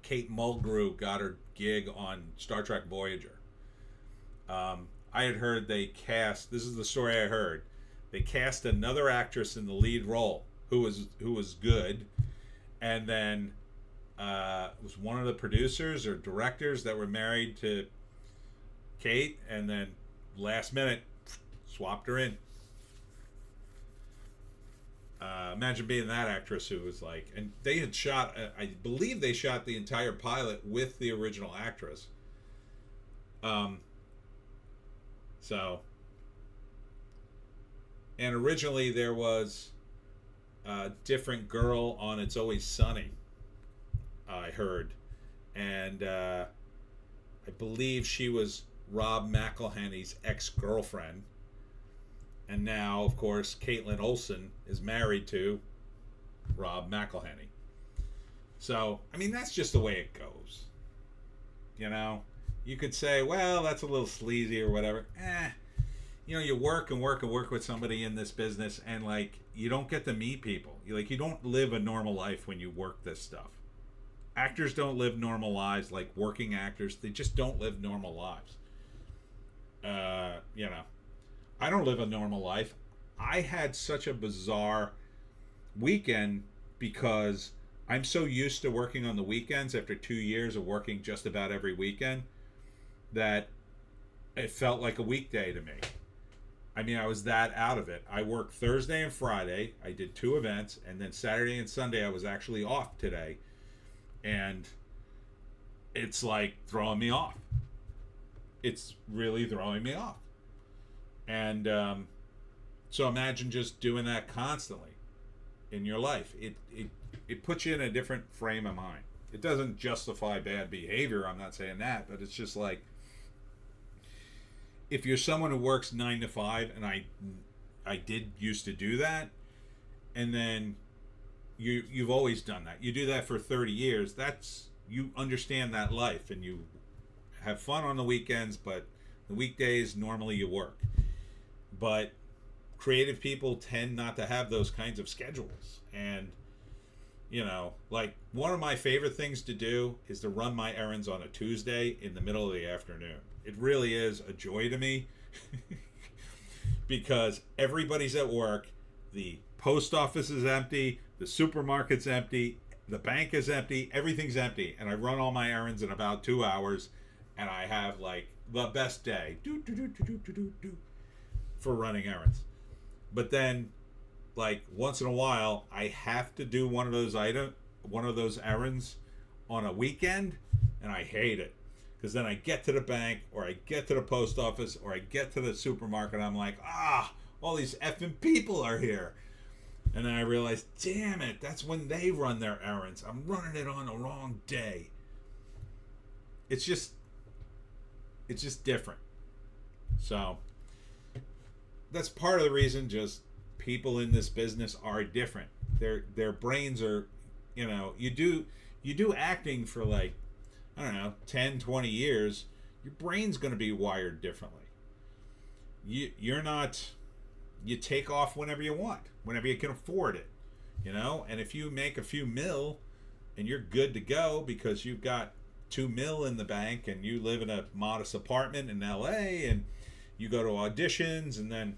Kate Mulgrew got her gig on Star Trek Voyager. I had heard this is the story I heard, they cast another actress in the lead role who was good, and then it was one of the producers or directors that were married to Kate, and then last minute swapped her in. Imagine being that actress who was like, and they had shot, I believe they shot the entire pilot with the original actress. So, and originally there was a different girl on It's Always Sunny, I heard, and I believe she was Rob McElhenney's ex-girlfriend. And now, of course, Caitlin Olsen is married to Rob McElhenney. So, I mean, that's just the way it goes. You could say, well, that's a little sleazy or whatever. You work and work and work with somebody in this business, and, like, you don't get to meet people. You don't live a normal life when you work this stuff. Actors don't live normal lives, like working actors. They just don't live normal lives. I don't live a normal life. I had such a bizarre weekend because I'm so used to working on the weekends after 2 years of working just about every weekend that it felt like a weekday to me. I mean, I was that out of it. I worked Thursday and Friday. I did 2 events, and then Saturday and Sunday I was actually off today. And it's like throwing me off. It's really throwing me off. And so imagine just doing that constantly in your life. It puts you in a different frame of mind. It doesn't justify bad behavior. I'm not saying that, but it's just like, if you're someone who works 9 to 5, and I did used to do that, and then you've always done that. You do that for 30 years. You understand that life, and you have fun on the weekends, but the weekdays normally you work. But creative people tend not to have those kinds of schedules. And, like, one of my favorite things to do is to run my errands on a Tuesday in the middle of the afternoon. It really is a joy to me because everybody's at work. The post office is empty. The supermarket's empty. The bank is empty. Everything's empty. And I run all my errands in about 2 hours. And I have, like, the best day for running errands. But then, like, once in a while, I have to do one of those errands on a weekend, and I hate it. Because then I get to the bank, or I get to the post office, or I get to the supermarket, and I'm like, all these effing people are here. And then I realize, damn it, that's when they run their errands. I'm running it on the wrong day. It's just different. So that's part of the reason just people in this business are different. Their brains are, you do acting for, like, I don't know, 10, 20 years, your brain's going to be wired differently. You're not, you take off whenever you want, whenever you can afford it, and if you make a few mil and you're good to go because you've got $2 million in the bank and you live in a modest apartment in LA and you go to auditions, and then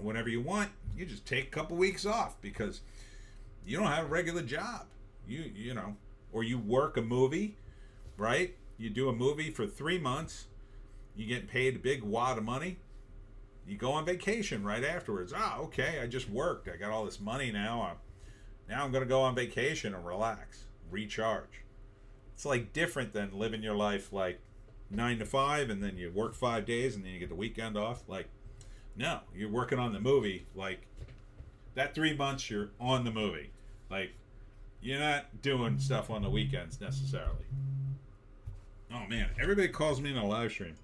whenever you want, you just take a couple weeks off because you don't have a regular job, or you work a movie, right? You do a movie for 3 months, you get paid a big wad of money, you go on vacation right afterwards. Okay, I just worked, I got all this money now I'm going to go on vacation and relax, recharge. It's like different than living your life like 9 to 5 and then you work 5 days and then you get the weekend off. Like, no, you're working on the movie. Like, that 3 months you're on the movie. Like, you're not doing stuff on the weekends necessarily. Oh man, everybody calls me in a live stream.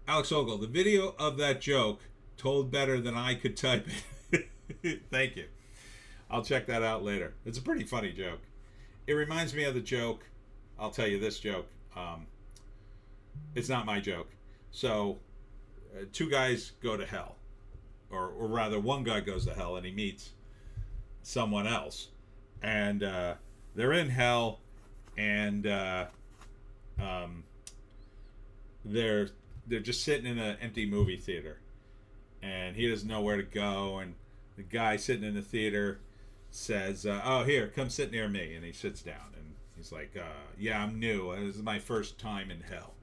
Alex Ogle, the video of that joke told better than I could type it. Thank you. I'll check that out later. It's a pretty funny joke. It reminds me of the joke. I'll tell you this joke. It's not my joke. So, two guys go to hell. Or rather, one guy goes to hell and he meets someone else. And they're in hell, and they're just sitting in an empty movie theater. And he doesn't know where to go. And the guy sitting in the theater says, oh, here, come sit near me. And he sits down. And he's like, yeah, I'm new. This is my first time in hell.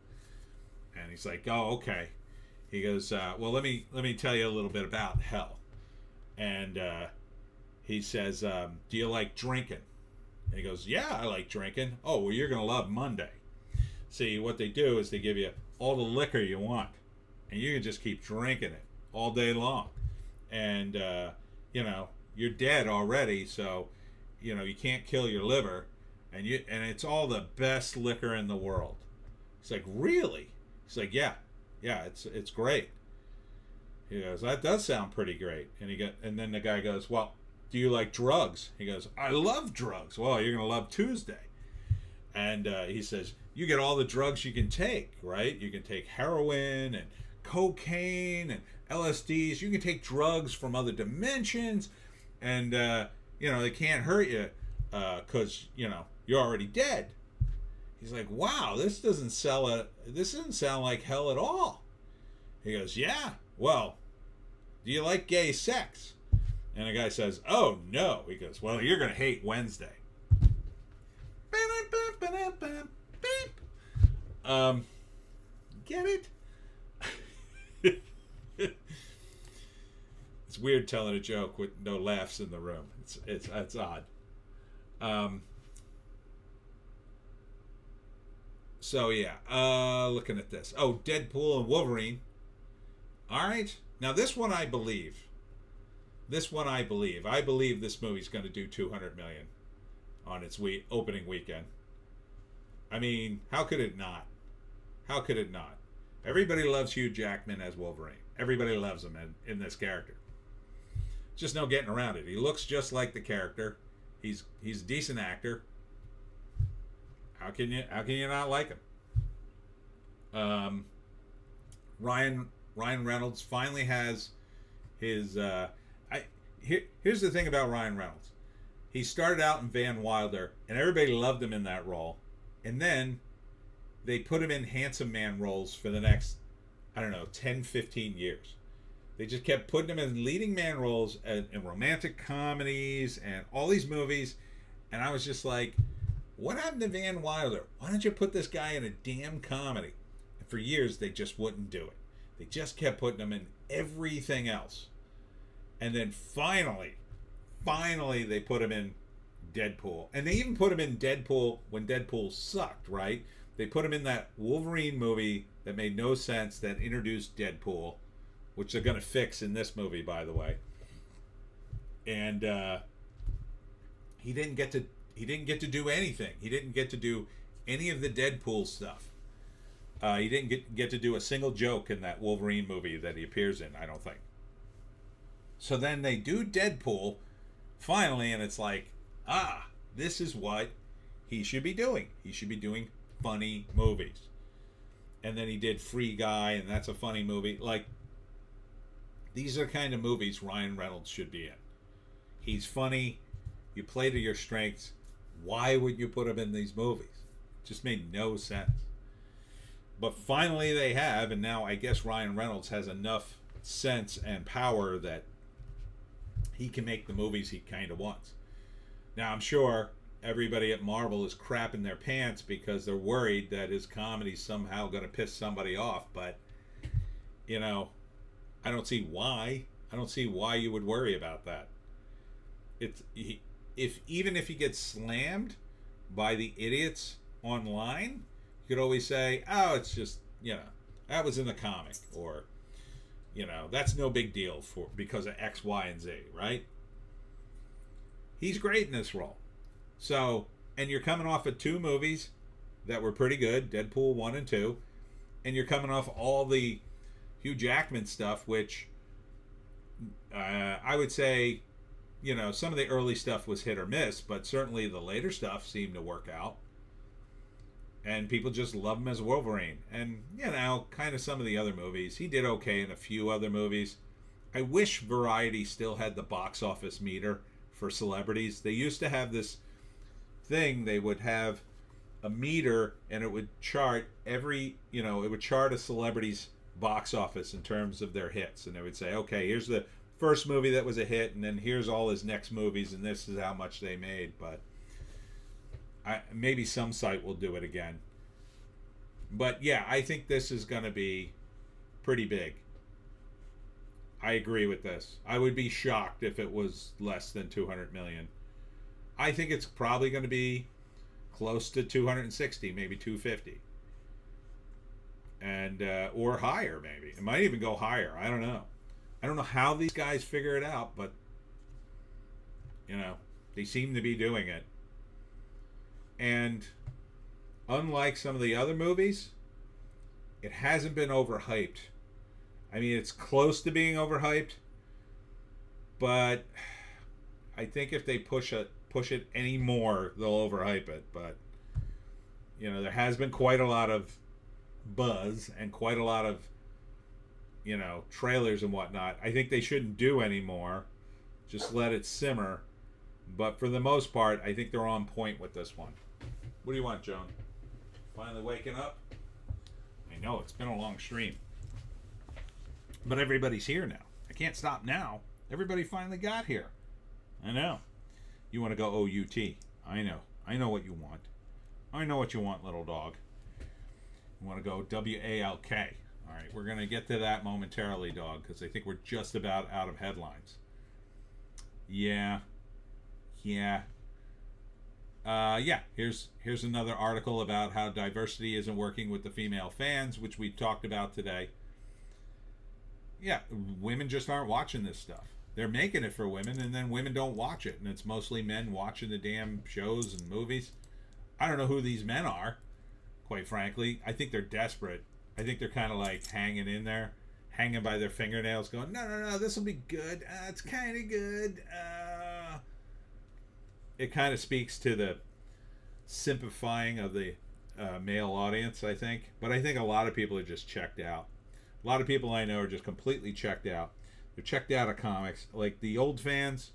And he's like, oh, okay. He goes, well, let me tell you a little bit about hell. And he says, do you like drinking? And he goes, yeah, I like drinking. Oh, well, you're going to love Monday. See, what they do is they give you all the liquor you want. And you can just keep drinking it all day long. And, you're dead already, so, you can't kill your liver. And it's all the best liquor in the world. He's like, really? He's like, yeah, it's great. He goes, that does sound pretty great. And then the guy goes, well, do you like drugs? He goes, I love drugs. Well, you're gonna love Tuesday. And he says, you get all the drugs you can take, right? You can take heroin and cocaine and LSDs. You can take drugs from other dimensions, and they can't hurt you because you're already dead. He's like, wow, this doesn't sound like hell at all. He goes, yeah, well, do you like gay sex? And the guy says, oh, no. He goes, well, you're going to hate Wednesday. Get it? It's weird telling a joke with no laughs in the room. It's odd. So yeah, looking at this. Oh, Deadpool and Wolverine. All right. Now this one I believe. I believe this movie's going to do $200 million on its opening weekend. I mean, how could it not? How could it not? Everybody loves Hugh Jackman as Wolverine. Everybody loves him in this character. Just no getting around it. He looks just like the character. He's a decent actor. How can you not like him? Ryan Reynolds finally has his. Here's the thing about Ryan Reynolds. He started out in Van Wilder, and everybody loved him in that role, and then they put him in handsome man roles for the next, 10, 15 years. They just kept putting him in leading man roles in romantic comedies and all these movies, and I was just like, what happened to Van Wilder? Why don't you put this guy in a damn comedy? And for years, they just wouldn't do it. They just kept putting him in everything else. And then finally, they put him in Deadpool. And they even put him in Deadpool when Deadpool sucked, right? They put him in that Wolverine movie that made no sense, that introduced Deadpool, which they're going to fix in this movie, by the way. And he didn't get to do anything. He didn't get to do any of the Deadpool stuff. He didn't get to do a single joke in that Wolverine movie that he appears in, I don't think. So then they do Deadpool, finally, and it's like, this is what he should be doing. He should be doing funny movies. And then he did Free Guy, and that's a funny movie. Like, these are the kind of movies Ryan Reynolds should be in. He's funny. You play to your strengths. Why would you put him in these movies? It just made no sense. But finally they have, and now I guess Ryan Reynolds has enough sense and power that he can make the movies he kind of wants. Now I'm sure everybody at Marvel is crapping their pants because they're worried that his comedy's somehow going to piss somebody off, but I don't see why. I don't see why you would worry about that. Even if he gets slammed by the idiots online, you could always say, oh, it's just, that was in the comic, or, that's no big deal because of X, Y, and Z, right? He's great in this role. So, and you're coming off of 2 movies that were pretty good, Deadpool 1 and 2, and you're coming off all the Hugh Jackman stuff, which I would say, some of the early stuff was hit or miss, but certainly the later stuff seemed to work out. And people just love him as Wolverine. And, kind of some of the other movies. He did okay in a few other movies. I wish Variety still had the box office meter for celebrities. They used to have this thing. They would have a meter, and it would chart it would chart a celebrity's box office in terms of their hits. And they would say, okay, here's the first movie that was a hit, and then here's all his next movies, and this is how much they made. But maybe some site will do it again. But yeah, I think this is going to be pretty big. I agree with this. I would be shocked if it was less than 200 million. I think it's probably going to be close to 260, maybe 250. And or higher, maybe. It might even go higher. I don't know. I don't know how these guys figure it out, but they seem to be doing it. And unlike some of the other movies, it hasn't been overhyped. I mean, it's close to being overhyped, but I think if they push it any more, they'll overhype it. But there has been quite a lot of buzz and quite a lot of trailers and whatnot. I think they shouldn't do any more. Just let it simmer. But for the most part, I think they're on point with this one. What do you want, Joan? Finally waking up? I know, it's been a long stream. But everybody's here now. I can't stop now. Everybody finally got here. I know. You want to go OUT. I know. I know what you want. I know what you want, little dog. You want to go WALK. All right, we're going to get to that momentarily, dog, because I think we're just about out of headlines. Yeah. Here's another article about how diversity isn't working with the female fans, which we talked about today. Yeah, women just aren't watching this stuff. They're making it for women, and then women don't watch it, and it's mostly men watching the damn shows and movies. I don't know who these men are, quite frankly. I think they're desperate. I think they're kind of like hanging in there, hanging by their fingernails, going, no, this will be good. It's kind of good. It kind of speaks to the simplifying of the male audience, I think. But I think a lot of people are just checked out. A lot of people I know are just completely checked out. They're checked out of comics. Like the old fans,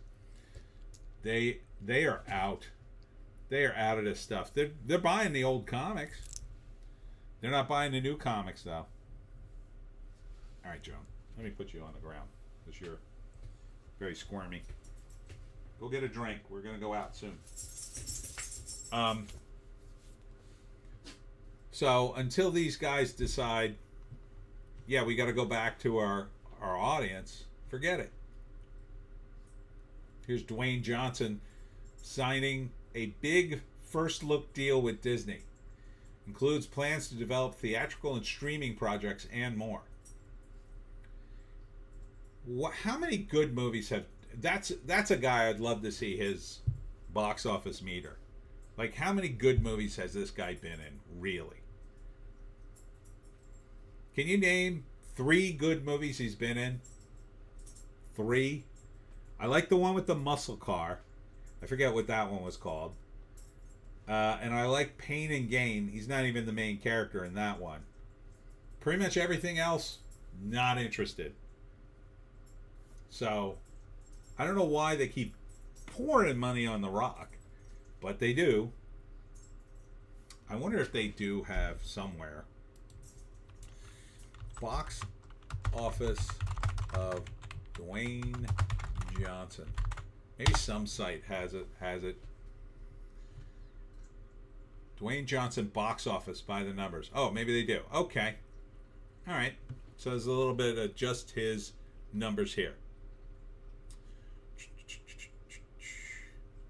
they are out. They are out of this stuff. They're buying the old comics. They're not buying the new comics, though. All right, Joan. Let me put you on the ground because you're very squirmy. Go get a drink. We're going to go out soon. So until these guys decide, yeah, we got to go back to our audience, forget it. Here's Dwayne Johnson signing a big first look deal with Disney. Includes plans to develop theatrical and streaming projects and more. How many good movies have... That's a guy I'd love to see his box office meter. Like, how many good movies has this guy been in, really? Can you name 3 good movies he's been in? 3? I like the one with the muscle car. I forget what that one was called. And I like Pain and Gain. He's not even the main character in that one. Pretty much everything else, not interested. So, I don't know why they keep pouring money on The Rock, but they do. I wonder if they do have somewhere box office of Dwayne Johnson. Maybe some site has it. Dwayne Johnson box office by the numbers. Oh, maybe they do. Okay. All right. So there's a little bit of just his numbers here.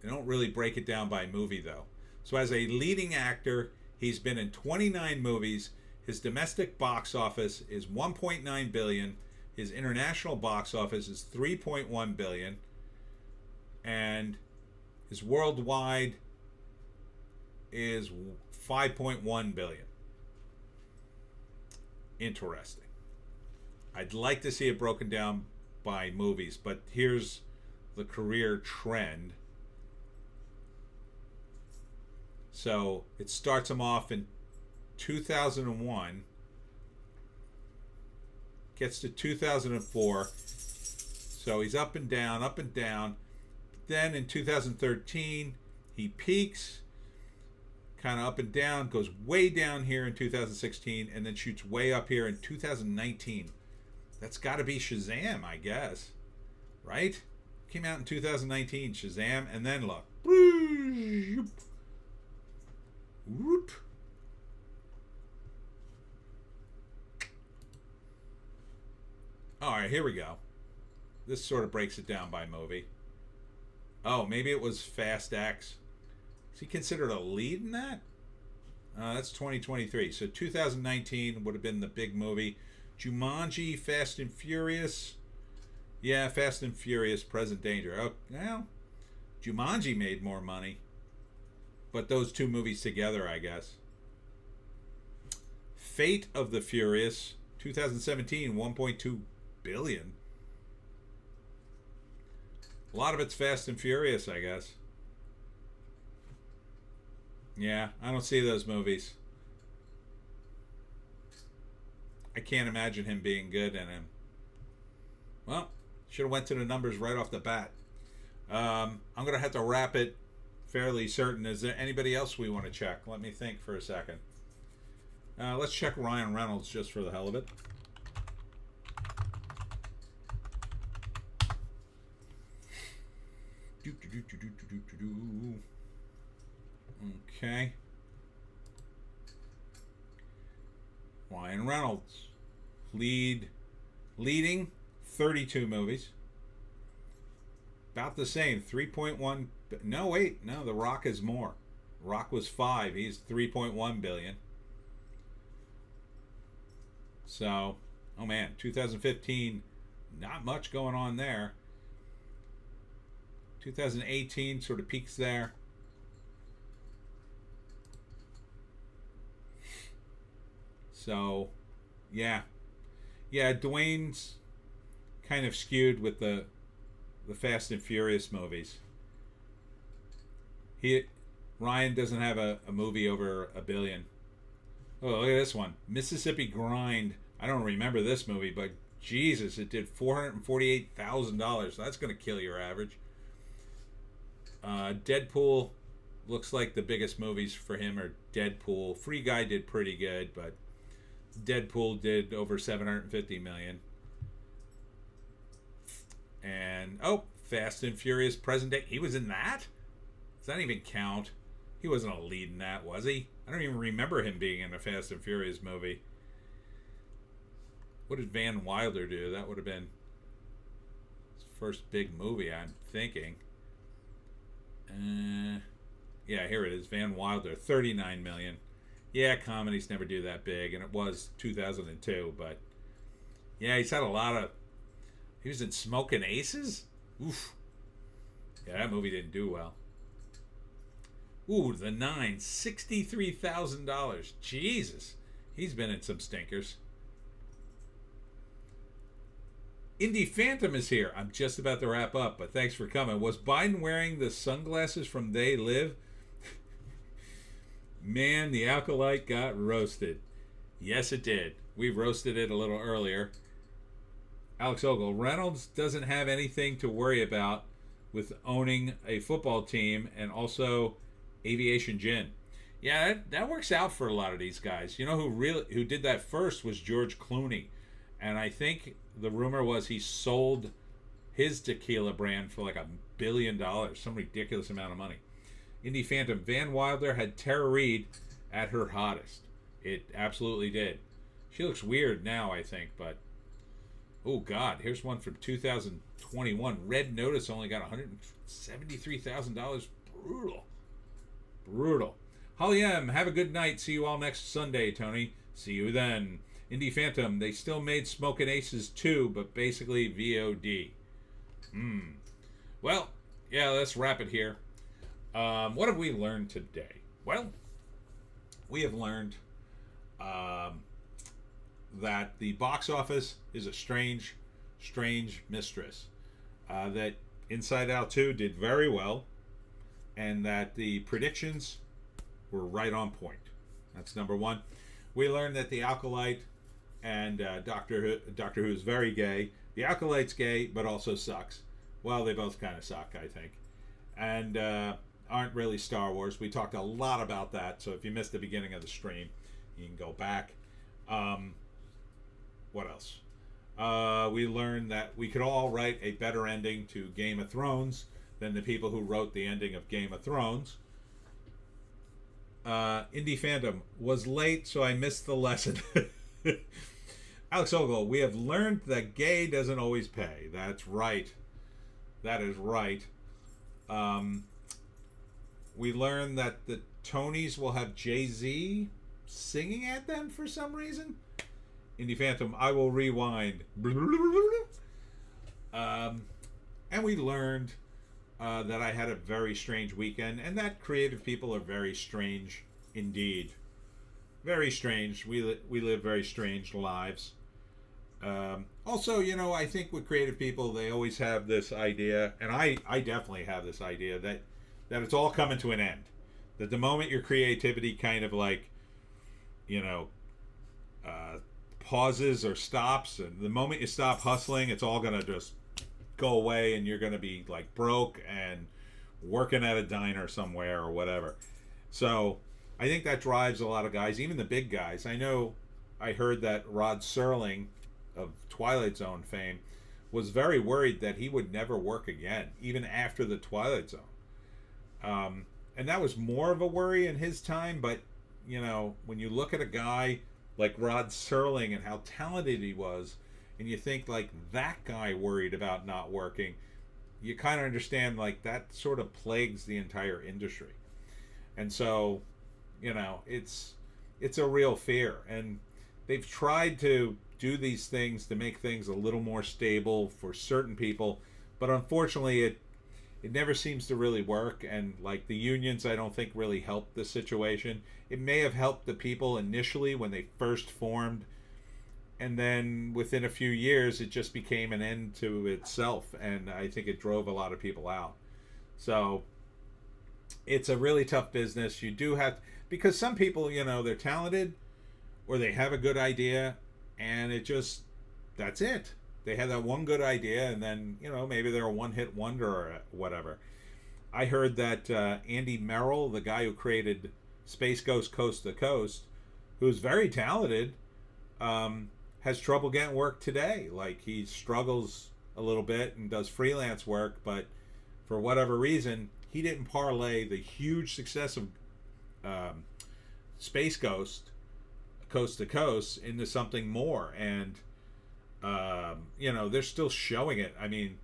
They don't really break it down by movie, though. So as a leading actor, he's been in 29 movies. His domestic box office is $1.9 billion. His international box office is $3.1 billion. And his worldwide is 5.1 billion. Interesting. I'd like to see it broken down by movies, but here's the career trend. So it starts him off in 2001, gets to 2004. So he's up and down, up and down. Then in 2013, he peaks, kind of up and down, goes way down here in 2016, and then shoots way up here in 2019. That's got to be Shazam, I guess. Right? Came out in 2019, Shazam, and then look. Whoop. All right, here we go. This sort of breaks it down by movie. Oh, maybe it was Fast X. Is he considered a lead in that? That's 2023. So 2019 would have been the big movie. Jumanji, Fast and Furious. Yeah, Fast and Furious, Present Danger. Oh, well, Jumanji made more money. But those two movies together, I guess. Fate of the Furious, 2017, 1.2 billion. A lot of it's Fast and Furious, I guess. Yeah, I don't see those movies. I can't imagine him being good in him. Well, should have went to the numbers right off the bat. I'm going to have to wrap it fairly certain. Is there anybody else we want to check? Let me think for a second. Let's check Ryan Reynolds just for the hell of it. Okay. Ryan Reynolds. Leading 32 movies. About the same, 3.1. No, wait. No, The Rock is more. Rock was 5. He's 3.1 billion. So, oh man, 2015, not much going on there. 2018 sort of peaks there. So, yeah. Yeah, Dwayne's kind of skewed with the Fast and Furious movies. Ryan doesn't have a movie over $1 billion. Oh, look at this one. Mississippi Grind. I don't remember this movie, but Jesus, it did $448,000. That's going to kill your average. Deadpool looks like the biggest movies for him are Deadpool. Free Guy did pretty good, but Deadpool did over $750 million. And Fast and Furious Present Day. He was in that? Does that even count? He wasn't a lead in that, was he? I don't even remember him being in a Fast and Furious movie. What did Van Wilder do? That would have been his first big movie, I'm thinking. Yeah, here it is. Van Wilder, $39 million. Yeah, comedies never do that big, and it was 2002, but yeah, he's had a lot of. He was in Smokin' Aces? Oof. Yeah, that movie didn't do well. Ooh, The Nine, $63,000. Jesus. He's been in some stinkers. Indy Phantom is here. I'm just about to wrap up, but thanks for coming. Was Biden wearing the sunglasses from They Live? Man, the Acolyte got roasted. Yes, it did. We roasted it a little earlier. Alex Ogle, Reynolds doesn't have anything to worry about with owning a football team and also Aviation Gin. Yeah, that works out for a lot of these guys. You know who did that first was George Clooney. And I think the rumor was he sold his tequila brand for like $1 billion, some ridiculous amount of money. Indy Phantom, Van Wilder had Tara Reid at her hottest. It absolutely did. She looks weird now, I think, but oh God, here's one from 2021. Red Notice only got $173,000. Brutal. Holly M, have a good night. See you all next Sunday, Tony. See you then. Indy Phantom, they still made Smokin' Aces 2, but basically VOD. Well, yeah, let's wrap it here. What have we learned today? Well, we have learned um, that the box office is a strange, strange mistress. That Inside Out 2 did very well, and that the predictions were right on point. That's number one. We learned that the Acolyte and Doctor Who is very gay. The Acolyte's gay, but also sucks. Well, they both kind of suck, I think. And aren't really Star Wars. We talked a lot about that, so if you missed the beginning of the stream, you can go back. What else? We learned that we could all write a better ending to Game of Thrones than the people who wrote the ending of Game of Thrones. Indie Fandom was late, so I missed the lesson. Alex Ogle, we have learned that gay doesn't always pay. That's right. That is right. We learned that the Tonys will have Jay-Z singing at them for some reason. Indie Phantom, I will rewind. And we learned that I had a very strange weekend, and that creative people are very strange indeed. Very strange. We live very strange lives. Also, you know, I think with creative people, they always have this idea, and I definitely have this idea that it's all coming to an end. That the moment your creativity kind of like, you know, pauses or stops, and the moment you stop hustling, it's all going to just go away, and you're going to be like broke and working at a diner somewhere or whatever. So I think that drives a lot of guys, even the big guys. I heard that Rod Serling of Twilight Zone fame was very worried that he would never work again, even after the Twilight Zone. And that was more of a worry in his time, but you know, when you look at a guy like Rod Serling and how talented he was, and you think like that guy worried about not working, you kind of understand like that sort of plagues the entire industry. And so, you know, it's a real fear, and they've tried to do these things to make things a little more stable for certain people, but unfortunately it never seems to really work. And like the unions, I don't think really helped the situation. It may have helped the people initially when they first formed, and then within a few years it just became an end to itself, and I think it drove a lot of people out. So it's a really tough business. You do have, because some people, you know, they're talented or they have a good idea, and it just, that's it. They have that one good idea, and then, you know, maybe they're a one-hit wonder or whatever. I heard that Andy Merrill, the guy who created Space Ghost Coast to Coast, who's very talented, has trouble getting work today. Like, he struggles a little bit and does freelance work, but for whatever reason, he didn't parlay the huge success of Space Ghost Coast to Coast into something more. And you know, they're still showing it. I mean,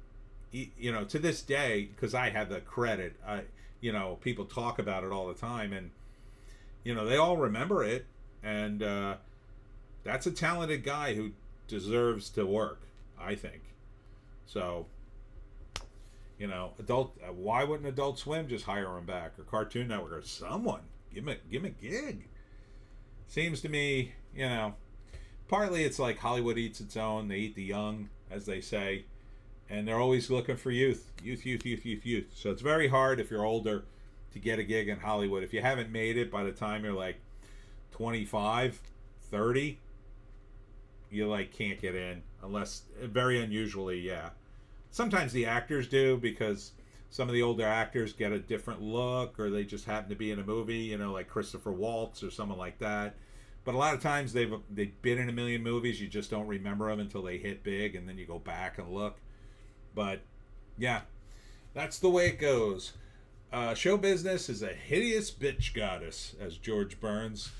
you know, to this day, because I had the credit, you know, people talk about it all the time, and you know, they all remember it, and that's a talented guy who deserves to work, I think. So, you know, why wouldn't Adult Swim just hire him back, or Cartoon Network, or someone give him a gig? Seems to me, you know, partly it's like Hollywood eats its own. They eat the young, as they say, and they're always looking for youth. So it's very hard if you're older to get a gig in Hollywood. If you haven't made it by the time you're like 25, 30, you like can't get in, unless very unusually, yeah. Sometimes the actors do, because some of the older actors get a different look, or they just happen to be in a movie, you know, like Christopher Waltz or someone like that. But a lot of times they've been in a million movies, you just don't remember them until they hit big, and then you go back and look. But yeah, that's the way it goes. Show business is a hideous bitch goddess, as George Burns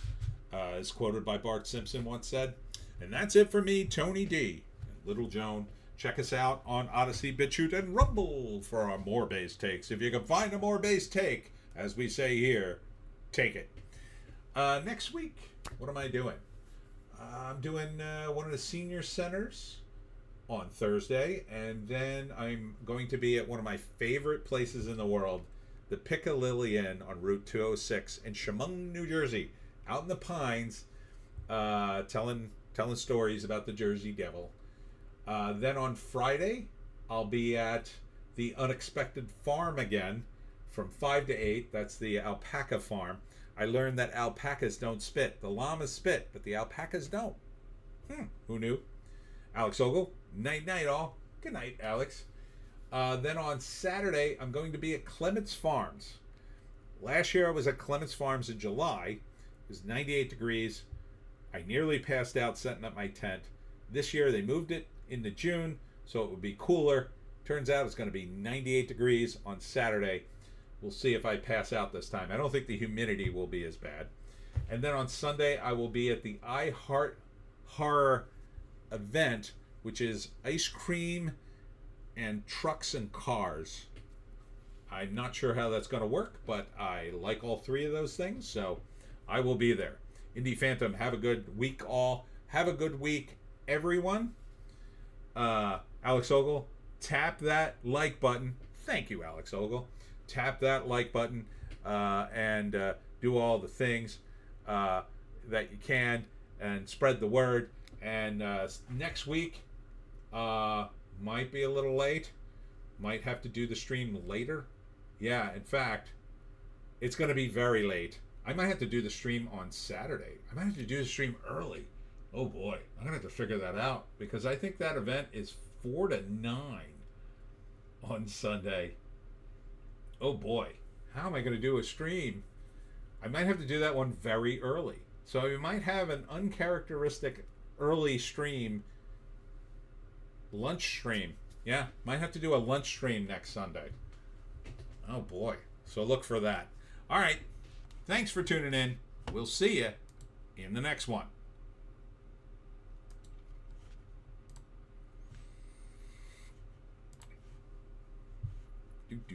is quoted by Bart Simpson once said. And that's it for me, Tony D. and Little Joan. Check us out on Odysee, Bitchute, and Rumble for our more base takes. If you can find a more base take, as we say here, take it. Next week, what am I doing? I'm doing one of the senior centers on Thursday, and then I'm going to be at one of my favorite places in the world, the Piccadilly Inn on Route 206 in Chemung, New Jersey. out in the Pines, telling stories about the Jersey Devil. Then on Friday, I'll be at the Unexpected Farm again from 5 to 8. That's the alpaca farm. I learned that alpacas don't spit. The llamas spit, but the alpacas don't. Who knew? Alex Ogle, night all. Good night, Alex. Then on Saturday, I'm going to be at Clements Farms. Last year I was at Clements Farms in July. It was 98 degrees. I nearly passed out setting up my tent. This year they moved it into June, so it would be cooler. Turns out it's going to be 98 degrees on Saturday. We'll see if I pass out this time. I don't think the humidity will be as bad. And then on Sunday, I will be at the I Heart Horror event, which is ice cream and trucks and cars. I'm not sure how that's going to work, but I like all three of those things, so I will be there. Indie Phantom, have a good week all. Have a good week, everyone. Alex Ogle, tap that like button. Thank you, Alex Ogle. Tap that like button and do all the things that you can and spread the word. And next week might be a little late. Might have to do the stream later. Yeah, in fact, it's going to be very late. I might have to do the stream on Saturday. I might have to do the stream early. Oh boy, I'm going to have to figure that out because I think that event is 4 to 9 on Sunday. Oh boy, how am I going to do a stream? I might have to do that one very early. So we might have an uncharacteristic early stream, lunch stream. Yeah, might have to do a lunch stream next Sunday. Oh boy, so look for that. All right, thanks for tuning in. We'll see you in the next one.